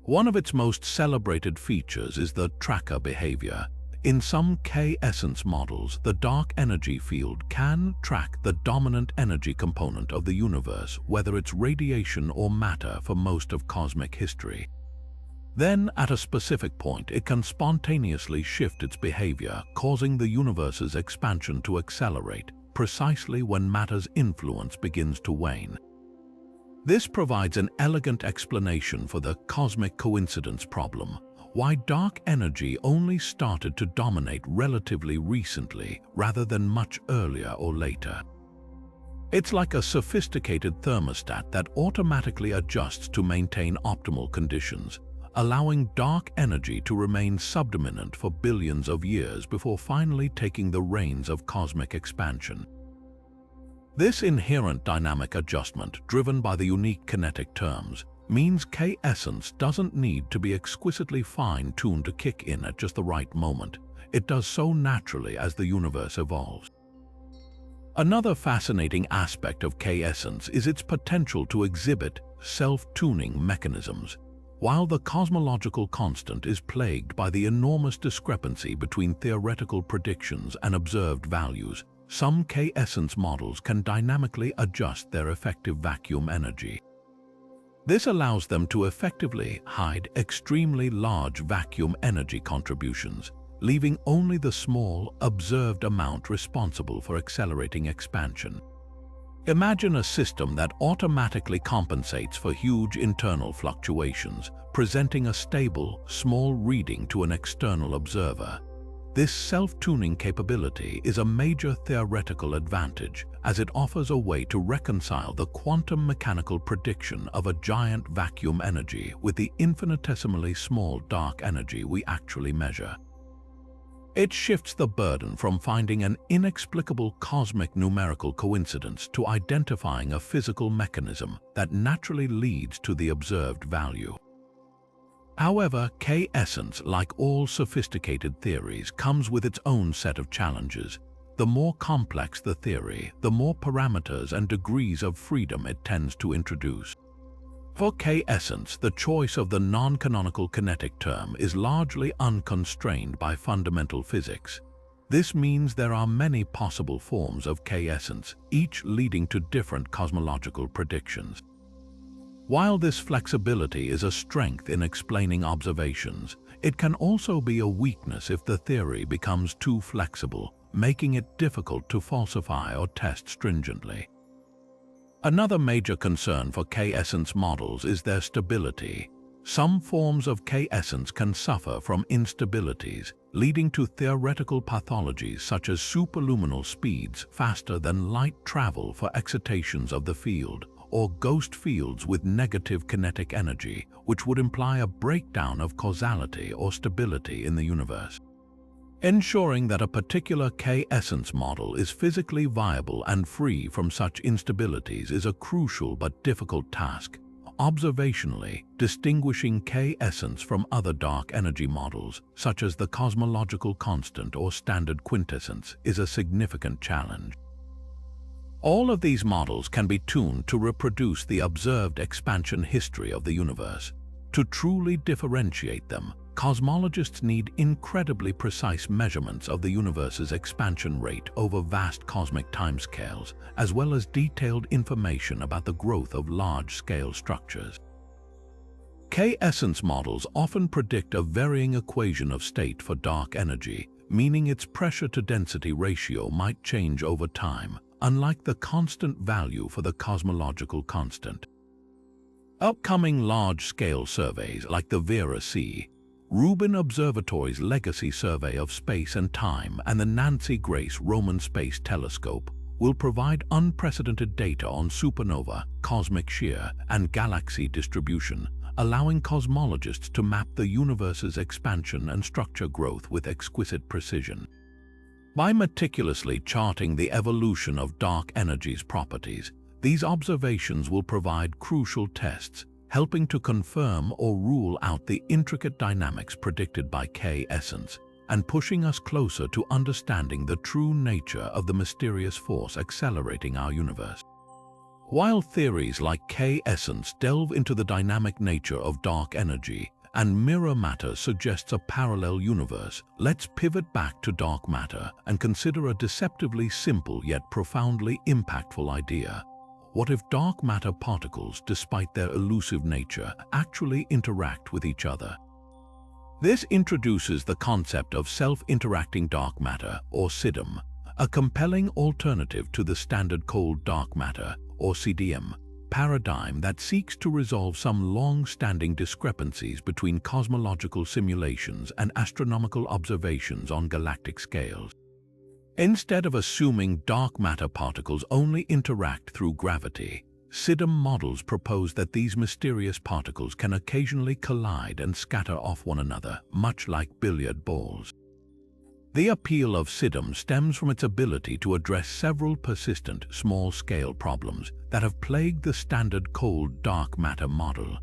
One of its most celebrated features is the tracker behavior. In some K-essence models, the dark energy field can track the dominant energy component of the universe, whether it's radiation or matter, for most of cosmic history. Then, at a specific point, it can spontaneously shift its behavior, causing the universe's expansion to accelerate, precisely when matter's influence begins to wane. This provides an elegant explanation for the cosmic coincidence problem, why dark energy only started to dominate relatively recently rather than much earlier or later. It's like a sophisticated thermostat that automatically adjusts to maintain optimal conditions, allowing dark energy to remain subdominant for billions of years before finally taking the reins of cosmic expansion. This inherent dynamic adjustment, driven by the unique kinetic terms, means K-essence doesn't need to be exquisitely fine-tuned to kick in at just the right moment. It does so naturally as the universe evolves. Another fascinating aspect of K-essence is its potential to exhibit self-tuning mechanisms. While the cosmological constant is plagued by the enormous discrepancy between theoretical predictions and observed values, some K-essence models can dynamically adjust their effective vacuum energy. This allows them to effectively hide extremely large vacuum energy contributions, leaving only the small, observed amount responsible for accelerating expansion. Imagine a system that automatically compensates for huge internal fluctuations, presenting a stable, small reading to an external observer. This self-tuning capability is a major theoretical advantage, as it offers a way to reconcile the quantum mechanical prediction of a giant vacuum energy with the infinitesimally small dark energy we actually measure. It shifts the burden from finding an inexplicable cosmic numerical coincidence to identifying a physical mechanism that naturally leads to the observed value. However, K-essence, like all sophisticated theories, comes with its own set of challenges. The more complex the theory, the more parameters and degrees of freedom it tends to introduce. For K-essence, the choice of the non-canonical kinetic term is largely unconstrained by fundamental physics. This means there are many possible forms of K-essence, each leading to different cosmological predictions. While this flexibility is a strength in explaining observations, it can also be a weakness if the theory becomes too flexible, making it difficult to falsify or test stringently. Another major concern for K-essence models is their stability. Some forms of K-essence can suffer from instabilities, leading to theoretical pathologies such as superluminal speeds faster than light travel for excitations of the field, or ghost fields with negative kinetic energy, which would imply a breakdown of causality or stability in the universe. Ensuring that a particular K-essence model is physically viable and free from such instabilities is a crucial but difficult task. Observationally, distinguishing K-essence from other dark energy models, such as the cosmological constant or standard quintessence, is a significant challenge. All of these models can be tuned to reproduce the observed expansion history of the universe. To truly differentiate them, cosmologists need incredibly precise measurements of the universe's expansion rate over vast cosmic timescales, as well as detailed information about the growth of large-scale structures. K-essence models often predict a varying equation of state for dark energy, meaning its pressure-to-density ratio might change over time, unlike the constant value for the cosmological constant. Upcoming large-scale surveys like the Vera-C, Rubin Observatory's Legacy Survey of Space and Time, and the Nancy Grace Roman Space Telescope will provide unprecedented data on supernova, cosmic shear, and galaxy distribution, allowing cosmologists to map the universe's expansion and structure growth with exquisite precision. By meticulously charting the evolution of dark energy's properties, these observations will provide crucial tests, helping to confirm or rule out the intricate dynamics predicted by K-essence, and pushing us closer to understanding the true nature of the mysterious force accelerating our universe. While theories like K-essence delve into the dynamic nature of dark energy, and mirror matter suggests a parallel universe, let's pivot back to dark matter and consider a deceptively simple yet profoundly impactful idea. What if dark matter particles, despite their elusive nature, actually interact with each other? This introduces the concept of self-interacting dark matter, or SIDM, a compelling alternative to the standard cold dark matter, or CDM, paradigm that seeks to resolve some long-standing discrepancies between cosmological simulations and astronomical observations on galactic scales. Instead of assuming dark matter particles only interact through gravity, SIDM models propose that these mysterious particles can occasionally collide and scatter off one another, much like billiard balls. The appeal of SIDM stems from its ability to address several persistent, small-scale problems that have plagued the standard cold dark matter model.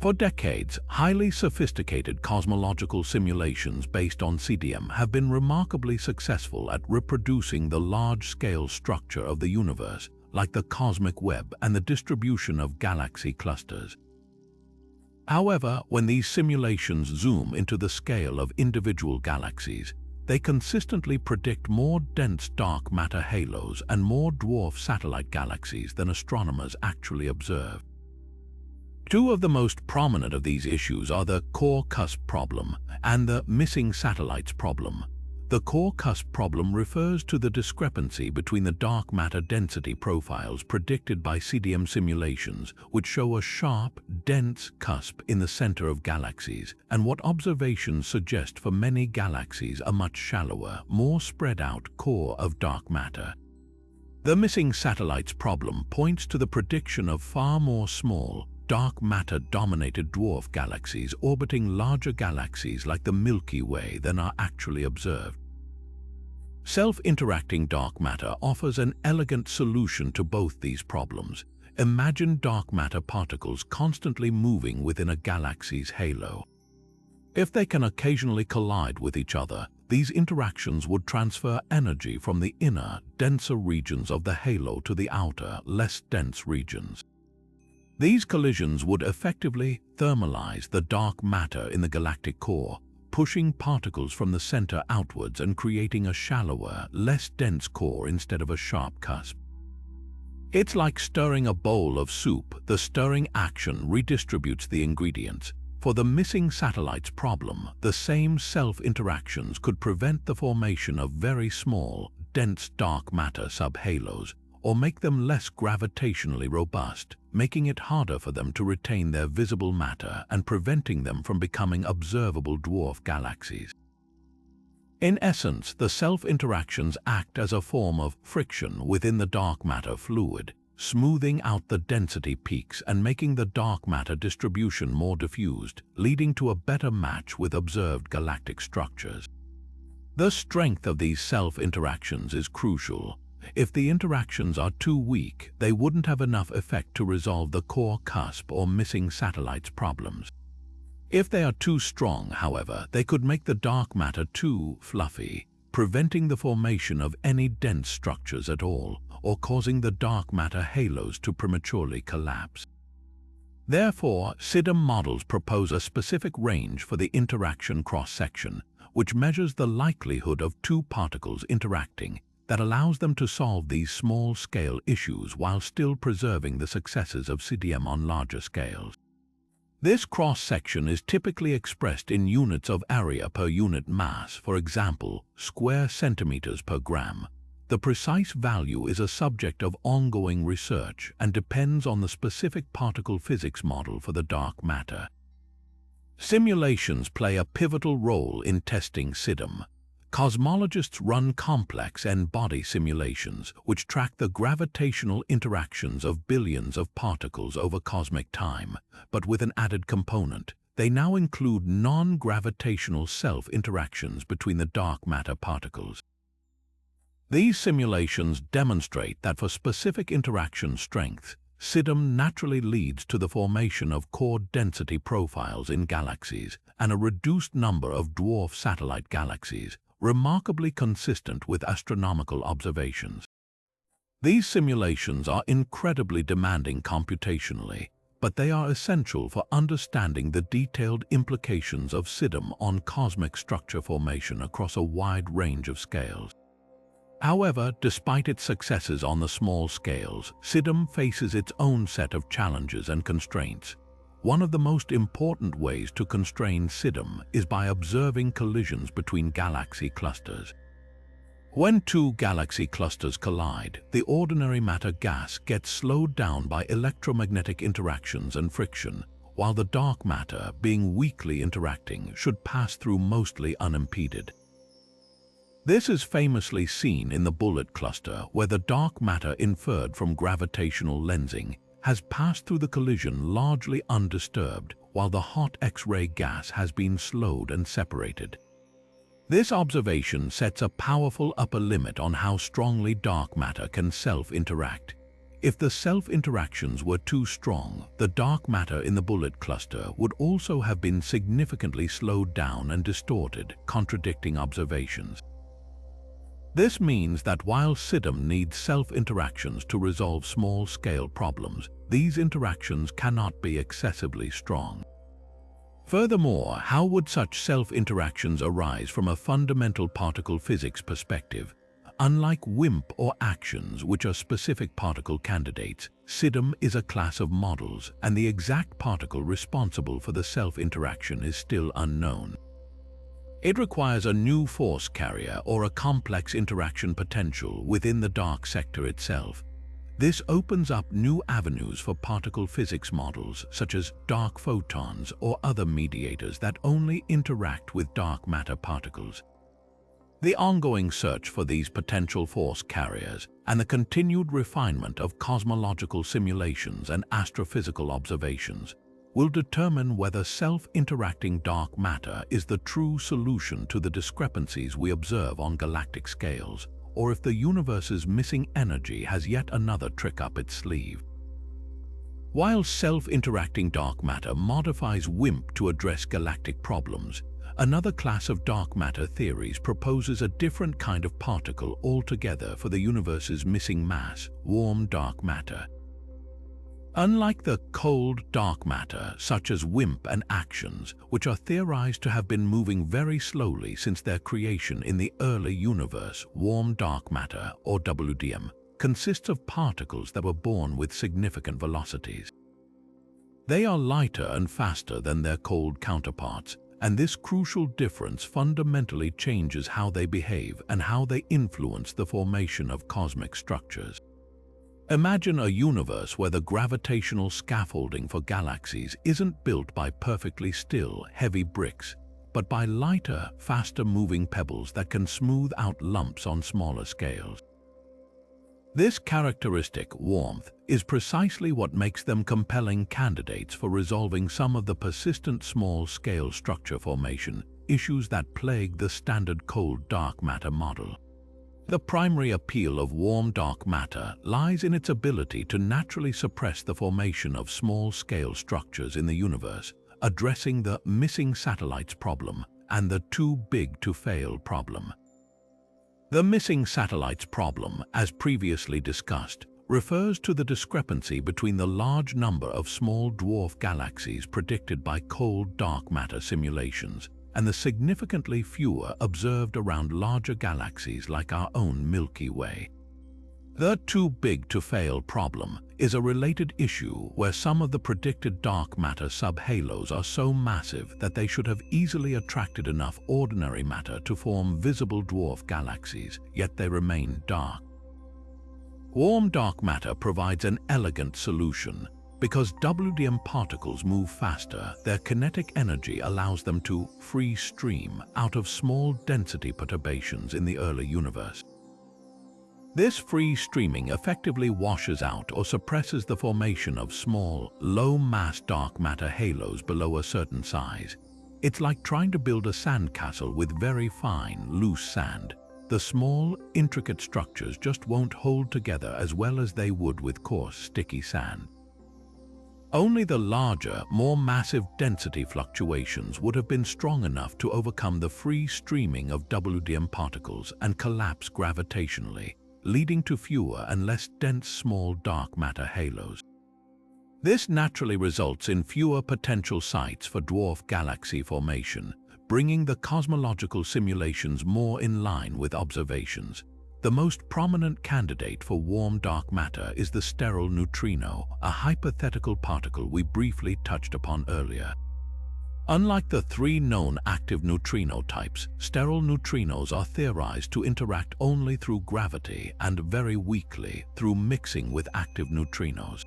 For decades, highly sophisticated cosmological simulations based on CDM have been remarkably successful at reproducing the large-scale structure of the universe, like the cosmic web and the distribution of galaxy clusters. However, when these simulations zoom into the scale of individual galaxies, they consistently predict more dense dark matter halos and more dwarf satellite galaxies than astronomers actually observe. Two of the most prominent of these issues are the core cusp problem and the missing satellites problem. The core cusp problem refers to the discrepancy between the dark matter density profiles predicted by CDM simulations, which show a sharp, dense cusp in the center of galaxies, and what observations suggest for many galaxies a much shallower, more spread out core of dark matter. The missing satellites problem points to the prediction of far more small, dark matter-dominated dwarf galaxies orbiting larger galaxies like the Milky Way than are actually observed. Self-interacting dark matter offers an elegant solution to both these problems. Imagine dark matter particles constantly moving within a galaxy's halo. If they can occasionally collide with each other, these interactions would transfer energy from the inner, denser regions of the halo to the outer, less dense regions. These collisions would effectively thermalize the dark matter in the galactic core, pushing particles from the center outwards and creating a shallower, less dense core instead of a sharp cusp. It's like stirring a bowl of soup. The stirring action redistributes the ingredients, For the missing satellites problem, the same self-interactions could prevent the formation of very small, dense dark matter subhalos, or make them less gravitationally robust, making it harder for them to retain their visible matter and preventing them from becoming observable dwarf galaxies. In essence, the self-interactions act as a form of friction within the dark matter fluid, smoothing out the density peaks and making the dark matter distribution more diffused, leading to a better match with observed galactic structures. The strength of these self-interactions is crucial. If the interactions are too weak, they wouldn't have enough effect to resolve the core cusp or missing satellites problems. If they are too strong, however, they could make the dark matter too fluffy, preventing the formation of any dense structures at all, or causing the dark matter halos to prematurely collapse. Therefore, SIDM models propose a specific range for the interaction cross-section, which measures the likelihood of two particles interacting, that allows them to solve these small-scale issues while still preserving the successes of SIDM on larger scales. This cross-section is typically expressed in units of area per unit mass, for example, square centimeters per gram. The precise value is a subject of ongoing research and depends on the specific particle physics model for the dark matter. Simulations play a pivotal role in testing SIDM. Cosmologists run complex n-body simulations which track the gravitational interactions of billions of particles over cosmic time, but with an added component. They now include non-gravitational self-interactions between the dark matter particles. These simulations demonstrate that for specific interaction strengths, SIDM naturally leads to the formation of core density profiles in galaxies and a reduced number of dwarf satellite galaxies, remarkably consistent with astronomical observations. These simulations are incredibly demanding computationally, but they are essential for understanding the detailed implications of SIDM on cosmic structure formation across a wide range of scales. However, despite its successes on the small scales, SIDM faces its own set of challenges and constraints. One of the most important ways to constrain SIDM is by observing collisions between galaxy clusters. When two galaxy clusters collide, the ordinary matter gas gets slowed down by electromagnetic interactions and friction, while the dark matter, being weakly interacting, should pass through mostly unimpeded. This is famously seen in the bullet cluster, where the dark matter inferred from gravitational lensing has passed through the collision largely undisturbed, while the hot X-ray gas has been slowed and separated. This observation sets a powerful upper limit on how strongly dark matter can self-interact. If the self-interactions were too strong, the dark matter in the bullet cluster would also have been significantly slowed down and distorted, contradicting observations. This means that while SIDM needs self-interactions to resolve small-scale problems, these interactions cannot be excessively strong. Furthermore, how would such self-interactions arise from a fundamental particle physics perspective? Unlike WIMP or axions, which are specific particle candidates, SIDM is a class of models, and the exact particle responsible for the self-interaction is still unknown. It requires a new force carrier or a complex interaction potential within the dark sector itself. This opens up new avenues for particle physics models such as dark photons or other mediators that only interact with dark matter particles. The ongoing search for these potential force carriers and the continued refinement of cosmological simulations and astrophysical observations will determine whether self-interacting dark matter is the true solution to the discrepancies we observe on galactic scales, or if the universe's missing energy has yet another trick up its sleeve. While self-interacting dark matter modifies WIMP to address galactic problems, another class of dark matter theories proposes a different kind of particle altogether for the universe's missing mass, warm dark matter. Unlike the cold dark matter, such as WIMP and axions, which are theorized to have been moving very slowly since their creation in the early universe, warm dark matter, or WDM, consists of particles that were born with significant velocities. They are lighter and faster than their cold counterparts, and this crucial difference fundamentally changes how they behave and how they influence the formation of cosmic structures. Imagine a universe where the gravitational scaffolding for galaxies isn't built by perfectly still, heavy bricks, but by lighter, faster-moving pebbles that can smooth out lumps on smaller scales. This characteristic, warmth, is precisely what makes them compelling candidates for resolving some of the persistent small-scale structure formation issues that plague the standard cold dark matter model. The primary appeal of warm dark matter lies in its ability to naturally suppress the formation of small-scale structures in the universe, addressing the missing satellites problem and the too big to fail problem. The missing satellites problem, as previously discussed, refers to the discrepancy between the large number of small dwarf galaxies predicted by cold dark matter simulations and the significantly fewer observed around larger galaxies like our own Milky Way. The too big to fail problem is a related issue where some of the predicted dark matter subhalos are so massive that they should have easily attracted enough ordinary matter to form visible dwarf galaxies, yet they remain dark. Warm dark matter provides an elegant solution. Because WDM particles move faster, their kinetic energy allows them to free stream out of small density perturbations in the early universe. This free streaming effectively washes out or suppresses the formation of small, low-mass dark matter halos below a certain size. It's like trying to build a sandcastle with very fine, loose sand. The small, intricate structures just won't hold together as well as they would with coarse, sticky sand. Only the larger, more massive density fluctuations would have been strong enough to overcome the free streaming of WDM particles and collapse gravitationally, leading to fewer and less dense small dark matter halos. This naturally results in fewer potential sites for dwarf galaxy formation, bringing the cosmological simulations more in line with observations. The most prominent candidate for warm dark matter is the sterile neutrino, a hypothetical particle we briefly touched upon earlier. Unlike the three known active neutrino types, sterile neutrinos are theorized to interact only through gravity and very weakly through mixing with active neutrinos.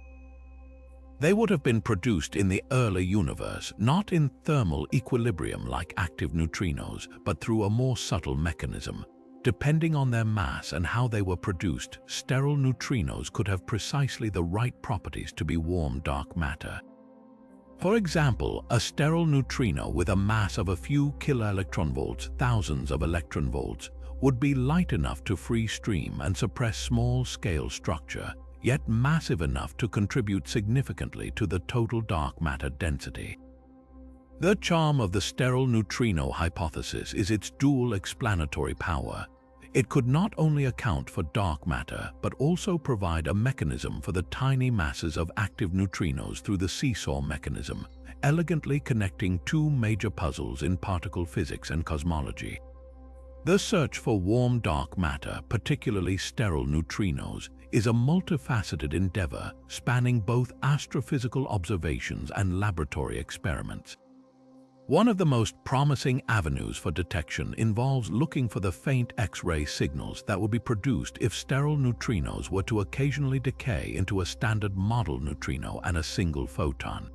They would have been produced in the early universe, not in thermal equilibrium like active neutrinos, but through a more subtle mechanism. Depending on their mass and how they were produced, sterile neutrinos could have precisely the right properties to be warm dark matter. For example, a sterile neutrino with a mass of a few kiloelectronvolts, thousands of electron volts, would be light enough to free stream and suppress small-scale structure, yet massive enough to contribute significantly to the total dark matter density. The charm of the sterile neutrino hypothesis is its dual explanatory power. It could not only account for dark matter, but also provide a mechanism for the tiny masses of active neutrinos through the seesaw mechanism, elegantly connecting two major puzzles in particle physics and cosmology. The search for warm dark matter, particularly sterile neutrinos, is a multifaceted endeavor spanning both astrophysical observations and laboratory experiments. One of the most promising avenues for detection involves looking for the faint X-ray signals that would be produced if sterile neutrinos were to occasionally decay into a standard model neutrino and a single photon.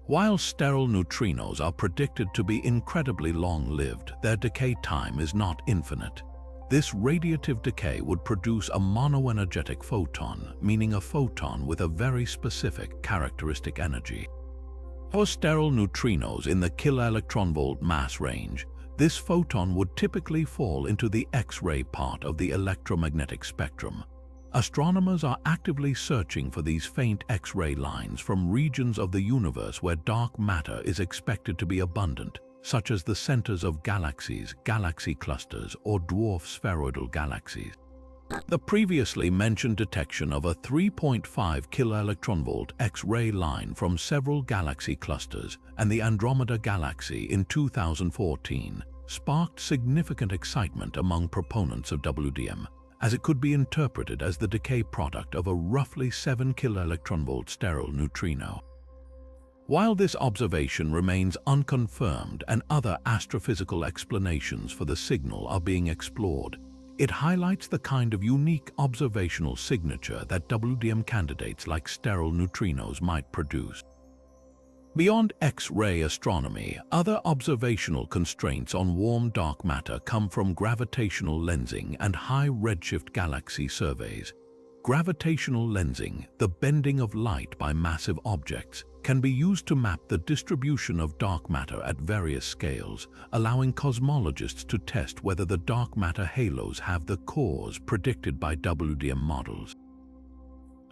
While sterile neutrinos are predicted to be incredibly long-lived, their decay time is not infinite. This radiative decay would produce a monoenergetic photon, meaning a photon with a very specific characteristic energy. For sterile neutrinos in the kiloelectronvolt mass range, this photon would typically fall into the X-ray part of the electromagnetic spectrum. Astronomers are actively searching for these faint X-ray lines from regions of the universe where dark matter is expected to be abundant, such as the centers of galaxies, galaxy clusters, or dwarf spheroidal galaxies. The previously mentioned detection of a 3.5 kiloelectronvolt X-ray line from several galaxy clusters and the Andromeda galaxy in 2014 sparked significant excitement among proponents of WDM, as it could be interpreted as the decay product of a roughly 7 kiloelectronvolt sterile neutrino. While this observation remains unconfirmed and other astrophysical explanations for the signal are being explored, it highlights the kind of unique observational signature that WDM candidates like sterile neutrinos might produce. Beyond X-ray astronomy, other observational constraints on warm dark matter come from gravitational lensing and high redshift galaxy surveys. Gravitational lensing, the bending of light by massive objects, can be used to map the distribution of dark matter at various scales, allowing cosmologists to test whether the dark matter halos have the cores predicted by WDM models.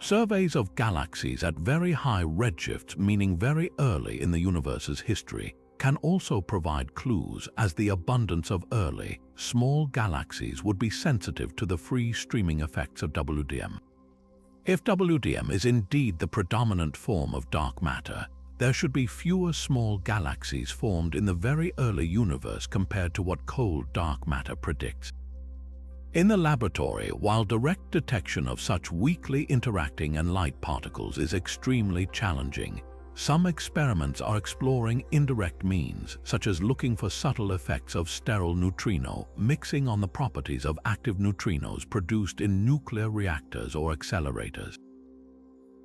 Surveys of galaxies at very high redshifts, meaning very early in the universe's history, can also provide clues, as the abundance of early, small galaxies would be sensitive to the free streaming effects of WDM. If WDM is indeed the predominant form of dark matter, there should be fewer small galaxies formed in the very early universe compared to what cold dark matter predicts. In the laboratory, while direct detection of such weakly interacting and light particles is extremely challenging, some experiments are exploring indirect means, such as looking for subtle effects of sterile neutrino mixing on the properties of active neutrinos produced in nuclear reactors or accelerators.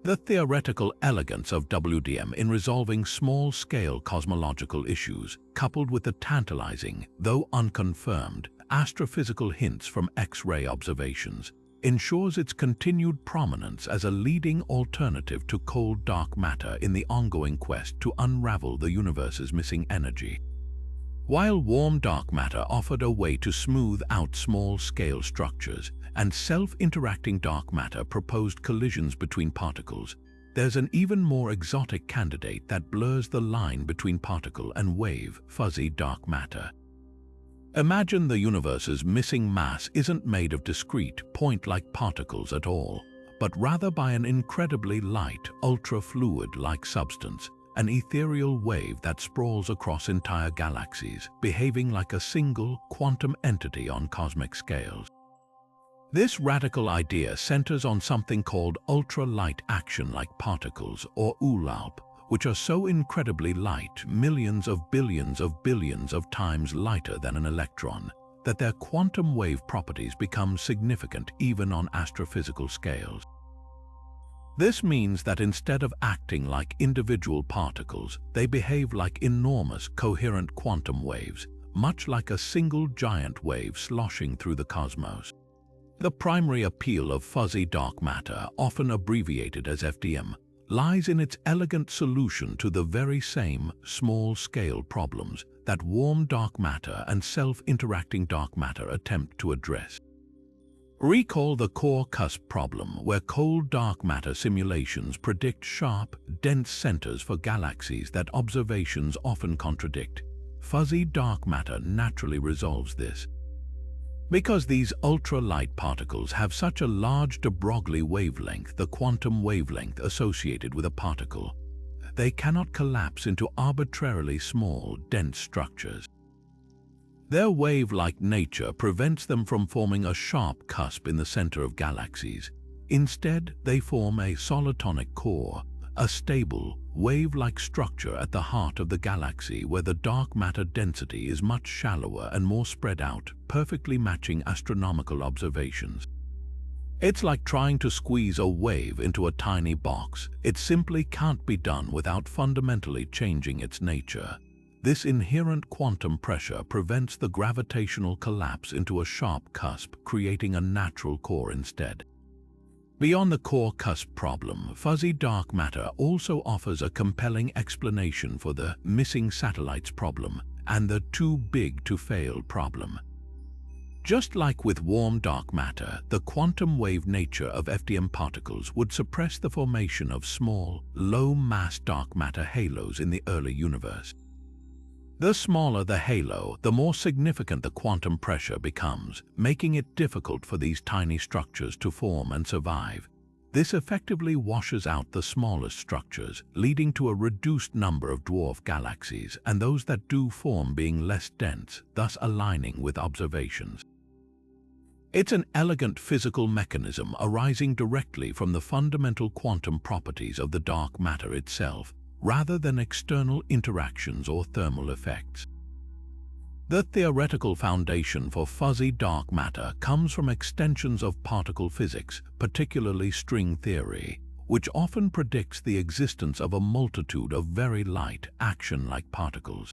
The theoretical elegance of WDM in resolving small-scale cosmological issues, coupled with the tantalizing, though unconfirmed, astrophysical hints from X-ray observations, ensures its continued prominence as a leading alternative to cold dark matter in the ongoing quest to unravel the universe's missing energy. While warm dark matter offered a way to smooth out small-scale structures, and self-interacting dark matter proposed collisions between particles, there's an even more exotic candidate that blurs the line between particle and wave, fuzzy dark matter. Imagine the universe's missing mass isn't made of discrete, point-like particles at all, but rather by an incredibly light, ultra-fluid-like substance, an ethereal wave that sprawls across entire galaxies, behaving like a single, quantum entity on cosmic scales. This radical idea centers on something called ultra-light action-like particles, or ULALP, which are so incredibly light, millions of billions of times lighter than an electron, that their quantum wave properties become significant even on astrophysical scales. This means that instead of acting like individual particles, they behave like enormous, coherent quantum waves, much like a single giant wave sloshing through the cosmos. The primary appeal of fuzzy dark matter, often abbreviated as FDM, lies in its elegant solution to the very same small-scale problems that warm dark matter and self-interacting dark matter attempt to address. Recall the core cusp problem, where cold dark matter simulations predict sharp, dense centers for galaxies that observations often contradict. Fuzzy dark matter naturally resolves this. Because these ultra-light particles have such a large de Broglie wavelength, the quantum wavelength associated with a particle, they cannot collapse into arbitrarily small, dense structures. Their wave-like nature prevents them from forming a sharp cusp in the center of galaxies. Instead, they form a solitonic core, a stable, wave-like structure at the heart of the galaxy where the dark matter density is much shallower and more spread out, perfectly matching astronomical observations. It's like trying to squeeze a wave into a tiny box. It simply can't be done without fundamentally changing its nature. This inherent quantum pressure prevents the gravitational collapse into a sharp cusp, creating a natural core instead. Beyond the core cusp problem, fuzzy dark matter also offers a compelling explanation for the missing satellites problem and the too big to fail problem. Just like with warm dark matter, the quantum wave nature of FDM particles would suppress the formation of small, low-mass dark matter halos in the early universe. The smaller the halo, the more significant the quantum pressure becomes, making it difficult for these tiny structures to form and survive. This effectively washes out the smallest structures, leading to a reduced number of dwarf galaxies, and those that do form being less dense, thus aligning with observations. It's an elegant physical mechanism arising directly from the fundamental quantum properties of the dark matter itself, rather than external interactions or thermal effects. The theoretical foundation for fuzzy dark matter comes from extensions of particle physics, particularly string theory, which often predicts the existence of a multitude of very light, action-like particles.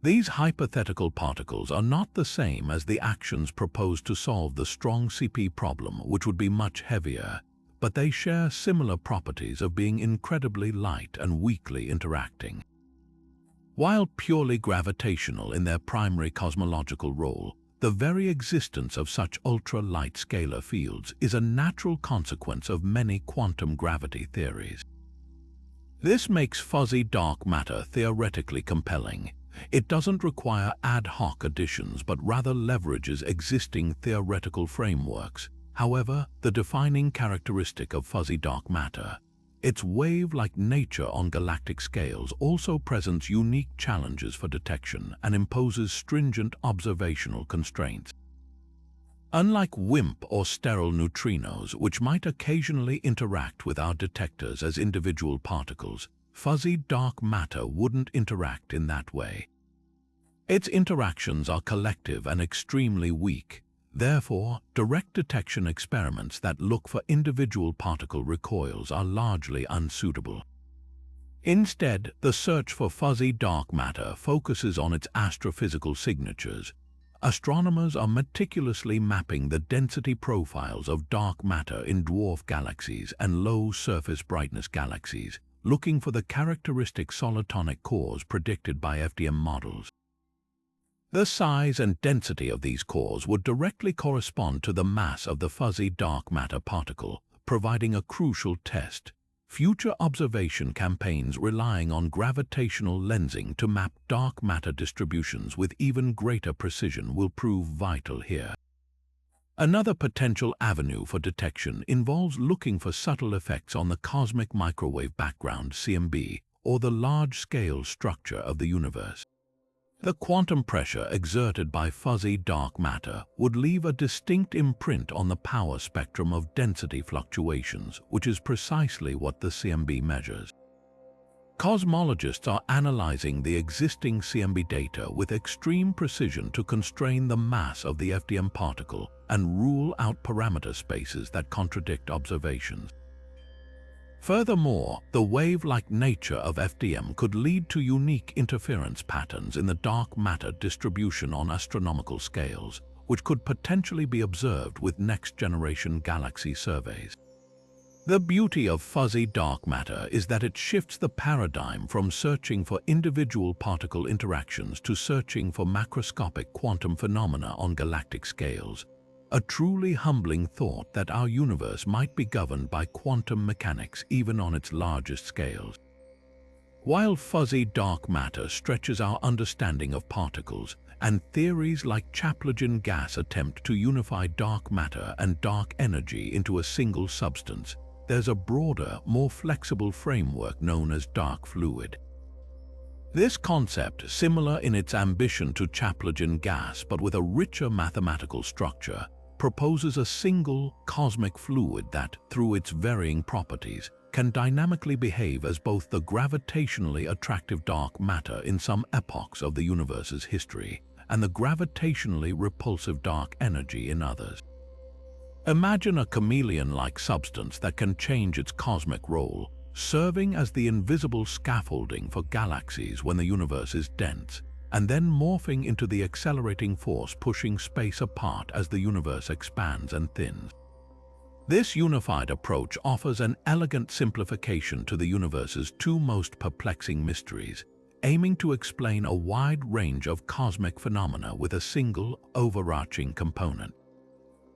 These hypothetical particles are not the same as the axions proposed to solve the strong CP problem, which would be much heavier, but they share similar properties of being incredibly light and weakly interacting. While purely gravitational in their primary cosmological role, the very existence of such ultra-light scalar fields is a natural consequence of many quantum gravity theories. This makes fuzzy dark matter theoretically compelling. It doesn't require ad hoc additions but rather leverages existing theoretical frameworks. However, the defining characteristic of fuzzy dark matter, its wave-like nature on galactic scales, also presents unique challenges for detection and imposes stringent observational constraints. Unlike WIMP or sterile neutrinos, which might occasionally interact with our detectors as individual particles, fuzzy dark matter wouldn't interact in that way. Its interactions are collective and extremely weak. Therefore, direct detection experiments that look for individual particle recoils are largely unsuitable. Instead, the search for fuzzy dark matter focuses on its astrophysical signatures. Astronomers are meticulously mapping the density profiles of dark matter in dwarf galaxies and low surface brightness galaxies, looking for the characteristic solitonic cores predicted by FDM models. The size and density of these cores would directly correspond to the mass of the fuzzy dark matter particle, providing a crucial test. Future observation campaigns relying on gravitational lensing to map dark matter distributions with even greater precision will prove vital here. Another potential avenue for detection involves looking for subtle effects on the cosmic microwave background (CMB) or the large-scale structure of the universe. The quantum pressure exerted by fuzzy dark matter would leave a distinct imprint on the power spectrum of density fluctuations, which is precisely what the CMB measures. Cosmologists are analyzing the existing CMB data with extreme precision to constrain the mass of the FDM particle and rule out parameter spaces that contradict observations. Furthermore, the wave-like nature of FDM could lead to unique interference patterns in the dark matter distribution on astronomical scales, which could potentially be observed with next-generation galaxy surveys. The beauty of fuzzy dark matter is that it shifts the paradigm from searching for individual particle interactions to searching for macroscopic quantum phenomena on galactic scales. A truly humbling thought that our universe might be governed by quantum mechanics even on its largest scales. While fuzzy dark matter stretches our understanding of particles, and theories like Chaplygin gas attempt to unify dark matter and dark energy into a single substance, there's a broader, more flexible framework known as dark fluid. This concept, similar in its ambition to Chaplygin gas but with a richer mathematical structure, proposes a single cosmic fluid that, through its varying properties, can dynamically behave as both the gravitationally attractive dark matter in some epochs of the universe's history and the gravitationally repulsive dark energy in others. Imagine a chameleon-like substance that can change its cosmic role, serving as the invisible scaffolding for galaxies when the universe is dense, and then morphing into the accelerating force pushing space apart as the universe expands and thins. This unified approach offers an elegant simplification to the universe's two most perplexing mysteries, aiming to explain a wide range of cosmic phenomena with a single, overarching component.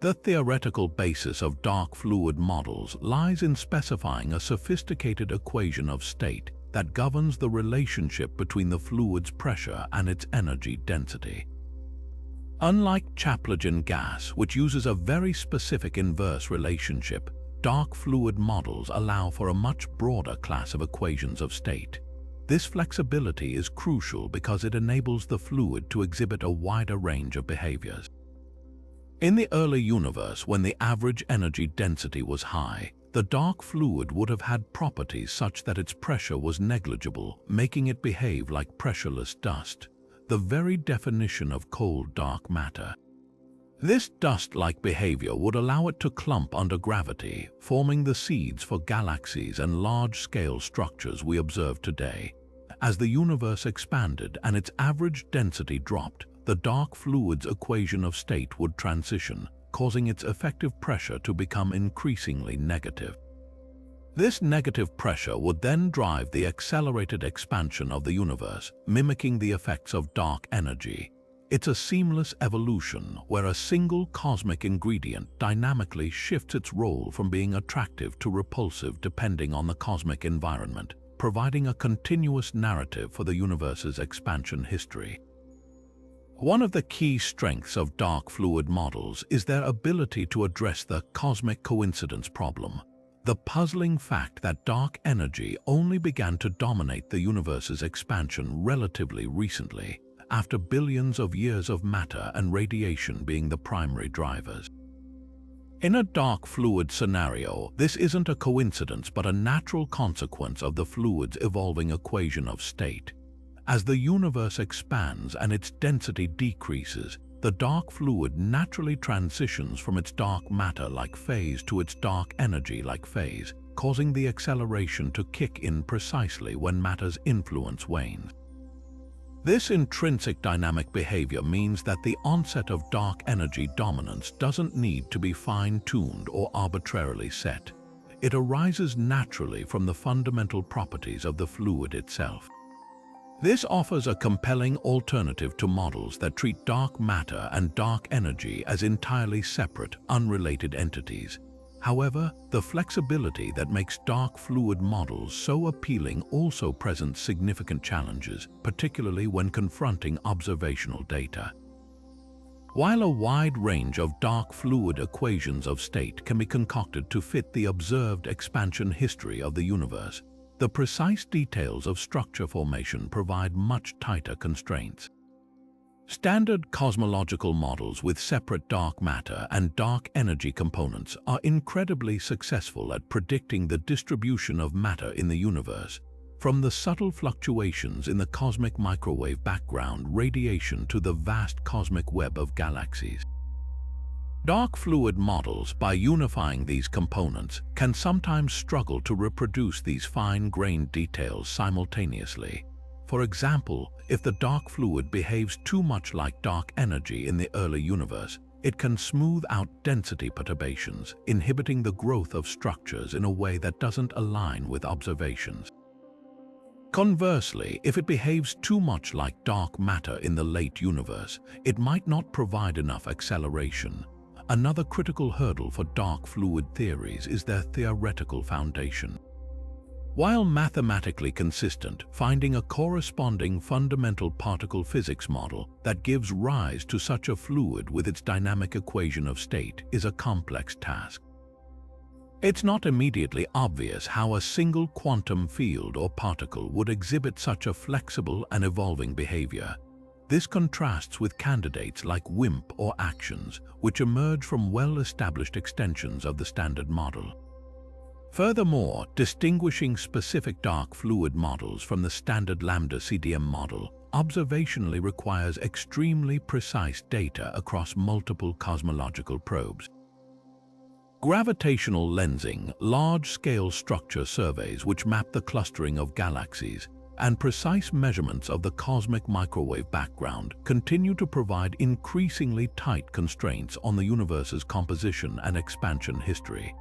The theoretical basis of dark fluid models lies in specifying a sophisticated equation of state that governs the relationship between the fluid's pressure and its energy density. Unlike Chaplygin gas, which uses a very specific inverse relationship, dark fluid models allow for a much broader class of equations of state. This flexibility is crucial because it enables the fluid to exhibit a wider range of behaviors. In the early universe, when the average energy density was high, the dark fluid would have had properties such that its pressure was negligible, making it behave like pressureless dust, the very definition of cold dark matter. This dust-like behavior would allow it to clump under gravity, forming the seeds for galaxies and large-scale structures we observe today. As the universe expanded and its average density dropped, the dark fluid's equation of state would transition, causing its effective pressure to become increasingly negative. This negative pressure would then drive the accelerated expansion of the universe, mimicking the effects of dark energy. It's a seamless evolution where a single cosmic ingredient dynamically shifts its role from being attractive to repulsive depending on the cosmic environment, providing a continuous narrative for the universe's expansion history. One of the key strengths of dark fluid models is their ability to address the cosmic coincidence problem, the puzzling fact that dark energy only began to dominate the universe's expansion relatively recently, after billions of years of matter and radiation being the primary drivers. In a dark fluid scenario, this isn't a coincidence but a natural consequence of the fluid's evolving equation of state. As the universe expands and its density decreases, the dark fluid naturally transitions from its dark matter-like phase to its dark energy-like phase, causing the acceleration to kick in precisely when matter's influence wanes. This intrinsic dynamic behavior means that the onset of dark energy dominance doesn't need to be fine-tuned or arbitrarily set. It arises naturally from the fundamental properties of the fluid itself. This offers a compelling alternative to models that treat dark matter and dark energy as entirely separate, unrelated entities. However, the flexibility that makes dark fluid models so appealing also presents significant challenges, particularly when confronting observational data. While a wide range of dark fluid equations of state can be concocted to fit the observed expansion history of the universe, the precise details of structure formation provide much tighter constraints. Standard cosmological models with separate dark matter and dark energy components are incredibly successful at predicting the distribution of matter in the universe, from the subtle fluctuations in the cosmic microwave background radiation to the vast cosmic web of galaxies. Dark fluid models, by unifying these components, can sometimes struggle to reproduce these fine-grained details simultaneously. For example, if the dark fluid behaves too much like dark energy in the early universe, it can smooth out density perturbations, inhibiting the growth of structures in a way that doesn't align with observations. Conversely, if it behaves too much like dark matter in the late universe, it might not provide enough acceleration. Another critical hurdle for dark fluid theories is their theoretical foundation. While mathematically consistent, finding a corresponding fundamental particle physics model that gives rise to such a fluid with its dynamic equation of state is a complex task. It's not immediately obvious how a single quantum field or particle would exhibit such a flexible and evolving behavior. This contrasts with candidates like WIMP or axions, which emerge from well-established extensions of the standard model. Furthermore, distinguishing specific dark fluid models from the standard lambda CDM model observationally requires extremely precise data across multiple cosmological probes. Gravitational lensing, large-scale structure surveys which map the clustering of galaxies, and precise measurements of the cosmic microwave background continue to provide increasingly tight constraints on the universe's composition and expansion history.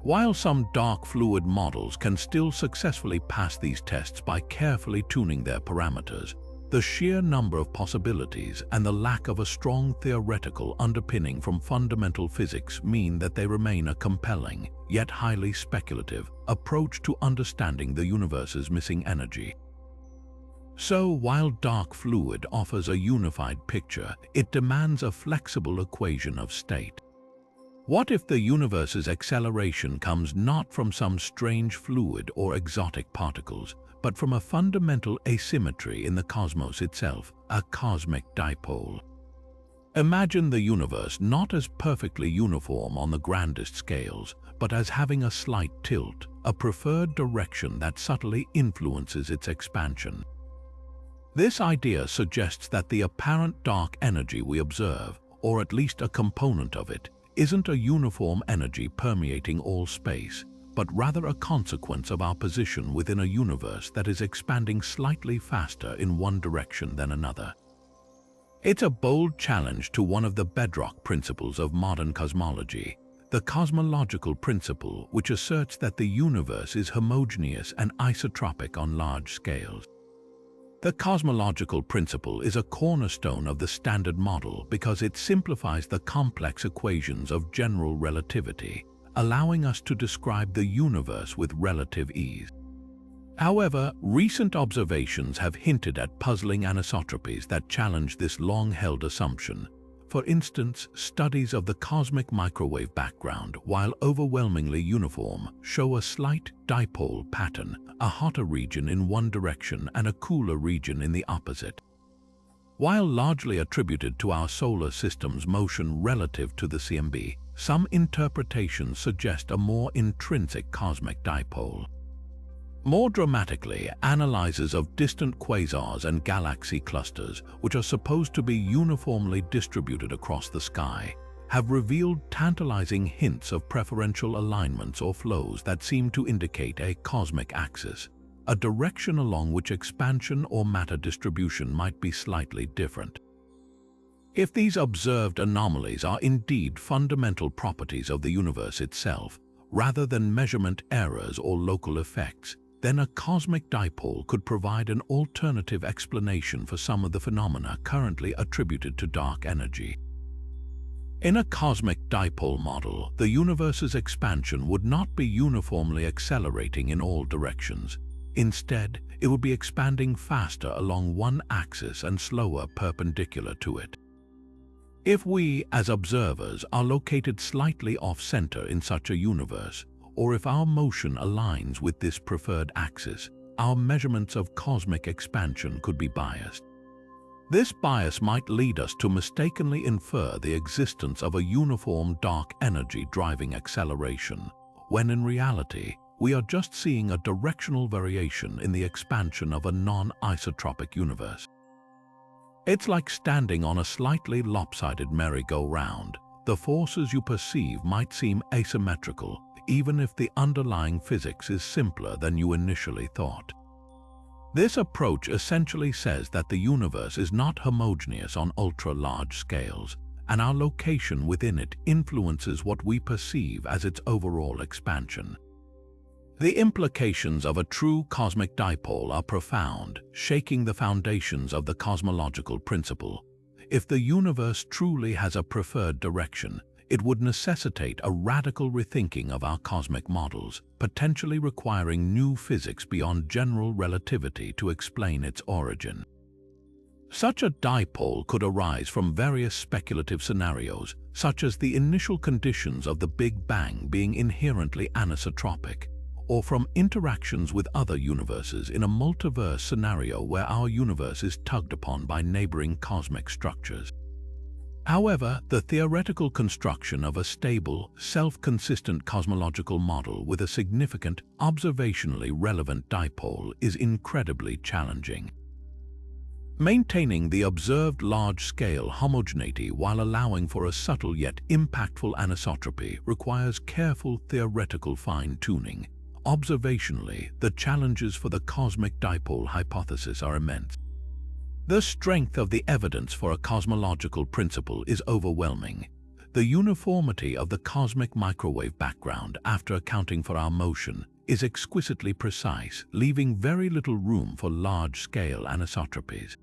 While some dark fluid models can still successfully pass these tests by carefully tuning their parameters, the sheer number of possibilities and the lack of a strong theoretical underpinning from fundamental physics mean that they remain a compelling, yet highly speculative, approach to understanding the universe's missing energy. So, while dark fluid offers a unified picture, it demands a flexible equation of state. What if the universe's acceleration comes not from some strange fluid or exotic particles, but from a fundamental asymmetry in the cosmos itself, a cosmic dipole? Imagine the universe not as perfectly uniform on the grandest scales, but as having a slight tilt, a preferred direction that subtly influences its expansion. This idea suggests that the apparent dark energy we observe, or at least a component of it, isn't a uniform energy permeating all space, but rather a consequence of our position within a universe that is expanding slightly faster in one direction than another. It's a bold challenge to one of the bedrock principles of modern cosmology, the cosmological principle, which asserts that the universe is homogeneous and isotropic on large scales. The cosmological principle is a cornerstone of the Standard Model because it simplifies the complex equations of general relativity, allowing us to describe the universe with relative ease. However, recent observations have hinted at puzzling anisotropies that challenge this long-held assumption. For instance, studies of the cosmic microwave background, while overwhelmingly uniform, show a slight dipole pattern, a hotter region in one direction and a cooler region in the opposite. While largely attributed to our solar system's motion relative to the CMB, some interpretations suggest a more intrinsic cosmic dipole. More dramatically, analyses of distant quasars and galaxy clusters, which are supposed to be uniformly distributed across the sky, have revealed tantalizing hints of preferential alignments or flows that seem to indicate a cosmic axis, a direction along which expansion or matter distribution might be slightly different. If these observed anomalies are indeed fundamental properties of the universe itself, rather than measurement errors or local effects, then a cosmic dipole could provide an alternative explanation for some of the phenomena currently attributed to dark energy. In a cosmic dipole model, the universe's expansion would not be uniformly accelerating in all directions. Instead, it would be expanding faster along one axis and slower perpendicular to it. If we, as observers, are located slightly off-center in such a universe, or if our motion aligns with this preferred axis, our measurements of cosmic expansion could be biased. This bias might lead us to mistakenly infer the existence of a uniform dark energy driving acceleration, when in reality, we are just seeing a directional variation in the expansion of a non-isotropic universe. It's like standing on a slightly lopsided merry-go-round. The forces you perceive might seem asymmetrical, even if the underlying physics is simpler than you initially thought. This approach essentially says that the universe is not homogeneous on ultra-large scales, and our location within it influences what we perceive as its overall expansion. The implications of a true cosmic dipole are profound, shaking the foundations of the cosmological principle. If the universe truly has a preferred direction, it would necessitate a radical rethinking of our cosmic models, potentially requiring new physics beyond general relativity to explain its origin. Such a dipole could arise from various speculative scenarios, such as the initial conditions of the Big Bang being inherently anisotropic, or from interactions with other universes in a multiverse scenario where our universe is tugged upon by neighboring cosmic structures. However, the theoretical construction of a stable, self-consistent cosmological model with a significant, observationally relevant dipole is incredibly challenging. Maintaining the observed large-scale homogeneity while allowing for a subtle yet impactful anisotropy requires careful theoretical fine-tuning. Observationally, the challenges for the cosmic dipole hypothesis are immense. The strength of the evidence for a cosmological principle is overwhelming. The uniformity of the cosmic microwave background, after accounting for our motion, is exquisitely precise, leaving very little room for large-scale anisotropies.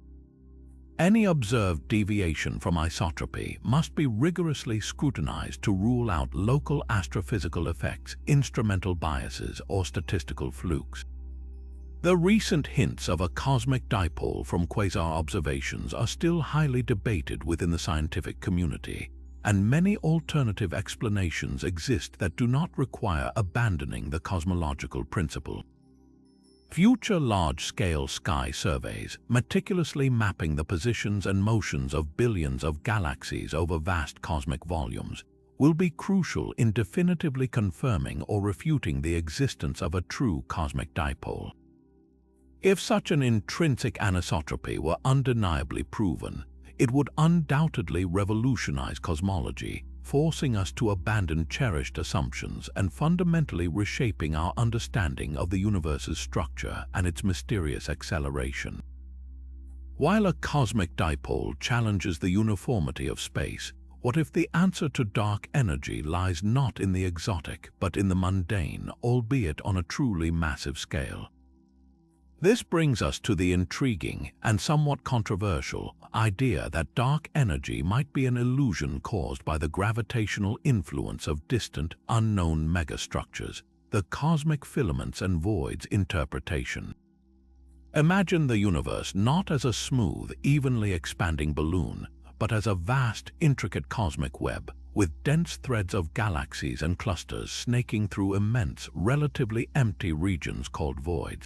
Any observed deviation from isotropy must be rigorously scrutinized to rule out local astrophysical effects, instrumental biases, or statistical flukes. The recent hints of a cosmic dipole from quasar observations are still highly debated within the scientific community, and many alternative explanations exist that do not require abandoning the cosmological principle. Future large-scale sky surveys, meticulously mapping the positions and motions of billions of galaxies over vast cosmic volumes, will be crucial in definitively confirming or refuting the existence of a true cosmic dipole. If such an intrinsic anisotropy were undeniably proven, it would undoubtedly revolutionize cosmology, forcing us to abandon cherished assumptions and fundamentally reshaping our understanding of the universe's structure and its mysterious acceleration. While a cosmic dipole challenges the uniformity of space, what if the answer to dark energy lies not in the exotic but in the mundane, albeit on a truly massive scale? This brings us to the intriguing and somewhat controversial idea that dark energy might be an illusion caused by the gravitational influence of distant, unknown megastructures, the cosmic filaments and voids interpretation. Imagine the universe not as a smooth, evenly expanding balloon, but as a vast, intricate cosmic web, with dense threads of galaxies and clusters snaking through immense, relatively empty regions called voids.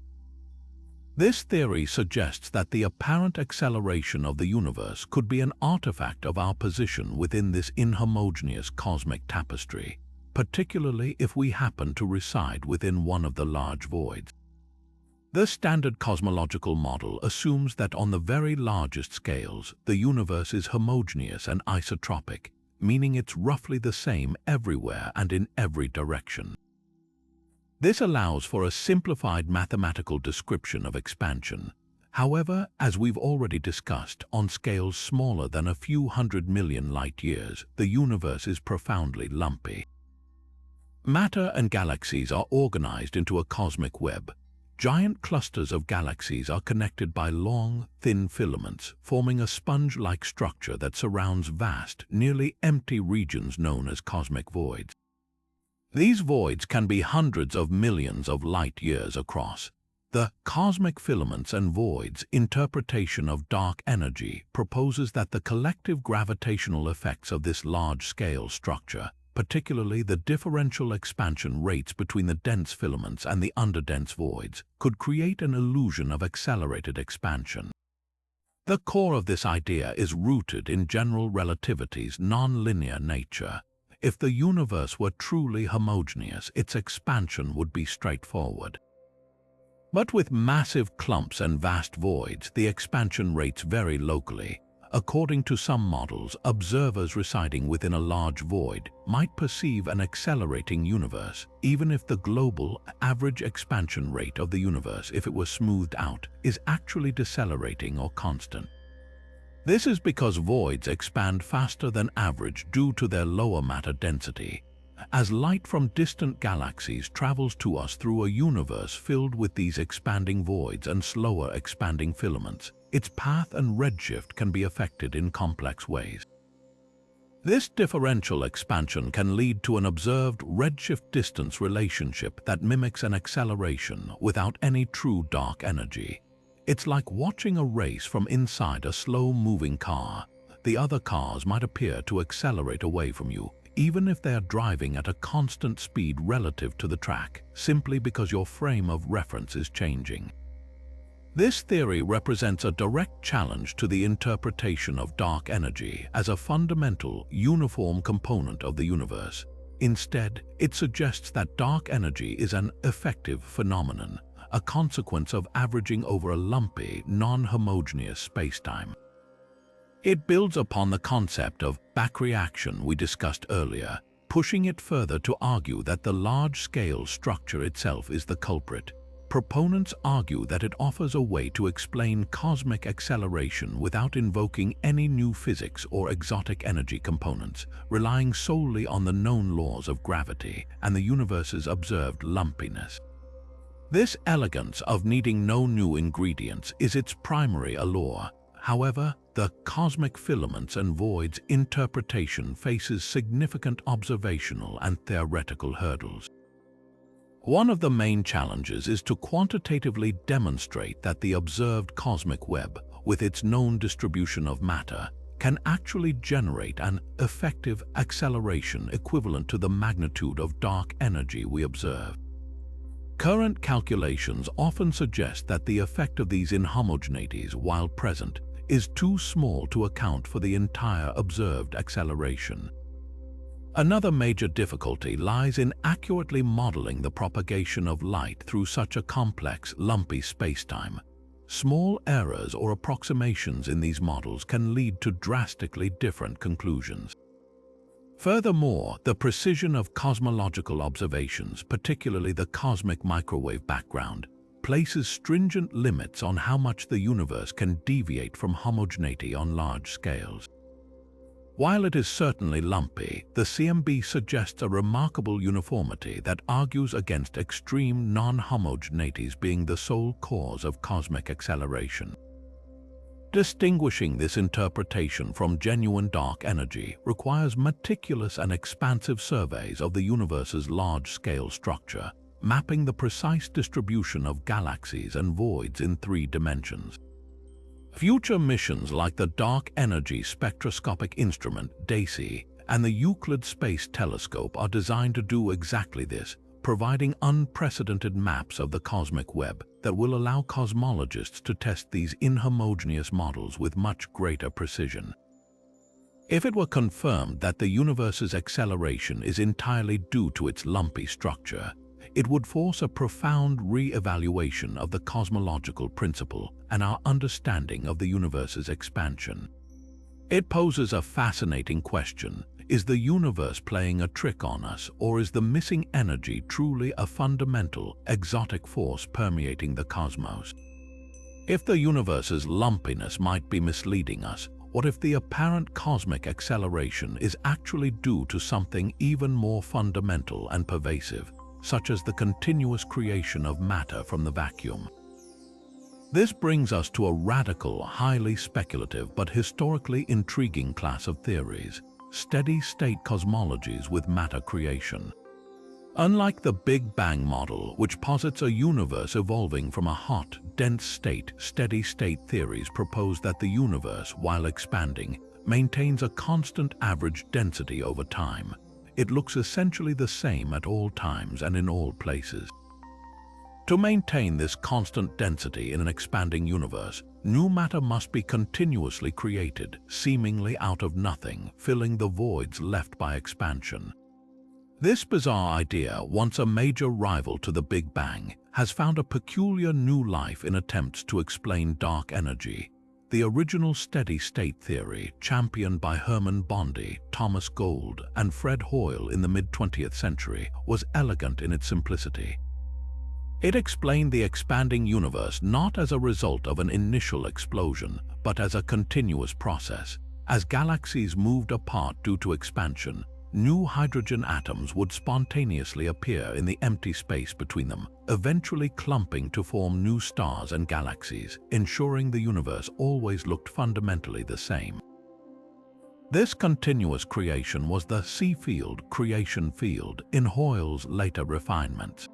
This theory suggests that the apparent acceleration of the universe could be an artifact of our position within this inhomogeneous cosmic tapestry, particularly if we happen to reside within one of the large voids. The standard cosmological model assumes that on the very largest scales, the universe is homogeneous and isotropic, meaning it's roughly the same everywhere and in every direction. This allows for a simplified mathematical description of expansion. However, as we've already discussed, on scales smaller than a few 100 million light-years, the universe is profoundly lumpy. Matter and galaxies are organized into a cosmic web. Giant clusters of galaxies are connected by long, thin filaments, forming a sponge-like structure that surrounds vast, nearly empty regions known as cosmic voids. These voids can be hundreds of millions of light-years across. The cosmic filaments and voids interpretation of dark energy proposes that the collective gravitational effects of this large-scale structure, particularly the differential expansion rates between the dense filaments and the underdense voids, could create an illusion of accelerated expansion. The core of this idea is rooted in general relativity's nonlinear nature. If the universe were truly homogeneous, its expansion would be straightforward. But with massive clumps and vast voids, the expansion rates vary locally. According to some models, observers residing within a large void might perceive an accelerating universe, even if the global average expansion rate of the universe, if it were smoothed out, is actually decelerating or constant. This is because voids expand faster than average due to their lower matter density. As light from distant galaxies travels to us through a universe filled with these expanding voids and slower expanding filaments, its path and redshift can be affected in complex ways. This differential expansion can lead to an observed redshift-distance relationship that mimics an acceleration without any true dark energy. It's like watching a race from inside a slow-moving car. The other cars might appear to accelerate away from you, even if they are driving at a constant speed relative to the track, simply because your frame of reference is changing. This theory represents a direct challenge to the interpretation of dark energy as a fundamental, uniform component of the universe. Instead, it suggests that dark energy is an effective phenomenon, a consequence of averaging over a lumpy, non-homogeneous spacetime. It builds upon the concept of back reaction we discussed earlier, pushing it further to argue that the large-scale structure itself is the culprit. Proponents argue that it offers a way to explain cosmic acceleration without invoking any new physics or exotic energy components, relying solely on the known laws of gravity and the universe's observed lumpiness. This elegance of needing no new ingredients is its primary allure. However, the cosmic filaments and voids interpretation faces significant observational and theoretical hurdles. One of the main challenges is to quantitatively demonstrate that the observed cosmic web, with its known distribution of matter, can actually generate an effective acceleration equivalent to the magnitude of dark energy we observe. Current calculations often suggest that the effect of these inhomogeneities, while present, is too small to account for the entire observed acceleration. Another major difficulty lies in accurately modeling the propagation of light through such a complex, lumpy spacetime. Small errors or approximations in these models can lead to drastically different conclusions. Furthermore, the precision of cosmological observations, particularly the cosmic microwave background, places stringent limits on how much the universe can deviate from homogeneity on large scales. While it is certainly lumpy, the CMB suggests a remarkable uniformity that argues against extreme non-homogeneities being the sole cause of cosmic acceleration. Distinguishing this interpretation from genuine dark energy requires meticulous and expansive surveys of the universe's large-scale structure, mapping the precise distribution of galaxies and voids in 3 dimensions. Future missions like the Dark Energy Spectroscopic Instrument (DESI) and the Euclid Space Telescope are designed to do exactly this, providing unprecedented maps of the cosmic web that will allow cosmologists to test these inhomogeneous models with much greater precision. If it were confirmed that the universe's acceleration is entirely due to its lumpy structure, it would force a profound re-evaluation of the cosmological principle and our understanding of the universe's expansion. It poses a fascinating question. Is the universe playing a trick on us, or is the missing energy truly a fundamental, exotic force permeating the cosmos? If the universe's lumpiness might be misleading us, what if the apparent cosmic acceleration is actually due to something even more fundamental and pervasive, such as the continuous creation of matter from the vacuum? This brings us to a radical, highly speculative but historically intriguing class of theories: steady-state cosmologies with matter creation. Unlike the Big Bang model, which posits a universe evolving from a hot, dense state, steady-state theories propose that the universe, while expanding, maintains a constant average density over time. It looks essentially the same at all times and in all places. To maintain this constant density in an expanding universe, new matter must be continuously created, seemingly out of nothing, filling the voids left by expansion. This bizarre idea, once a major rival to the Big Bang, has found a peculiar new life in attempts to explain dark energy. The original steady-state theory, championed by Hermann Bondi, Thomas Gold, and Fred Hoyle in the mid-20th century, was elegant in its simplicity. It explained the expanding universe not as a result of an initial explosion, but as a continuous process. As galaxies moved apart due to expansion, new hydrogen atoms would spontaneously appear in the empty space between them, eventually clumping to form new stars and galaxies, ensuring the universe always looked fundamentally the same. This continuous creation was the C-field creation field in Hoyle's later refinements.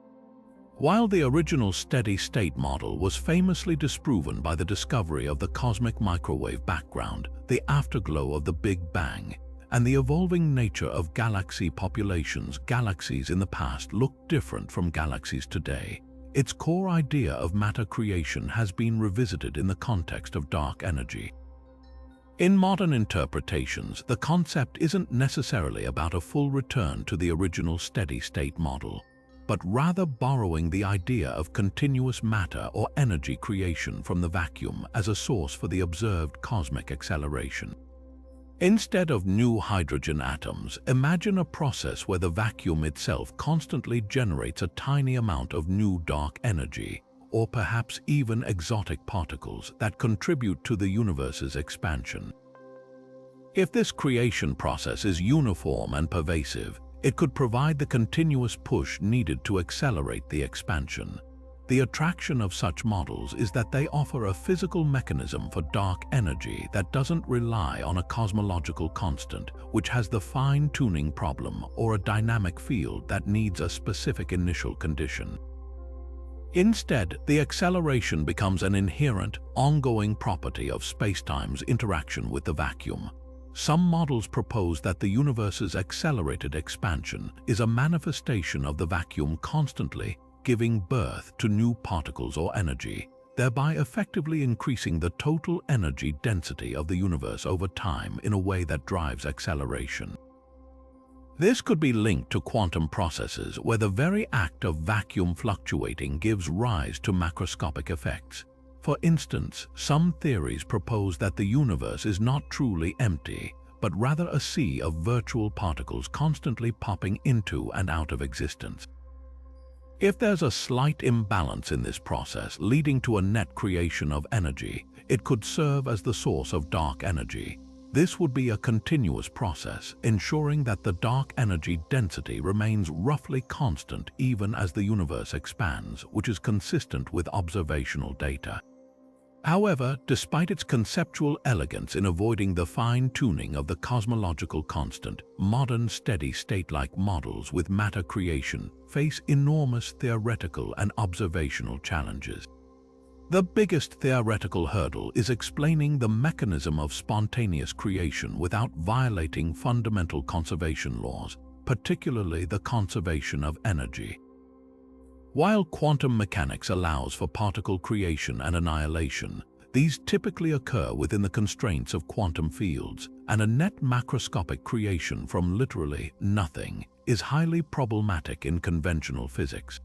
While the original steady-state model was famously disproven by the discovery of the cosmic microwave background, the afterglow of the Big Bang, and the evolving nature of galaxy populations, galaxies in the past looked different from galaxies today. Its core idea of matter creation has been revisited in the context of dark energy. In modern interpretations, the concept isn't necessarily about a full return to the original steady-state model, but rather borrowing the idea of continuous matter or energy creation from the vacuum as a source for the observed cosmic acceleration. Instead of new hydrogen atoms, imagine a process where the vacuum itself constantly generates a tiny amount of new dark energy, or perhaps even exotic particles that contribute to the universe's expansion. If this creation process is uniform and pervasive, it could provide the continuous push needed to accelerate the expansion. The attraction of such models is that they offer a physical mechanism for dark energy that doesn't rely on a cosmological constant, which has the fine-tuning problem, or a dynamic field that needs a specific initial condition. Instead, the acceleration becomes an inherent, ongoing property of spacetime's interaction with the vacuum. Some models propose that the universe's accelerated expansion is a manifestation of the vacuum constantly, giving birth to new particles or energy, thereby effectively increasing the total energy density of the universe over time in a way that drives acceleration. This could be linked to quantum processes where the very act of vacuum fluctuating gives rise to macroscopic effects. For instance, some theories propose that the universe is not truly empty, but rather a sea of virtual particles constantly popping into and out of existence. If there's a slight imbalance in this process leading to a net creation of energy, it could serve as the source of dark energy. This would be a continuous process, ensuring that the dark energy density remains roughly constant even as the universe expands, which is consistent with observational data. However, despite its conceptual elegance in avoiding the fine-tuning of the cosmological constant, modern steady-state-like models with matter creation face enormous theoretical and observational challenges. The biggest theoretical hurdle is explaining the mechanism of spontaneous creation without violating fundamental conservation laws, particularly the conservation of energy. While quantum mechanics allows for particle creation and annihilation, these typically occur within the constraints of quantum fields, and a net macroscopic creation from literally nothing is highly problematic in conventional physics.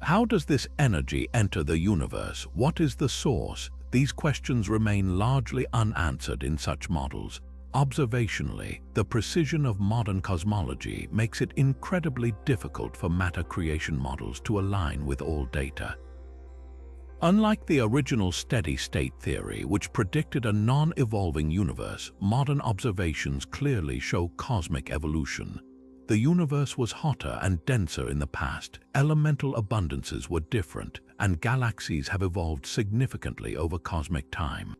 How does this energy enter the universe? What is the source? These questions remain largely unanswered in such models. Observationally, the precision of modern cosmology makes it incredibly difficult for matter creation models to align with all data. Unlike the original steady-state theory, which predicted a non-evolving universe, modern observations clearly show cosmic evolution. The universe was hotter and denser in the past, elemental abundances were different, and galaxies have evolved significantly over cosmic time.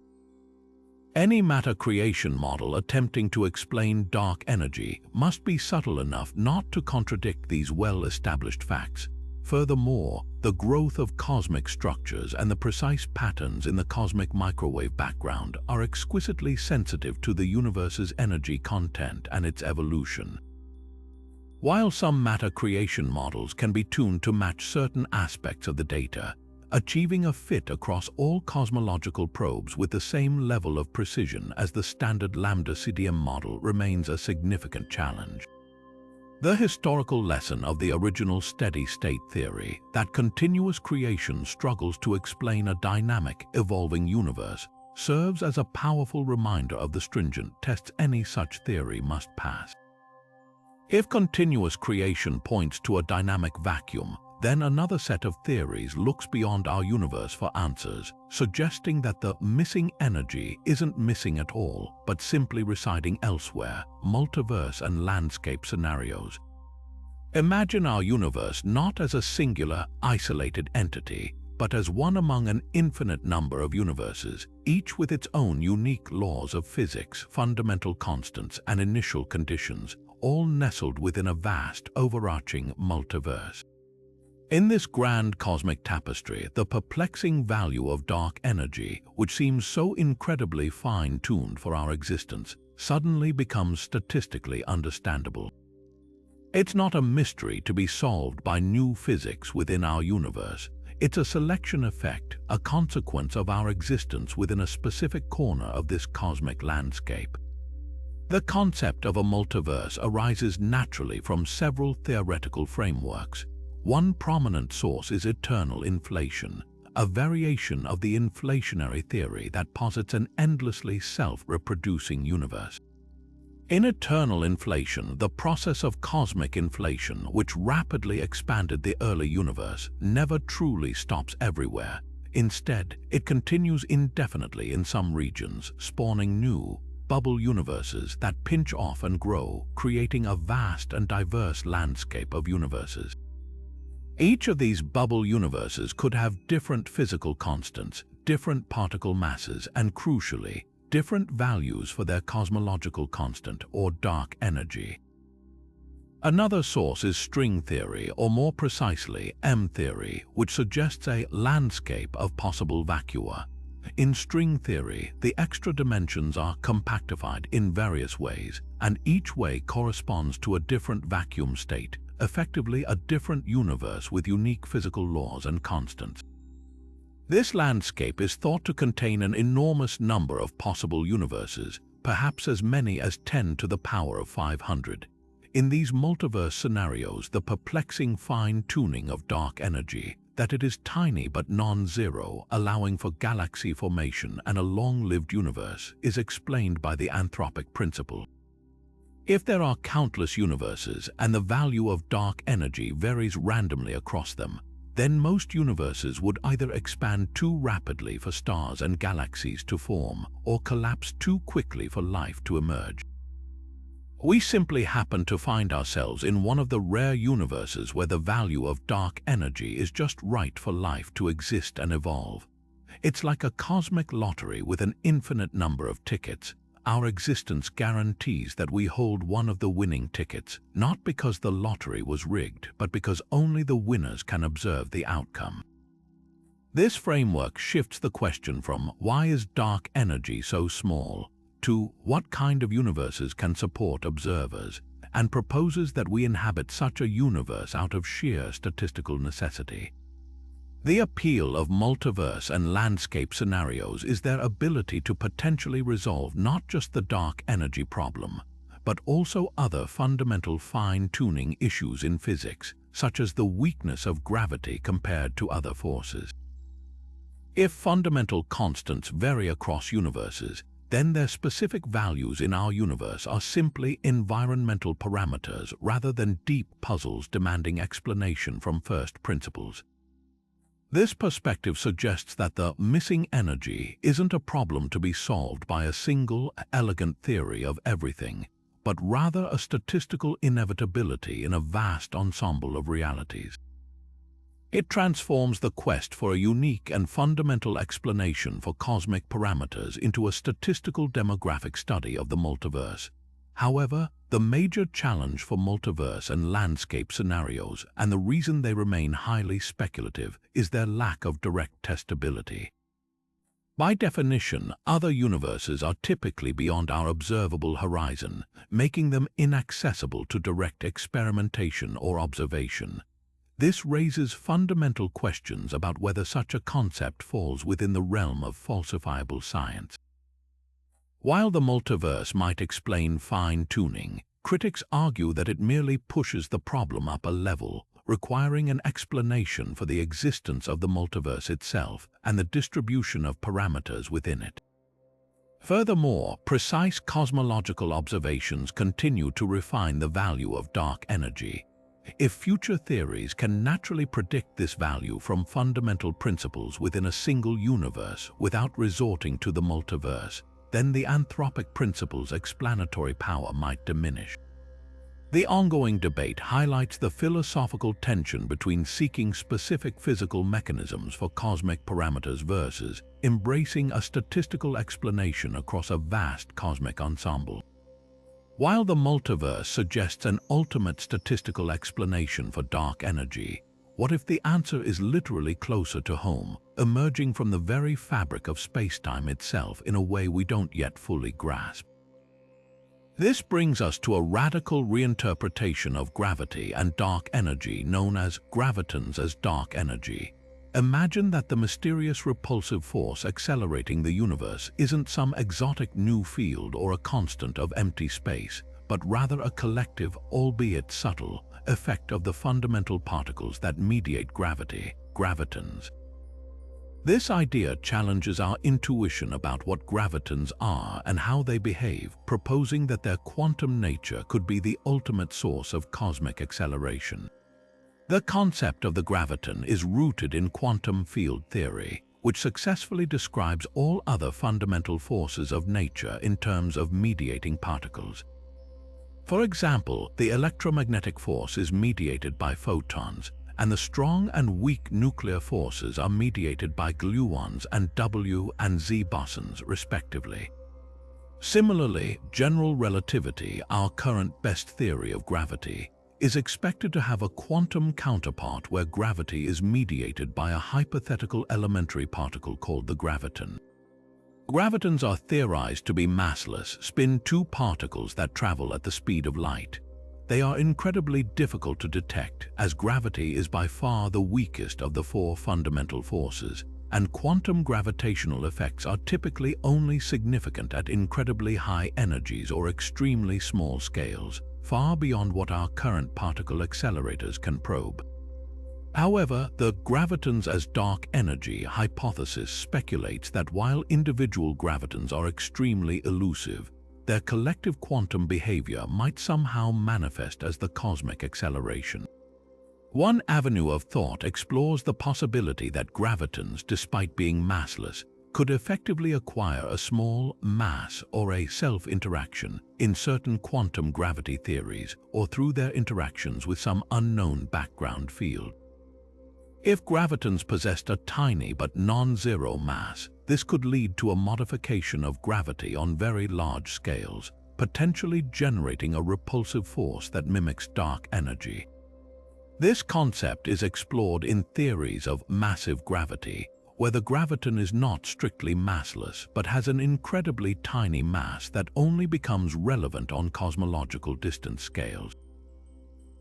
Any matter creation model attempting to explain dark energy must be subtle enough not to contradict these well-established facts. Furthermore, the growth of cosmic structures and the precise patterns in the cosmic microwave background are exquisitely sensitive to the universe's energy content and its evolution. While some matter creation models can be tuned to match certain aspects of the data, achieving a fit across all cosmological probes with the same level of precision as the standard lambda CDM model remains a significant challenge. The historical lesson of the original steady-state theory, that continuous creation struggles to explain a dynamic, evolving universe, serves as a powerful reminder of the stringent tests any such theory must pass. If continuous creation points to a dynamic vacuum, then another set of theories looks beyond our universe for answers, suggesting that the missing energy isn't missing at all, but simply residing elsewhere, multiverse and landscape scenarios. Imagine our universe not as a singular, isolated entity, but as one among an infinite number of universes, each with its own unique laws of physics, fundamental constants, and initial conditions, all nestled within a vast, overarching multiverse. In this grand cosmic tapestry, the perplexing value of dark energy, which seems so incredibly fine-tuned for our existence, suddenly becomes statistically understandable. It's not a mystery to be solved by new physics within our universe. It's a selection effect, a consequence of our existence within a specific corner of this cosmic landscape. The concept of a multiverse arises naturally from several theoretical frameworks. One prominent source is eternal inflation, a variation of the inflationary theory that posits an endlessly self-reproducing universe. In eternal inflation, the process of cosmic inflation, which rapidly expanded the early universe, never truly stops everywhere. Instead, it continues indefinitely in some regions, spawning new, bubble universes that pinch off and grow, creating a vast and diverse landscape of universes. Each of these bubble universes could have different physical constants, different particle masses, and crucially, different values for their cosmological constant or dark energy. Another source is string theory, or more precisely, M theory, which suggests a landscape of possible vacua. In string theory, the extra dimensions are compactified in various ways, and each way corresponds to a different vacuum state, effectively a different universe with unique physical laws and constants. This landscape is thought to contain an enormous number of possible universes, perhaps as many as 10 to the power of 500. In these multiverse scenarios, the perplexing fine-tuning of dark energy, that it is tiny but non-zero, allowing for galaxy formation and a long-lived universe, is explained by the anthropic principle. If there are countless universes and the value of dark energy varies randomly across them, then most universes would either expand too rapidly for stars and galaxies to form or collapse too quickly for life to emerge. We simply happen to find ourselves in one of the rare universes where the value of dark energy is just right for life to exist and evolve. It's like a cosmic lottery with an infinite number of tickets. Our existence guarantees that we hold one of the winning tickets, not because the lottery was rigged, but because only the winners can observe the outcome. This framework shifts the question from why is dark energy so small to what kind of universes can support observers, and proposes that we inhabit such a universe out of sheer statistical necessity. The appeal of multiverse and landscape scenarios is their ability to potentially resolve not just the dark energy problem, but also other fundamental fine-tuning issues in physics, such as the weakness of gravity compared to other forces. If fundamental constants vary across universes, then their specific values in our universe are simply environmental parameters rather than deep puzzles demanding explanation from first principles. This perspective suggests that the missing energy isn't a problem to be solved by a single, elegant theory of everything, but rather a statistical inevitability in a vast ensemble of realities. It transforms the quest for a unique and fundamental explanation for cosmic parameters into a statistical demographic study of the multiverse. However, the major challenge for multiverse and landscape scenarios, and the reason they remain highly speculative, is their lack of direct testability. By definition, other universes are typically beyond our observable horizon, making them inaccessible to direct experimentation or observation. This raises fundamental questions about whether such a concept falls within the realm of falsifiable science. While the multiverse might explain fine-tuning, critics argue that it merely pushes the problem up a level, requiring an explanation for the existence of the multiverse itself and the distribution of parameters within it. Furthermore, precise cosmological observations continue to refine the value of dark energy. If future theories can naturally predict this value from fundamental principles within a single universe without resorting to the multiverse, then the anthropic principle's explanatory power might diminish. The ongoing debate highlights the philosophical tension between seeking specific physical mechanisms for cosmic parameters versus embracing a statistical explanation across a vast cosmic ensemble. While the multiverse suggests an ultimate statistical explanation for dark energy, what if the answer is literally closer to home, emerging from the very fabric of spacetime itself in a way we don't yet fully grasp? This brings us to a radical reinterpretation of gravity and dark energy known as gravitons as dark energy. Imagine that the mysterious repulsive force accelerating the universe isn't some exotic new field or a constant of empty space, but rather a collective, albeit subtle, effect of the fundamental particles that mediate gravity, gravitons. This idea challenges our intuition about what gravitons are and how they behave, proposing that their quantum nature could be the ultimate source of cosmic acceleration. The concept of the graviton is rooted in quantum field theory, which successfully describes all other fundamental forces of nature in terms of mediating particles. For example, the electromagnetic force is mediated by photons, and the strong and weak nuclear forces are mediated by gluons and W and Z bosons, respectively. Similarly, general relativity, our current best theory of gravity, is expected to have a quantum counterpart where gravity is mediated by a hypothetical elementary particle called the graviton. Gravitons are theorized to be massless, spin-2 particles that travel at the speed of light. they are incredibly difficult to detect, as gravity is by far the weakest of the four fundamental forces, and quantum gravitational effects are typically only significant at incredibly high energies or extremely small scales, far beyond what our current particle accelerators can probe. However, the gravitons as dark energy hypothesis speculates that while individual gravitons are extremely elusive, their collective quantum behavior might somehow manifest as the cosmic acceleration. One avenue of thought explores the possibility that gravitons, despite being massless, could effectively acquire a small mass or a self-interaction in certain quantum gravity theories or through their interactions with some unknown background field. If gravitons possessed a tiny but non-zero mass, this could lead to a modification of gravity on very large scales, potentially generating a repulsive force that mimics dark energy. This concept is explored in theories of massive gravity, where the graviton is not strictly massless but has an incredibly tiny mass that only becomes relevant on cosmological distance scales.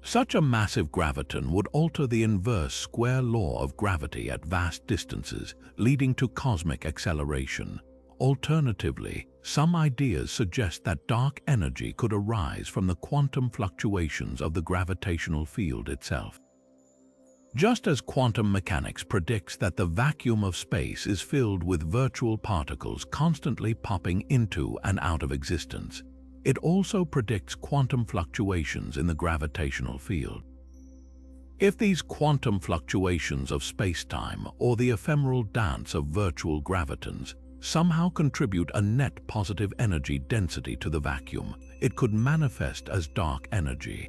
Such a massive graviton would alter the inverse square law of gravity at vast distances, leading to cosmic acceleration. Alternatively, some ideas suggest that dark energy could arise from the quantum fluctuations of the gravitational field itself. Just as quantum mechanics predicts that the vacuum of space is filled with virtual particles constantly popping into and out of existence, it also predicts quantum fluctuations in the gravitational field. If these quantum fluctuations of spacetime or the ephemeral dance of virtual gravitons somehow contribute a net positive energy density to the vacuum, it could manifest as dark energy.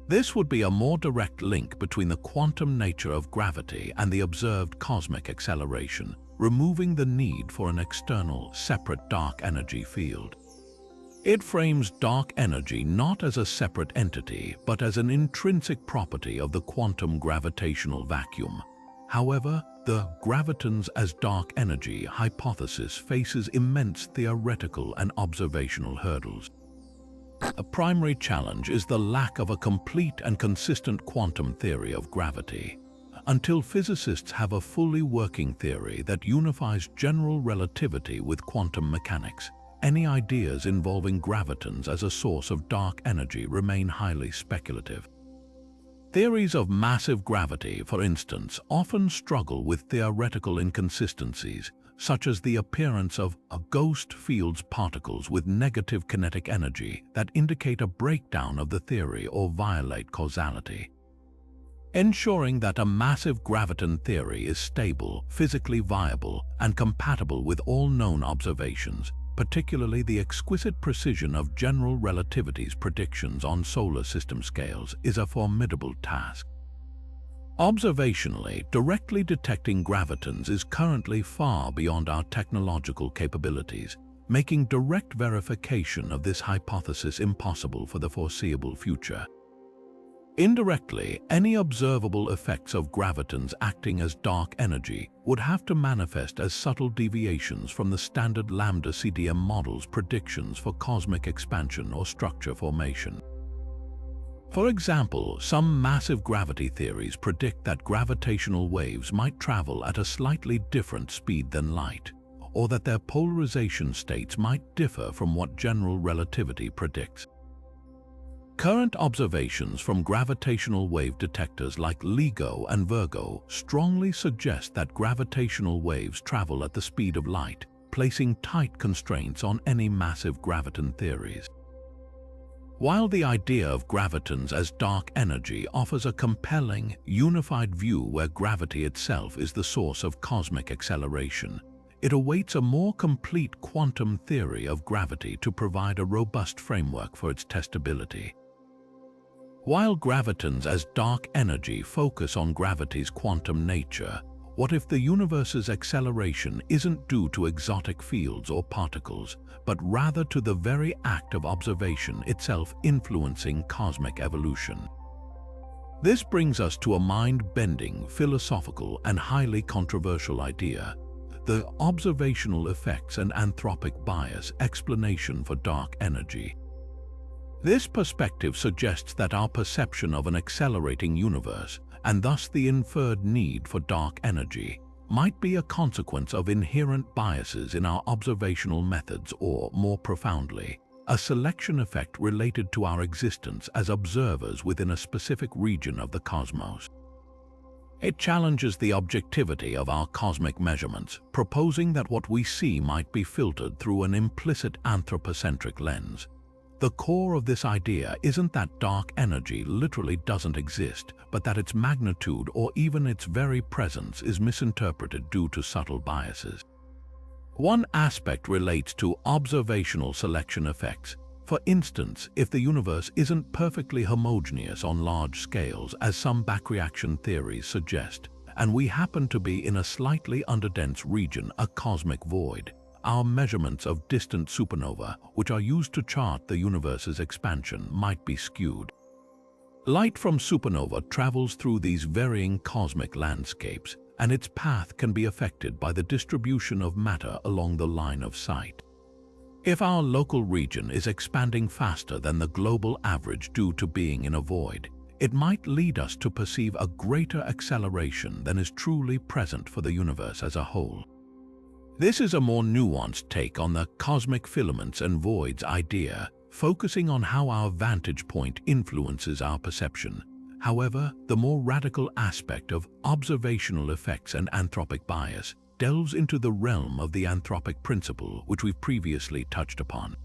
This would be a more direct link between the quantum nature of gravity and the observed cosmic acceleration, removing the need for an external, separate dark energy field. It frames dark energy not as a separate entity, but as an intrinsic property of the quantum gravitational vacuum. However, the gravitons as dark energy hypothesis faces immense theoretical and observational hurdles. A primary challenge is the lack of a complete and consistent quantum theory of gravity. Until physicists have a fully working theory that unifies general relativity with quantum mechanics, any ideas involving gravitons as a source of dark energy remain highly speculative. Theories of massive gravity, for instance, often struggle with theoretical inconsistencies, such as the appearance of ghost fields particles with negative kinetic energy that indicate a breakdown of the theory or violate causality. Ensuring that a massive graviton theory is stable, physically viable, and compatible with all known observations, particularly the exquisite precision of general relativity's predictions on solar system scales, is a formidable task. Observationally, directly detecting gravitons is currently far beyond our technological capabilities, making direct verification of this hypothesis impossible for the foreseeable future. Indirectly, any observable effects of gravitons acting as dark energy would have to manifest as subtle deviations from the standard lambda CDM model's predictions for cosmic expansion or structure formation. For example, some massive gravity theories predict that gravitational waves might travel at a slightly different speed than light, or that their polarization states might differ from what general relativity predicts. Current observations from gravitational wave detectors like LIGO and Virgo strongly suggest that gravitational waves travel at the speed of light, placing tight constraints on any massive graviton theories. While the idea of gravitons as dark energy offers a compelling, unified view where gravity itself is the source of cosmic acceleration, it awaits a more complete quantum theory of gravity to provide a robust framework for its testability. While gravitons as dark energy focus on gravity's quantum nature, what if the universe's acceleration isn't due to exotic fields or particles, but rather to the very act of observation itself influencing cosmic evolution? This brings us to a mind-bending, philosophical, and highly controversial idea: the observational effects and anthropic bias explanation for dark energy. This perspective suggests that our perception of an accelerating universe, and thus the inferred need for dark energy, might be a consequence of inherent biases in our observational methods or, more profoundly, a selection effect related to our existence as observers within a specific region of the cosmos. It challenges the objectivity of our cosmic measurements, proposing that what we see might be filtered through an implicit anthropocentric lens. The core of this idea isn't that dark energy literally doesn't exist, but that its magnitude or even its very presence is misinterpreted due to subtle biases. One aspect relates to observational selection effects. For instance, if the universe isn't perfectly homogeneous on large scales, as some backreaction theories suggest, and we happen to be in a slightly underdense region, a cosmic void, our measurements of distant supernova, which are used to chart the universe's expansion, might be skewed. Light from supernova travels through these varying cosmic landscapes, and its path can be affected by the distribution of matter along the line of sight. If our local region is expanding faster than the global average due to being in a void, it might lead us to perceive a greater acceleration than is truly present for the universe as a whole. This is a more nuanced take on the cosmic filaments and voids idea, focusing on how our vantage point influences our perception. However, the more radical aspect of observational effects and anthropic bias delves into the realm of the anthropic principle, which we've previously touched upon.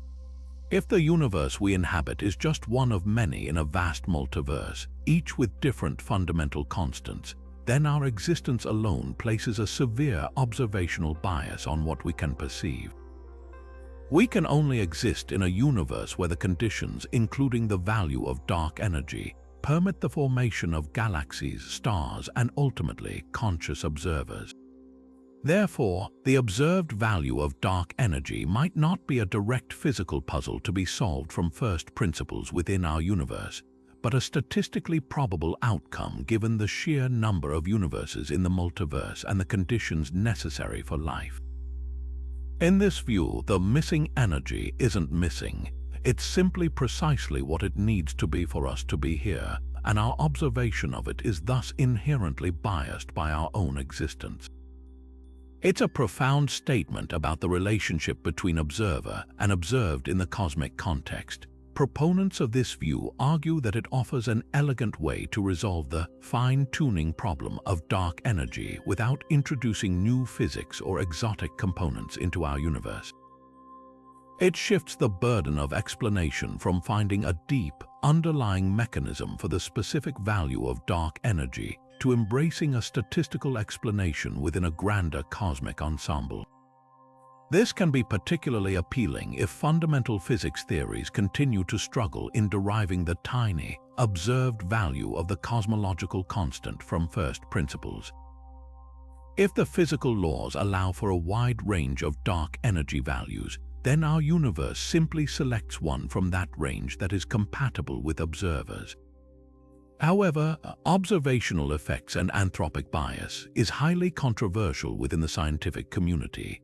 If the universe we inhabit is just one of many in a vast multiverse, each with different fundamental constants, then our existence alone places a severe observational bias on what we can perceive. We can only exist in a universe where the conditions, including the value of dark energy, permit the formation of galaxies, stars, and ultimately conscious observers. Therefore, the observed value of dark energy might not be a direct physical puzzle to be solved from first principles within our universe, but a statistically probable outcome given the sheer number of universes in the multiverse and the conditions necessary for life. In this view, the missing energy isn't missing. It's simply precisely what it needs to be for us to be here, and our observation of it is thus inherently biased by our own existence. It's a profound statement about the relationship between observer and observed in the cosmic context. Proponents of this view argue that it offers an elegant way to resolve the fine-tuning problem of dark energy without introducing new physics or exotic components into our universe. It shifts the burden of explanation from finding a deep, underlying mechanism for the specific value of dark energy to embracing a statistical explanation within a grander cosmic ensemble. This can be particularly appealing if fundamental physics theories continue to struggle in deriving the tiny, observed value of the cosmological constant from first principles. If the physical laws allow for a wide range of dark energy values, then our universe simply selects one from that range that is compatible with observers. However, observational effects and anthropic bias is highly controversial within the scientific community.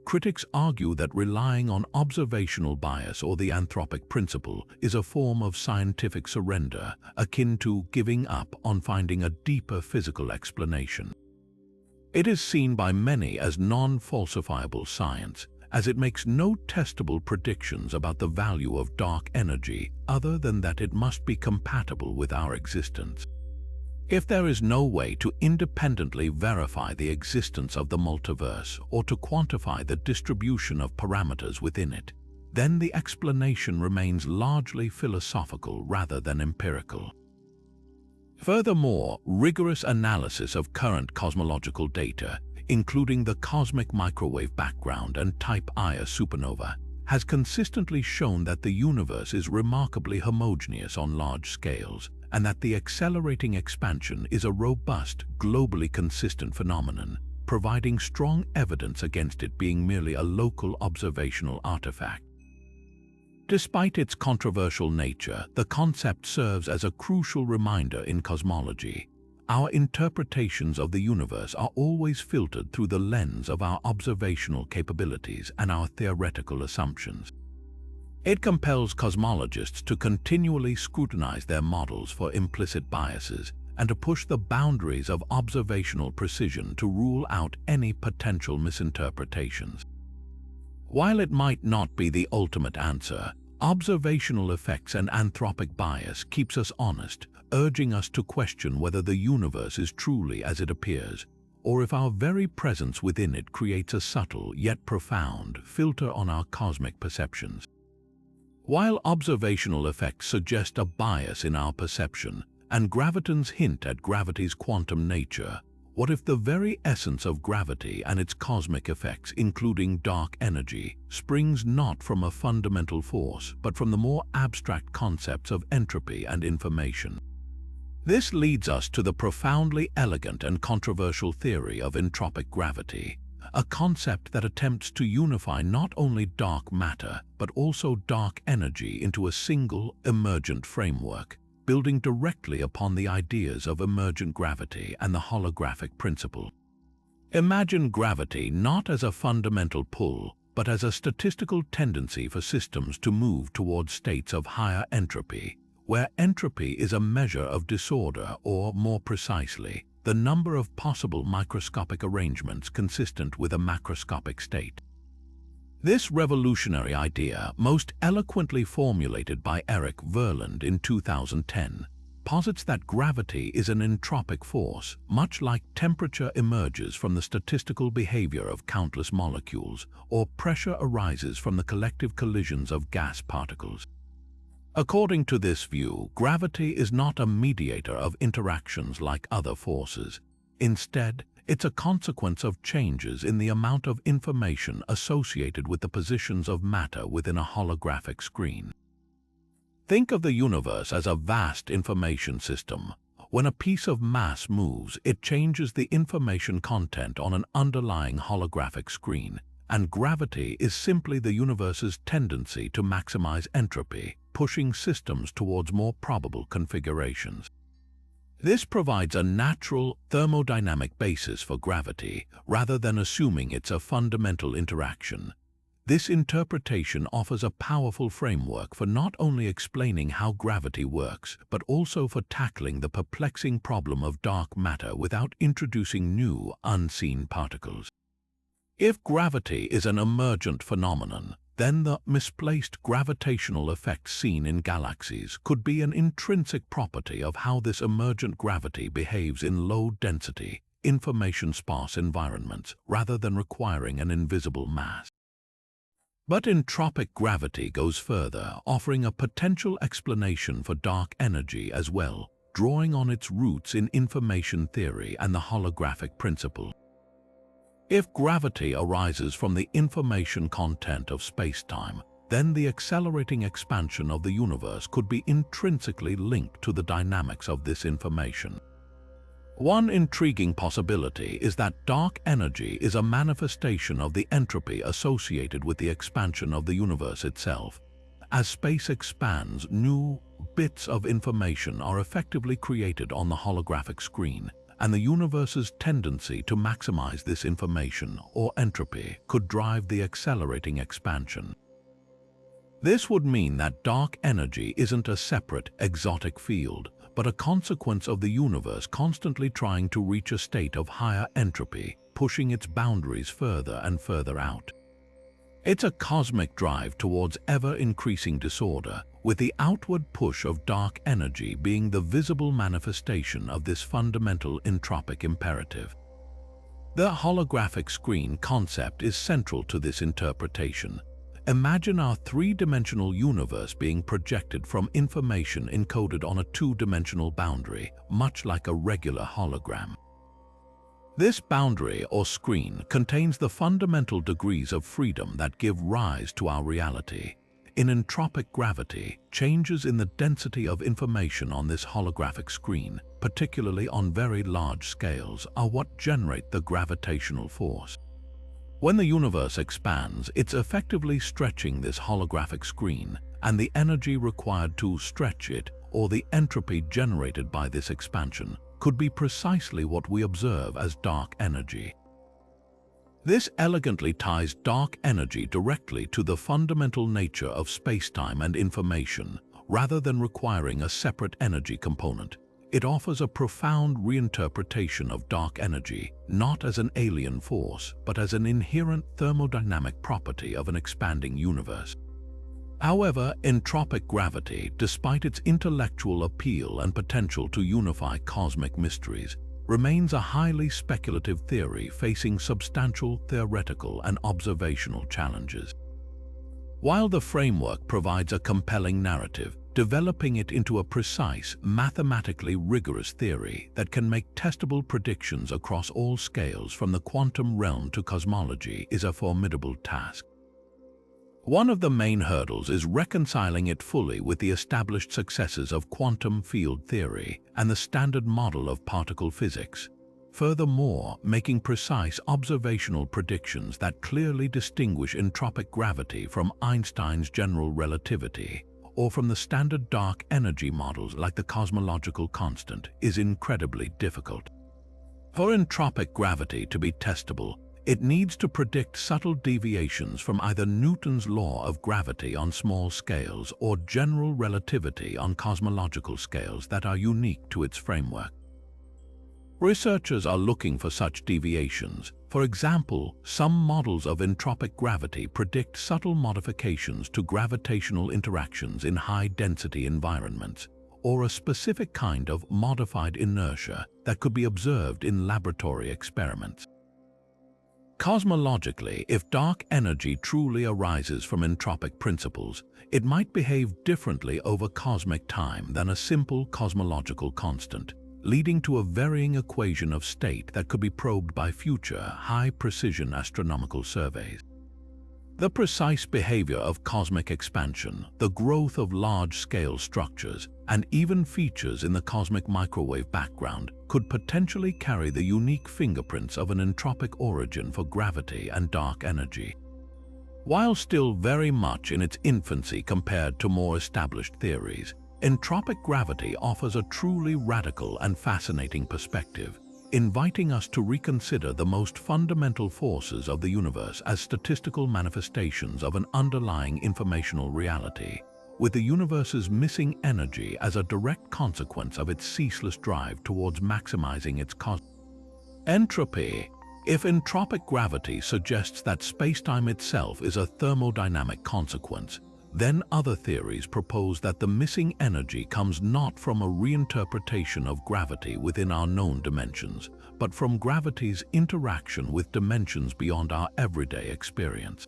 Critics argue that relying on observational bias or the anthropic principle is a form of scientific surrender, akin to giving up on finding a deeper physical explanation. It is seen by many as non-falsifiable science, as it makes no testable predictions about the value of dark energy other than that it must be compatible with our existence. If there is no way to independently verify the existence of the multiverse or to quantify the distribution of parameters within it, then the explanation remains largely philosophical rather than empirical. Furthermore, rigorous analysis of current cosmological data, including the cosmic microwave background and Type Ia supernova, has consistently shown that the universe is remarkably homogeneous on large scales, and that the accelerating expansion is a robust, globally consistent phenomenon, providing strong evidence against it being merely a local observational artifact. Despite its controversial nature, the concept serves as a crucial reminder in cosmology. Our interpretations of the universe are always filtered through the lens of our observational capabilities and our theoretical assumptions. It compels cosmologists to continually scrutinize their models for implicit biases and to push the boundaries of observational precision to rule out any potential misinterpretations. While it might not be the ultimate answer, observational effects and anthropic bias keeps us honest, urging us to question whether the universe is truly as it appears, or if our very presence within it creates a subtle yet profound filter on our cosmic perceptions. While observational effects suggest a bias in our perception, and gravitons hint at gravity's quantum nature, what if the very essence of gravity and its cosmic effects, including dark energy, springs not from a fundamental force, but from the more abstract concepts of entropy and information? This leads us to the profoundly elegant and controversial theory of entropic gravity, a concept that attempts to unify not only dark matter, but also dark energy into a single, emergent framework, building directly upon the ideas of emergent gravity and the holographic principle. Imagine gravity not as a fundamental pull, but as a statistical tendency for systems to move towards states of higher entropy, where entropy is a measure of disorder, or more precisely, the number of possible microscopic arrangements consistent with a macroscopic state. This revolutionary idea, most eloquently formulated by Eric Verland in 2010, posits that gravity is an entropic force, much like temperature emerges from the statistical behavior of countless molecules, or pressure arises from the collective collisions of gas particles. According to this view, gravity is not a mediator of interactions like other forces. Instead, it's a consequence of changes in the amount of information associated with the positions of matter within a holographic screen. Think of the universe as a vast information system. When a piece of mass moves, it changes the information content on an underlying holographic screen, and gravity is simply the universe's tendency to maximize entropy, pushing systems towards more probable configurations. This provides a natural thermodynamic basis for gravity, rather than assuming it's a fundamental interaction. This interpretation offers a powerful framework for not only explaining how gravity works, but also for tackling the perplexing problem of dark matter without introducing new, unseen particles. If gravity is an emergent phenomenon, then the misplaced gravitational effect seen in galaxies could be an intrinsic property of how this emergent gravity behaves in low-density, information-sparse environments, rather than requiring an invisible mass. But entropic gravity goes further, offering a potential explanation for dark energy as well, drawing on its roots in information theory and the holographic principle. If gravity arises from the information content of space-time, then the accelerating expansion of the universe could be intrinsically linked to the dynamics of this information. One intriguing possibility is that dark energy is a manifestation of the entropy associated with the expansion of the universe itself. As space expands, new bits of information are effectively created on the holographic screen, and the universe's tendency to maximize this information, or entropy, could drive the accelerating expansion. This would mean that dark energy isn't a separate, exotic field, but a consequence of the universe constantly trying to reach a state of higher entropy, pushing its boundaries further and further out. It's a cosmic drive towards ever-increasing disorder, with the outward push of dark energy being the visible manifestation of this fundamental entropic imperative. The holographic screen concept is central to this interpretation. Imagine our three-dimensional universe being projected from information encoded on a two-dimensional boundary, much like a regular hologram. This boundary or screen contains the fundamental degrees of freedom that give rise to our reality. In entropic gravity, changes in the density of information on this holographic screen, particularly on very large scales, are what generate the gravitational force. When the universe expands, it's effectively stretching this holographic screen, and the energy required to stretch it, or the entropy generated by this expansion, could be precisely what we observe as dark energy. This elegantly ties dark energy directly to the fundamental nature of spacetime and information, rather than requiring a separate energy component. It offers a profound reinterpretation of dark energy, not as an alien force, but as an inherent thermodynamic property of an expanding universe. However, entropic gravity, despite its intellectual appeal and potential to unify cosmic mysteries, remains a highly speculative theory facing substantial theoretical and observational challenges. While the framework provides a compelling narrative, developing it into a precise, mathematically rigorous theory that can make testable predictions across all scales from the quantum realm to cosmology is a formidable task. One of the main hurdles is reconciling it fully with the established successes of quantum field theory and the standard model of particle physics. Furthermore, making precise observational predictions that clearly distinguish entropic gravity from Einstein's general relativity, or from the standard dark energy models like the cosmological constant, is incredibly difficult. For entropic gravity to be testable, it needs to predict subtle deviations from either Newton's law of gravity on small scales or general relativity on cosmological scales that are unique to its framework. Researchers are looking for such deviations. For example, some models of entropic gravity predict subtle modifications to gravitational interactions in high-density environments, or a specific kind of modified inertia that could be observed in laboratory experiments. Cosmologically, if dark energy truly arises from entropic principles, it might behave differently over cosmic time than a simple cosmological constant, leading to a varying equation of state that could be probed by future, high-precision astronomical surveys. The precise behavior of cosmic expansion, the growth of large-scale structures, and even features in the cosmic microwave background could potentially carry the unique fingerprints of an entropic origin for gravity and dark energy. While still very much in its infancy compared to more established theories, entropic gravity offers a truly radical and fascinating perspective, inviting us to reconsider the most fundamental forces of the universe as statistical manifestations of an underlying informational reality, with the universe's missing energy as a direct consequence of its ceaseless drive towards maximizing its entropy. If entropic gravity suggests that spacetime itself is a thermodynamic consequence, then other theories propose that the missing energy comes not from a reinterpretation of gravity within our known dimensions, but from gravity's interaction with dimensions beyond our everyday experience.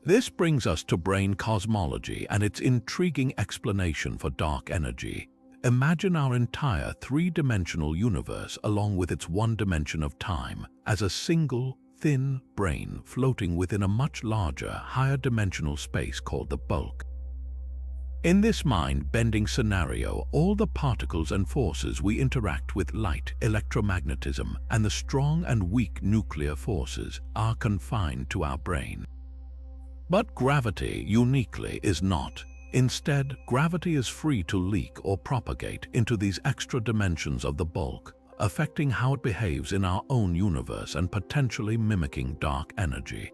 This brings us to brain cosmology and its intriguing explanation for dark energy. Imagine our entire three-dimensional universe along with its one dimension of time as a single, thin brain floating within a much larger, higher-dimensional space called the bulk. In this mind-bending scenario, all the particles and forces we interact with, light, electromagnetism, and the strong and weak nuclear forces, are confined to our brain. But gravity, uniquely, is not. Instead, gravity is free to leak or propagate into these extra dimensions of the bulk, affecting how it behaves in our own universe and potentially mimicking dark energy.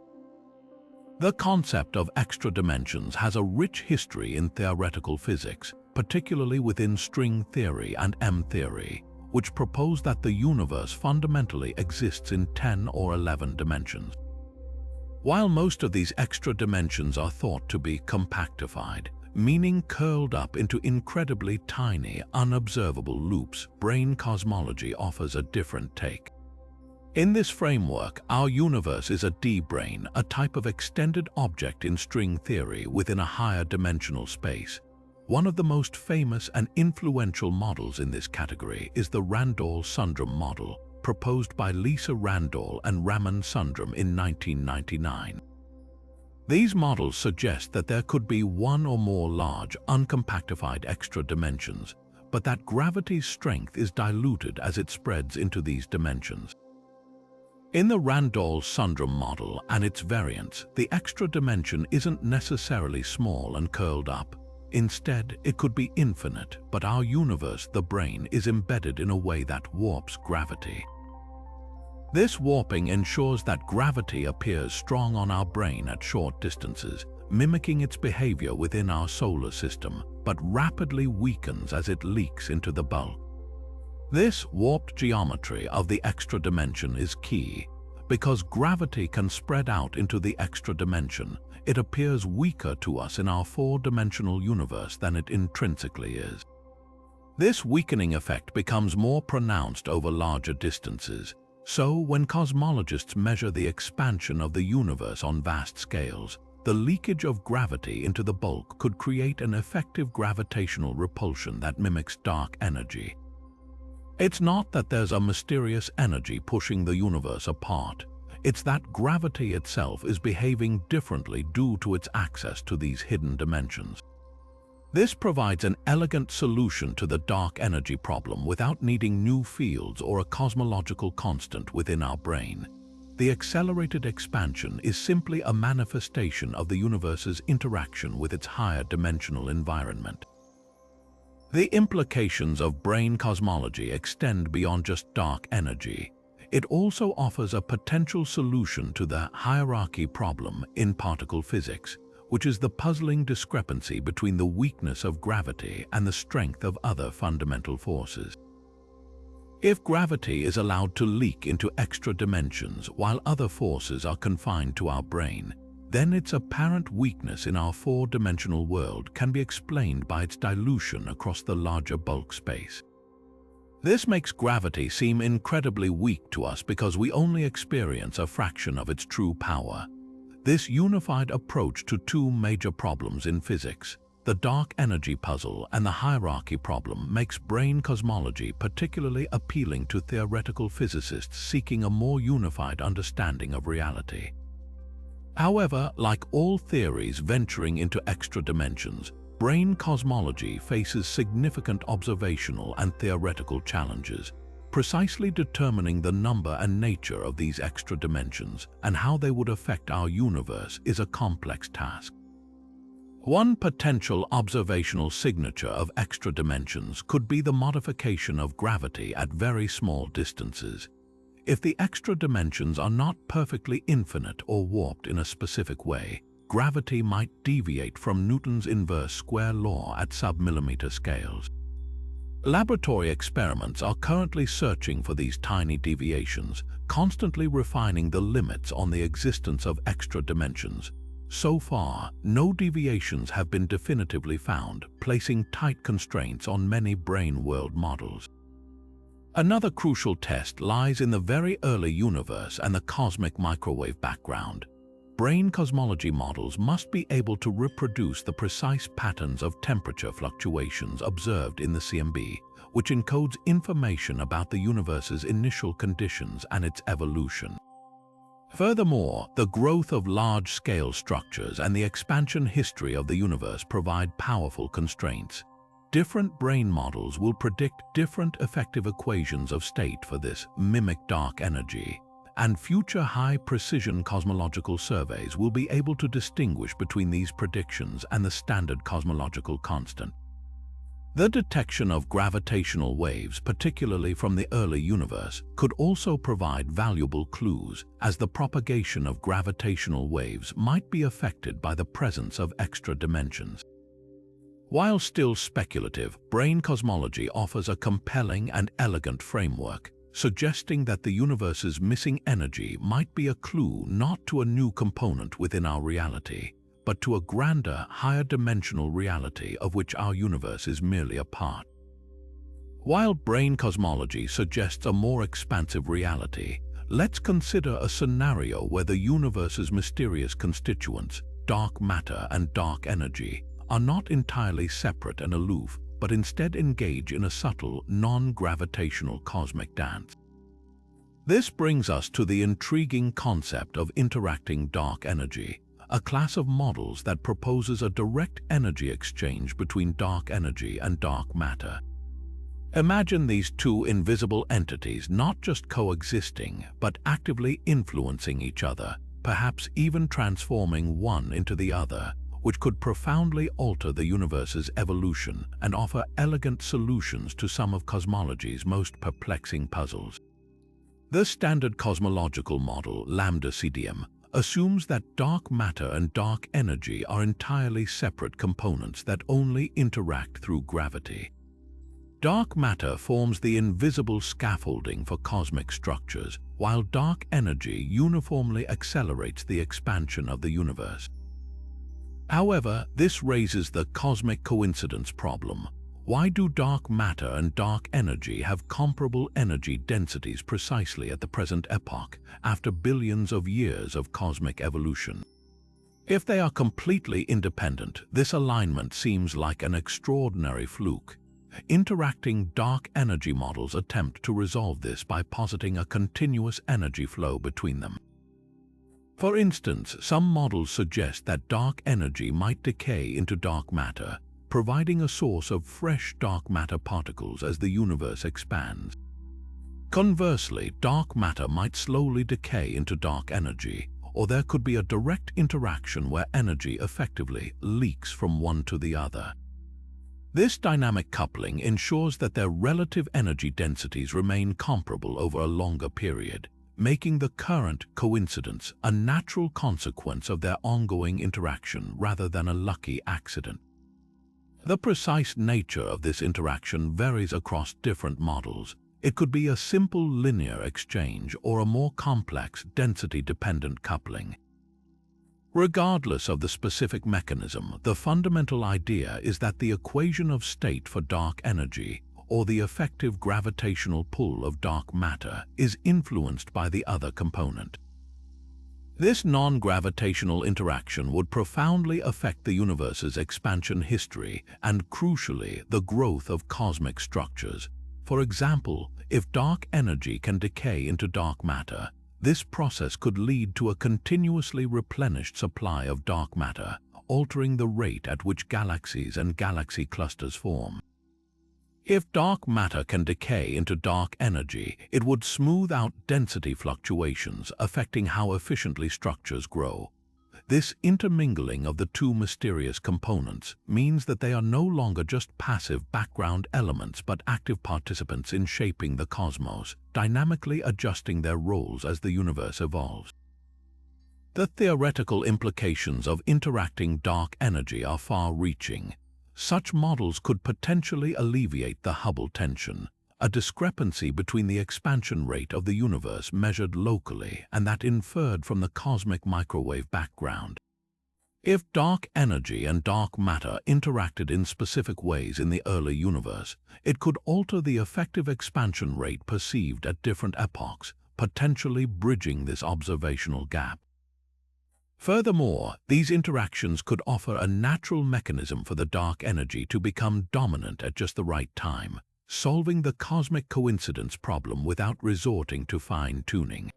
The concept of extra dimensions has a rich history in theoretical physics, particularly within string theory and M-theory, which propose that the universe fundamentally exists in 10 or 11 dimensions. While most of these extra dimensions are thought to be compactified, meaning curled up into incredibly tiny, unobservable loops, brain cosmology offers a different take. In this framework, our universe is a D-brane, a type of extended object in string theory within a higher dimensional space. One of the most famous and influential models in this category is the Randall-Sundrum model, proposed by Lisa Randall and Raman Sundrum in 1999. These models suggest that there could be one or more large, uncompactified extra dimensions, but that gravity's strength is diluted as it spreads into these dimensions. In the Randall-Sundrum model and its variants, the extra dimension isn't necessarily small and curled up. Instead, it could be infinite, but our universe, the brain, is embedded in a way that warps gravity. This warping ensures that gravity appears strong on our brain at short distances, mimicking its behavior within our solar system, but rapidly weakens as it leaks into the bulk. This warped geometry of the extra dimension is key. Because gravity can spread out into the extra dimension, it appears weaker to us in our four-dimensional universe than it intrinsically is. This weakening effect becomes more pronounced over larger distances. So, when cosmologists measure the expansion of the universe on vast scales, the leakage of gravity into the bulk could create an effective gravitational repulsion that mimics dark energy. It's not that there's a mysterious energy pushing the universe apart. It's that gravity itself is behaving differently due to its access to these hidden dimensions. This provides an elegant solution to the dark energy problem without needing new fields or a cosmological constant within our brain. The accelerated expansion is simply a manifestation of the universe's interaction with its higher dimensional environment. The implications of brain cosmology extend beyond just dark energy. It also offers a potential solution to the hierarchy problem in particle physics, which is the puzzling discrepancy between the weakness of gravity and the strength of other fundamental forces. If gravity is allowed to leak into extra dimensions while other forces are confined to our brain, then its apparent weakness in our four-dimensional world can be explained by its dilution across the larger bulk space. This makes gravity seem incredibly weak to us because we only experience a fraction of its true power. This unified approach to two major problems in physics, the dark energy puzzle and the hierarchy problem, makes brain cosmology particularly appealing to theoretical physicists seeking a more unified understanding of reality. However, like all theories venturing into extra dimensions, brain cosmology faces significant observational and theoretical challenges. Precisely determining the number and nature of these extra dimensions and how they would affect our universe is a complex task. One potential observational signature of extra dimensions could be the modification of gravity at very small distances. If the extra dimensions are not perfectly infinite or warped in a specific way, gravity might deviate from Newton's inverse square law at sub-millimeter scales. Laboratory experiments are currently searching for these tiny deviations, constantly refining the limits on the existence of extra dimensions. So far, no deviations have been definitively found, placing tight constraints on many brain world models. Another crucial test lies in the very early universe and the cosmic microwave background. Brain cosmology models must be able to reproduce the precise patterns of temperature fluctuations observed in the CMB, which encodes information about the universe's initial conditions and its evolution. Furthermore, the growth of large-scale structures and the expansion history of the universe provide powerful constraints. Different brain models will predict different effective equations of state for this mimic dark energy, and future high-precision cosmological surveys will be able to distinguish between these predictions and the standard cosmological constant. The detection of gravitational waves, particularly from the early universe, could also provide valuable clues, as the propagation of gravitational waves might be affected by the presence of extra dimensions. While still speculative, brain cosmology offers a compelling and elegant framework, suggesting that the universe's missing energy might be a clue not to a new component within our reality, but to a grander, higher-dimensional reality of which our universe is merely a part. While brain cosmology suggests a more expansive reality, let's consider a scenario where the universe's mysterious constituents, dark matter and dark energy, are not entirely separate and aloof, but instead engage in a subtle, non-gravitational cosmic dance. This brings us to the intriguing concept of interacting dark energy, a class of models that proposes a direct energy exchange between dark energy and dark matter. Imagine these two invisible entities not just coexisting, but actively influencing each other, perhaps even transforming one into the other, which could profoundly alter the universe's evolution and offer elegant solutions to some of cosmology's most perplexing puzzles. The standard cosmological model, lambda CDM, assumes that dark matter and dark energy are entirely separate components that only interact through gravity. Dark matter forms the invisible scaffolding for cosmic structures, while dark energy uniformly accelerates the expansion of the universe. However, this raises the cosmic coincidence problem. Why do dark matter and dark energy have comparable energy densities precisely at the present epoch, after billions of years of cosmic evolution? If they are completely independent, this alignment seems like an extraordinary fluke. Interacting dark energy models attempt to resolve this by positing a continuous energy flow between them. For instance, some models suggest that dark energy might decay into dark matter, providing a source of fresh dark matter particles as the universe expands. Conversely, dark matter might slowly decay into dark energy, or there could be a direct interaction where energy effectively leaks from one to the other. This dynamic coupling ensures that their relative energy densities remain comparable over a longer period, making the current coincidence a natural consequence of their ongoing interaction rather than a lucky accident. The precise nature of this interaction varies across different models. It could be a simple linear exchange or a more complex density-dependent coupling. Regardless of the specific mechanism, the fundamental idea is that the equation of state for dark energy, or the effective gravitational pull of dark matter, is influenced by the other component. This non-gravitational interaction would profoundly affect the universe's expansion history and, crucially, the growth of cosmic structures. For example, if dark energy can decay into dark matter, this process could lead to a continuously replenished supply of dark matter, altering the rate at which galaxies and galaxy clusters form. If dark matter can decay into dark energy, it would smooth out density fluctuations, affecting how efficiently structures grow. This intermingling of the two mysterious components means that they are no longer just passive background elements but active participants in shaping the cosmos, dynamically adjusting their roles as the universe evolves. The theoretical implications of interacting dark energy are far-reaching. Such models could potentially alleviate the Hubble tension, a discrepancy between the expansion rate of the universe measured locally and that inferred from the cosmic microwave background. If dark energy and dark matter interacted in specific ways in the early universe, it could alter the effective expansion rate perceived at different epochs, potentially bridging this observational gap. Furthermore, these interactions could offer a natural mechanism for the dark energy to become dominant at just the right time, solving the cosmic coincidence problem without resorting to fine-tuning.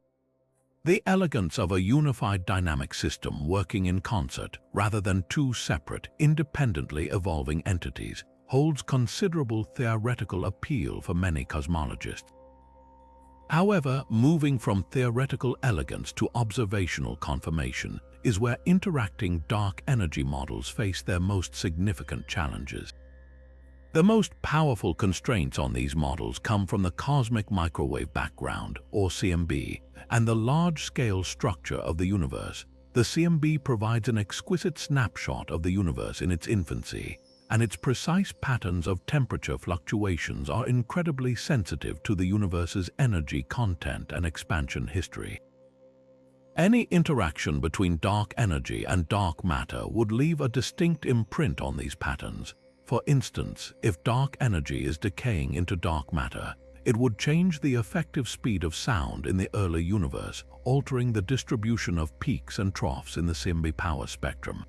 The elegance of a unified dynamic system working in concert rather than two separate, independently evolving entities holds considerable theoretical appeal for many cosmologists. However, moving from theoretical elegance to observational confirmation is where interacting dark energy models face their most significant challenges. The most powerful constraints on these models come from the cosmic microwave background, or CMB, and the large-scale structure of the universe. The CMB provides an exquisite snapshot of the universe in its infancy, and its precise patterns of temperature fluctuations are incredibly sensitive to the universe's energy content and expansion history. Any interaction between dark energy and dark matter would leave a distinct imprint on these patterns. For instance, if dark energy is decaying into dark matter, it would change the effective speed of sound in the early universe, altering the distribution of peaks and troughs in the CMB power spectrum.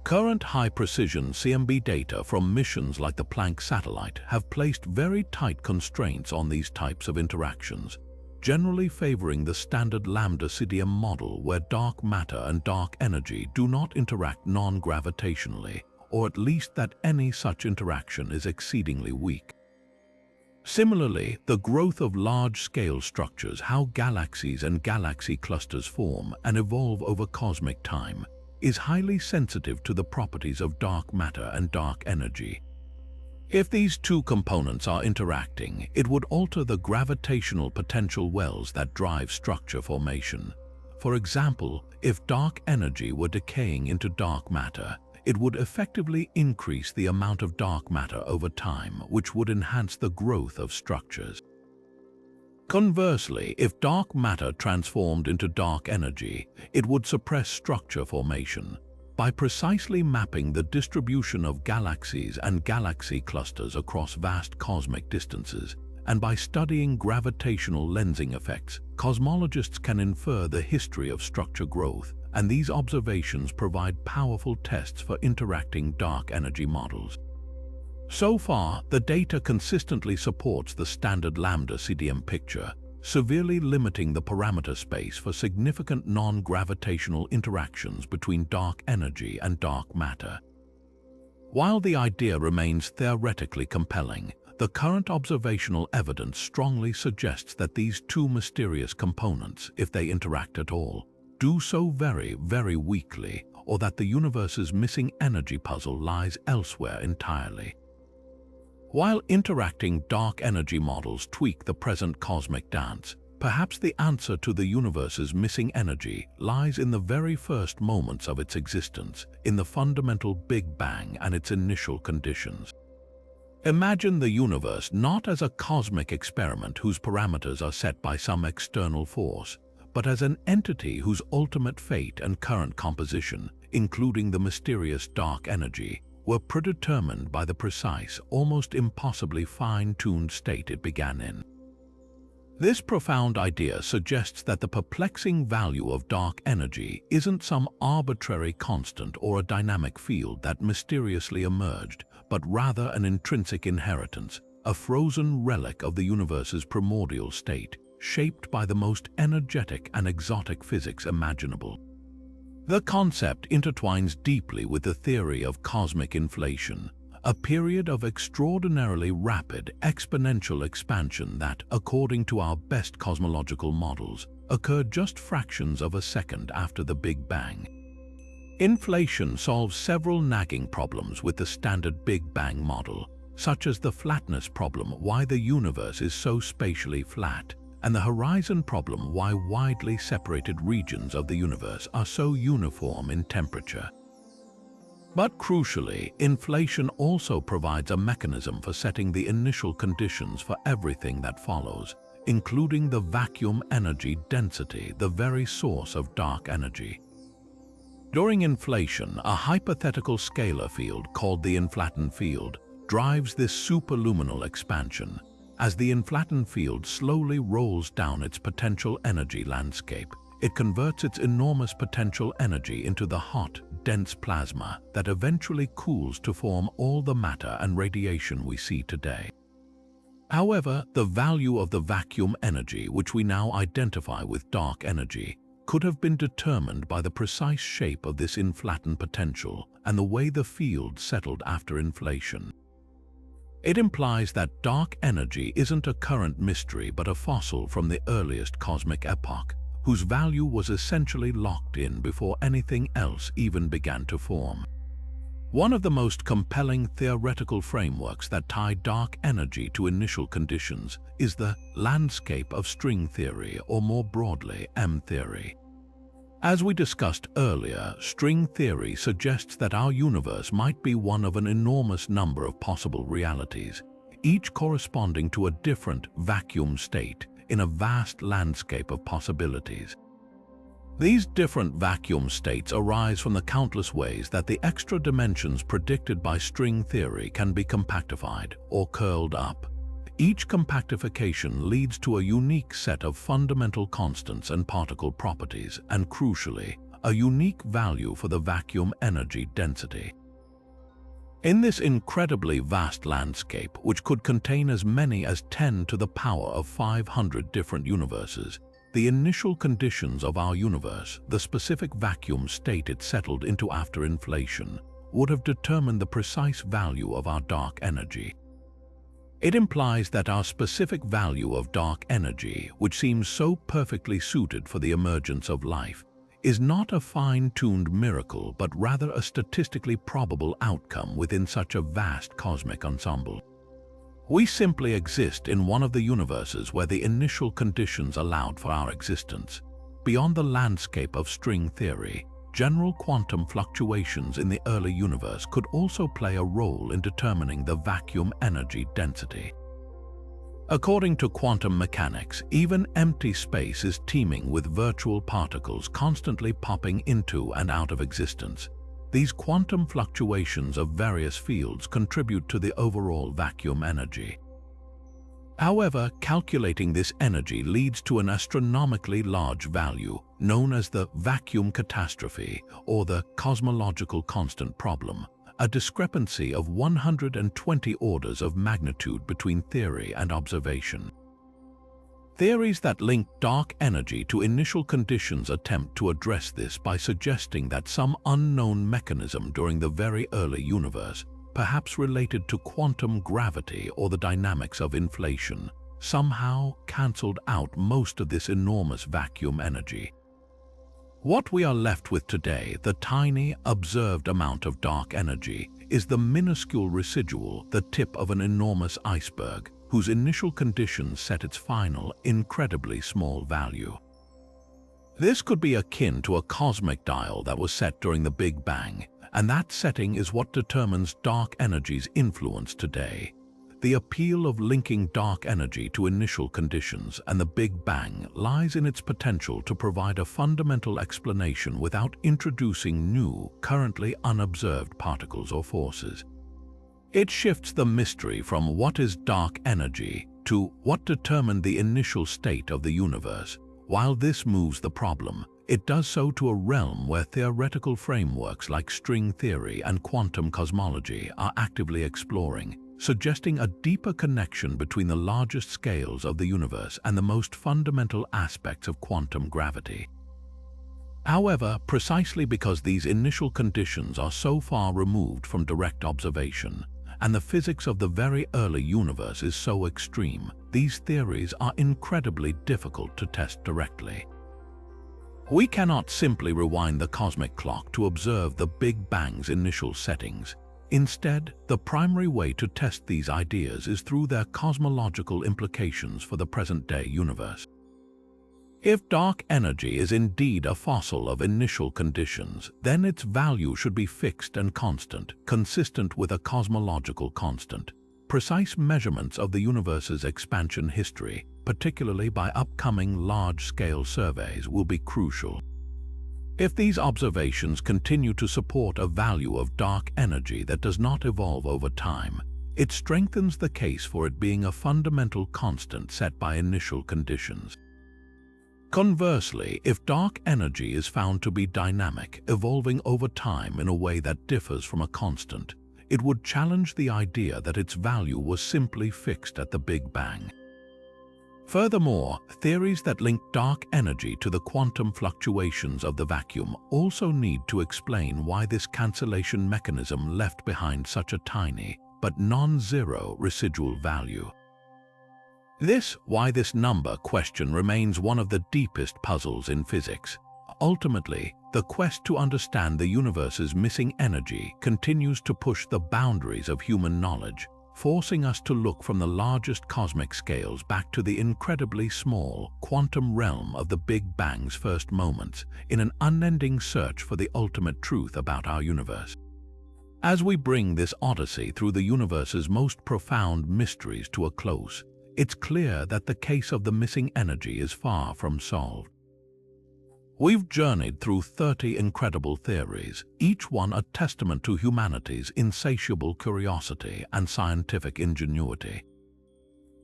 Current high-precision CMB data from missions like the Planck satellite have placed very tight constraints on these types of interactions, generally favoring the standard lambda CDM model where dark matter and dark energy do not interact non-gravitationally, or at least that any such interaction is exceedingly weak. Similarly, the growth of large-scale structures, how galaxies and galaxy clusters form and evolve over cosmic time, is highly sensitive to the properties of dark matter and dark energy. If these two components are interacting, it would alter the gravitational potential wells that drive structure formation. For example, if dark energy were decaying into dark matter, it would effectively increase the amount of dark matter over time, which would enhance the growth of structures. Conversely, if dark matter transformed into dark energy, it would suppress structure formation. By precisely mapping the distribution of galaxies and galaxy clusters across vast cosmic distances, and by studying gravitational lensing effects, cosmologists can infer the history of structure growth, and these observations provide powerful tests for interacting dark energy models. So far, the data consistently supports the standard lambda CDM picture, severely limiting the parameter space for significant non-gravitational interactions between dark energy and dark matter. While the idea remains theoretically compelling, the current observational evidence strongly suggests that these two mysterious components, if they interact at all, do so very, very weakly, or that the universe's missing energy puzzle lies elsewhere entirely. While interacting dark energy models tweak the present cosmic dance, perhaps the answer to the universe's missing energy lies in the very first moments of its existence, in the fundamental Big Bang and its initial conditions. Imagine the universe not as a cosmic experiment whose parameters are set by some external force, but as an entity whose ultimate fate and current composition, including the mysterious dark energy, were predetermined by the precise, almost impossibly fine-tuned state it began in. This profound idea suggests that the perplexing value of dark energy isn't some arbitrary constant or a dynamic field that mysteriously emerged, but rather an intrinsic inheritance, a frozen relic of the universe's primordial state, shaped by the most energetic and exotic physics imaginable. The concept intertwines deeply with the theory of cosmic inflation, a period of extraordinarily rapid, exponential expansion that, according to our best cosmological models, occurred just fractions of a second after the Big Bang. Inflation solves several nagging problems with the standard Big Bang model, such as the flatness problem, why the universe is so spatially flat, and the horizon problem, why widely separated regions of the universe are so uniform in temperature. But crucially, inflation also provides a mechanism for setting the initial conditions for everything that follows, including the vacuum energy density, the very source of dark energy. During inflation, a hypothetical scalar field called the inflaton field drives this superluminal expansion. As the inflaton field slowly rolls down its potential energy landscape, it converts its enormous potential energy into the hot, dense plasma that eventually cools to form all the matter and radiation we see today. However, the value of the vacuum energy, which we now identify with dark energy, could have been determined by the precise shape of this inflaton potential and the way the field settled after inflation. It implies that dark energy isn't a current mystery but a fossil from the earliest cosmic epoch, whose value was essentially locked in before anything else even began to form. One of the most compelling theoretical frameworks that tie dark energy to initial conditions is the landscape of string theory, or more broadly, M theory. As we discussed earlier, string theory suggests that our universe might be one of an enormous number of possible realities, each corresponding to a different vacuum state in a vast landscape of possibilities. These different vacuum states arise from the countless ways that the extra dimensions predicted by string theory can be compactified or curled up. Each compactification leads to a unique set of fundamental constants and particle properties, and crucially, a unique value for the vacuum energy density. In this incredibly vast landscape, which could contain as many as 10 to the power of 500 different universes, the initial conditions of our universe, the specific vacuum state it settled into after inflation, would have determined the precise value of our dark energy. It implies that our specific value of dark energy, which seems so perfectly suited for the emergence of life, is not a fine-tuned miracle but rather a statistically probable outcome within such a vast cosmic ensemble. We simply exist in one of the universes where the initial conditions allowed for our existence. Beyond the landscape of string theory, general quantum fluctuations in the early universe could also play a role in determining the vacuum energy density. According to quantum mechanics, even empty space is teeming with virtual particles constantly popping into and out of existence. These quantum fluctuations of various fields contribute to the overall vacuum energy. However, calculating this energy leads to an astronomically large value, known as the vacuum catastrophe or the cosmological constant problem, a discrepancy of 120 orders of magnitude between theory and observation. Theories that link dark energy to initial conditions attempt to address this by suggesting that some unknown mechanism during the very early universe, perhaps related to quantum gravity or the dynamics of inflation, somehow cancelled out most of this enormous vacuum energy. What we are left with today, the tiny, observed amount of dark energy, is the minuscule residual, the tip of an enormous iceberg, whose initial conditions set its final, incredibly small value. This could be akin to a cosmic dial that was set during the Big Bang, and that setting is what determines dark energy's influence today. The appeal of linking dark energy to initial conditions and the Big Bang lies in its potential to provide a fundamental explanation without introducing new, currently unobserved particles or forces. It shifts the mystery from what is dark energy to what determined the initial state of the universe. While this moves the problem, it does so to a realm where theoretical frameworks like string theory and quantum cosmology are actively exploring, suggesting a deeper connection between the largest scales of the universe and the most fundamental aspects of quantum gravity. However, precisely because these initial conditions are so far removed from direct observation, and the physics of the very early universe is so extreme, these theories are incredibly difficult to test directly. We cannot simply rewind the cosmic clock to observe the Big Bang's initial settings. Instead, the primary way to test these ideas is through their cosmological implications for the present-day universe. If dark energy is indeed a fossil of initial conditions, then its value should be fixed and constant, consistent with a cosmological constant. Precise measurements of the universe's expansion history, particularly by upcoming large-scale surveys, will be crucial. If these observations continue to support a value of dark energy that does not evolve over time, it strengthens the case for it being a fundamental constant set by initial conditions. Conversely, if dark energy is found to be dynamic, evolving over time in a way that differs from a constant, it would challenge the idea that its value was simply fixed at the Big Bang. Furthermore, theories that link dark energy to the quantum fluctuations of the vacuum also need to explain why this cancellation mechanism left behind such a tiny, but non-zero residual value. Why this number question remains one of the deepest puzzles in physics. Ultimately, the quest to understand the universe's missing energy continues to push the boundaries of human knowledge, forcing us to look from the largest cosmic scales back to the incredibly small quantum realm of the Big Bang's first moments in an unending search for the ultimate truth about our universe. As we bring this odyssey through the universe's most profound mysteries to a close, it's clear that the case of the missing energy is far from solved. We've journeyed through 30 incredible theories, each one a testament to humanity's insatiable curiosity and scientific ingenuity.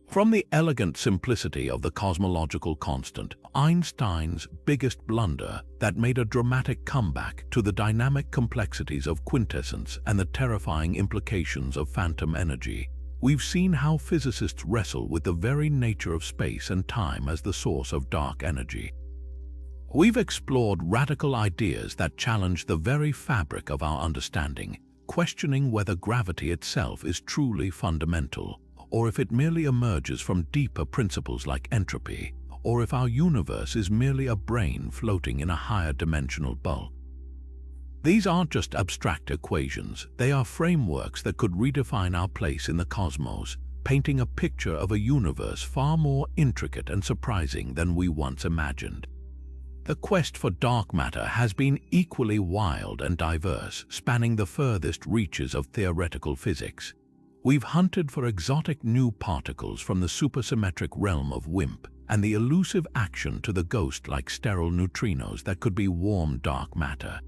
From the elegant simplicity of the cosmological constant, Einstein's biggest blunder that made a dramatic comeback, to the dynamic complexities of quintessence and the terrifying implications of phantom energy, we've seen how physicists wrestle with the very nature of space and time as the source of dark energy. We've explored radical ideas that challenge the very fabric of our understanding, questioning whether gravity itself is truly fundamental, or if it merely emerges from deeper principles like entropy, or if our universe is merely a brain floating in a higher dimensional bulk. These aren't just abstract equations, they are frameworks that could redefine our place in the cosmos, painting a picture of a universe far more intricate and surprising than we once imagined. The quest for dark matter has been equally wild and diverse, spanning the furthest reaches of theoretical physics. We've hunted for exotic new particles from the supersymmetric realm of WIMP and the elusive action to the ghost-like sterile neutrinos that could be warm dark matter.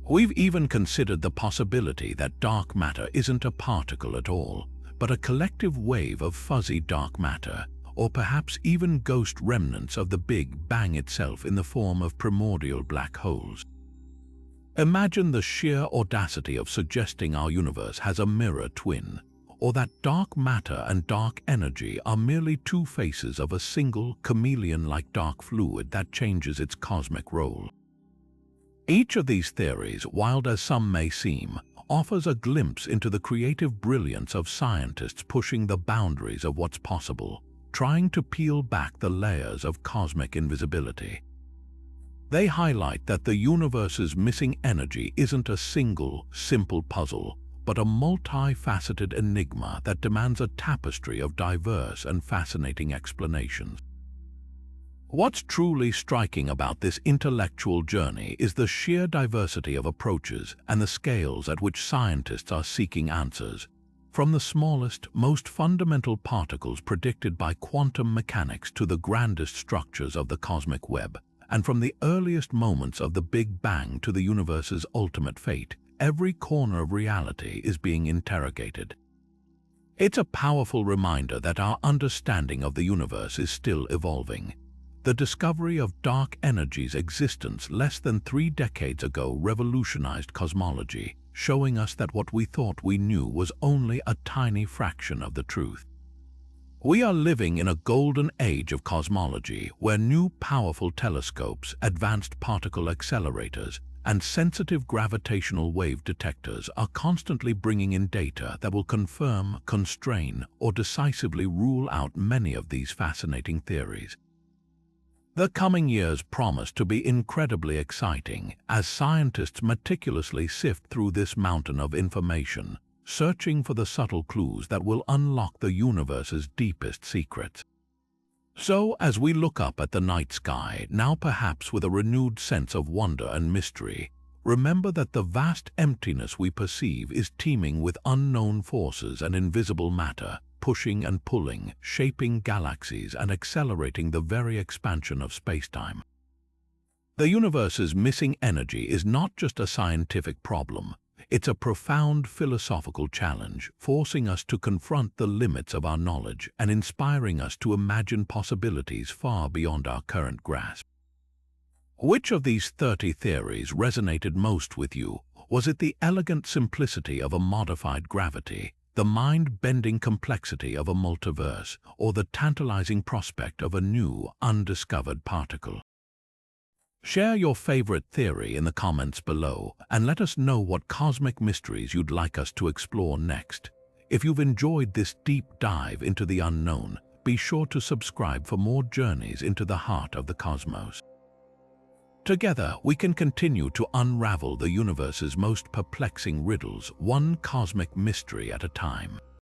We've even considered the possibility that dark matter isn't a particle at all, but a collective wave of fuzzy dark matter, or perhaps even ghost remnants of the Big Bang itself in the form of primordial black holes. Imagine the sheer audacity of suggesting our universe has a mirror twin, or that dark matter and dark energy are merely two faces of a single chameleon-like dark fluid that changes its cosmic role. Each of these theories, wild as some may seem, offers a glimpse into the creative brilliance of scientists pushing the boundaries of what's possible, trying to peel back the layers of cosmic invisibility. They highlight that the universe's missing energy isn't a single, simple puzzle, but a multifaceted enigma that demands a tapestry of diverse and fascinating explanations. What's truly striking about this intellectual journey is the sheer diversity of approaches and the scales at which scientists are seeking answers. From the smallest, most fundamental particles predicted by quantum mechanics to the grandest structures of the cosmic web, and from the earliest moments of the Big Bang to the universe's ultimate fate, every corner of reality is being interrogated. It's a powerful reminder that our understanding of the universe is still evolving. The discovery of dark energy's existence less than 3 decades ago revolutionized cosmology, showing us that what we thought we knew was only a tiny fraction of the truth. We are living in a golden age of cosmology where new powerful telescopes, advanced particle accelerators, and sensitive gravitational wave detectors are constantly bringing in data that will confirm, constrain, or decisively rule out many of these fascinating theories. The coming years promise to be incredibly exciting as scientists meticulously sift through this mountain of information, searching for the subtle clues that will unlock the universe's deepest secrets. So, as we look up at the night sky, now perhaps with a renewed sense of wonder and mystery, remember that the vast emptiness we perceive is teeming with unknown forces and invisible matter, pushing and pulling, shaping galaxies and accelerating the very expansion of spacetime. The universe's missing energy is not just a scientific problem. It's a profound philosophical challenge, forcing us to confront the limits of our knowledge and inspiring us to imagine possibilities far beyond our current grasp. Which of these 30 theories resonated most with you? Was it the elegant simplicity of a modified gravity, the mind-bending complexity of a multiverse, or the tantalizing prospect of a new, undiscovered particle? Share your favorite theory in the comments below and let us know what cosmic mysteries you'd like us to explore next. If you've enjoyed this deep dive into the unknown, be sure to subscribe for more journeys into the heart of the cosmos. Together, we can continue to unravel the universe's most perplexing riddles, one cosmic mystery at a time.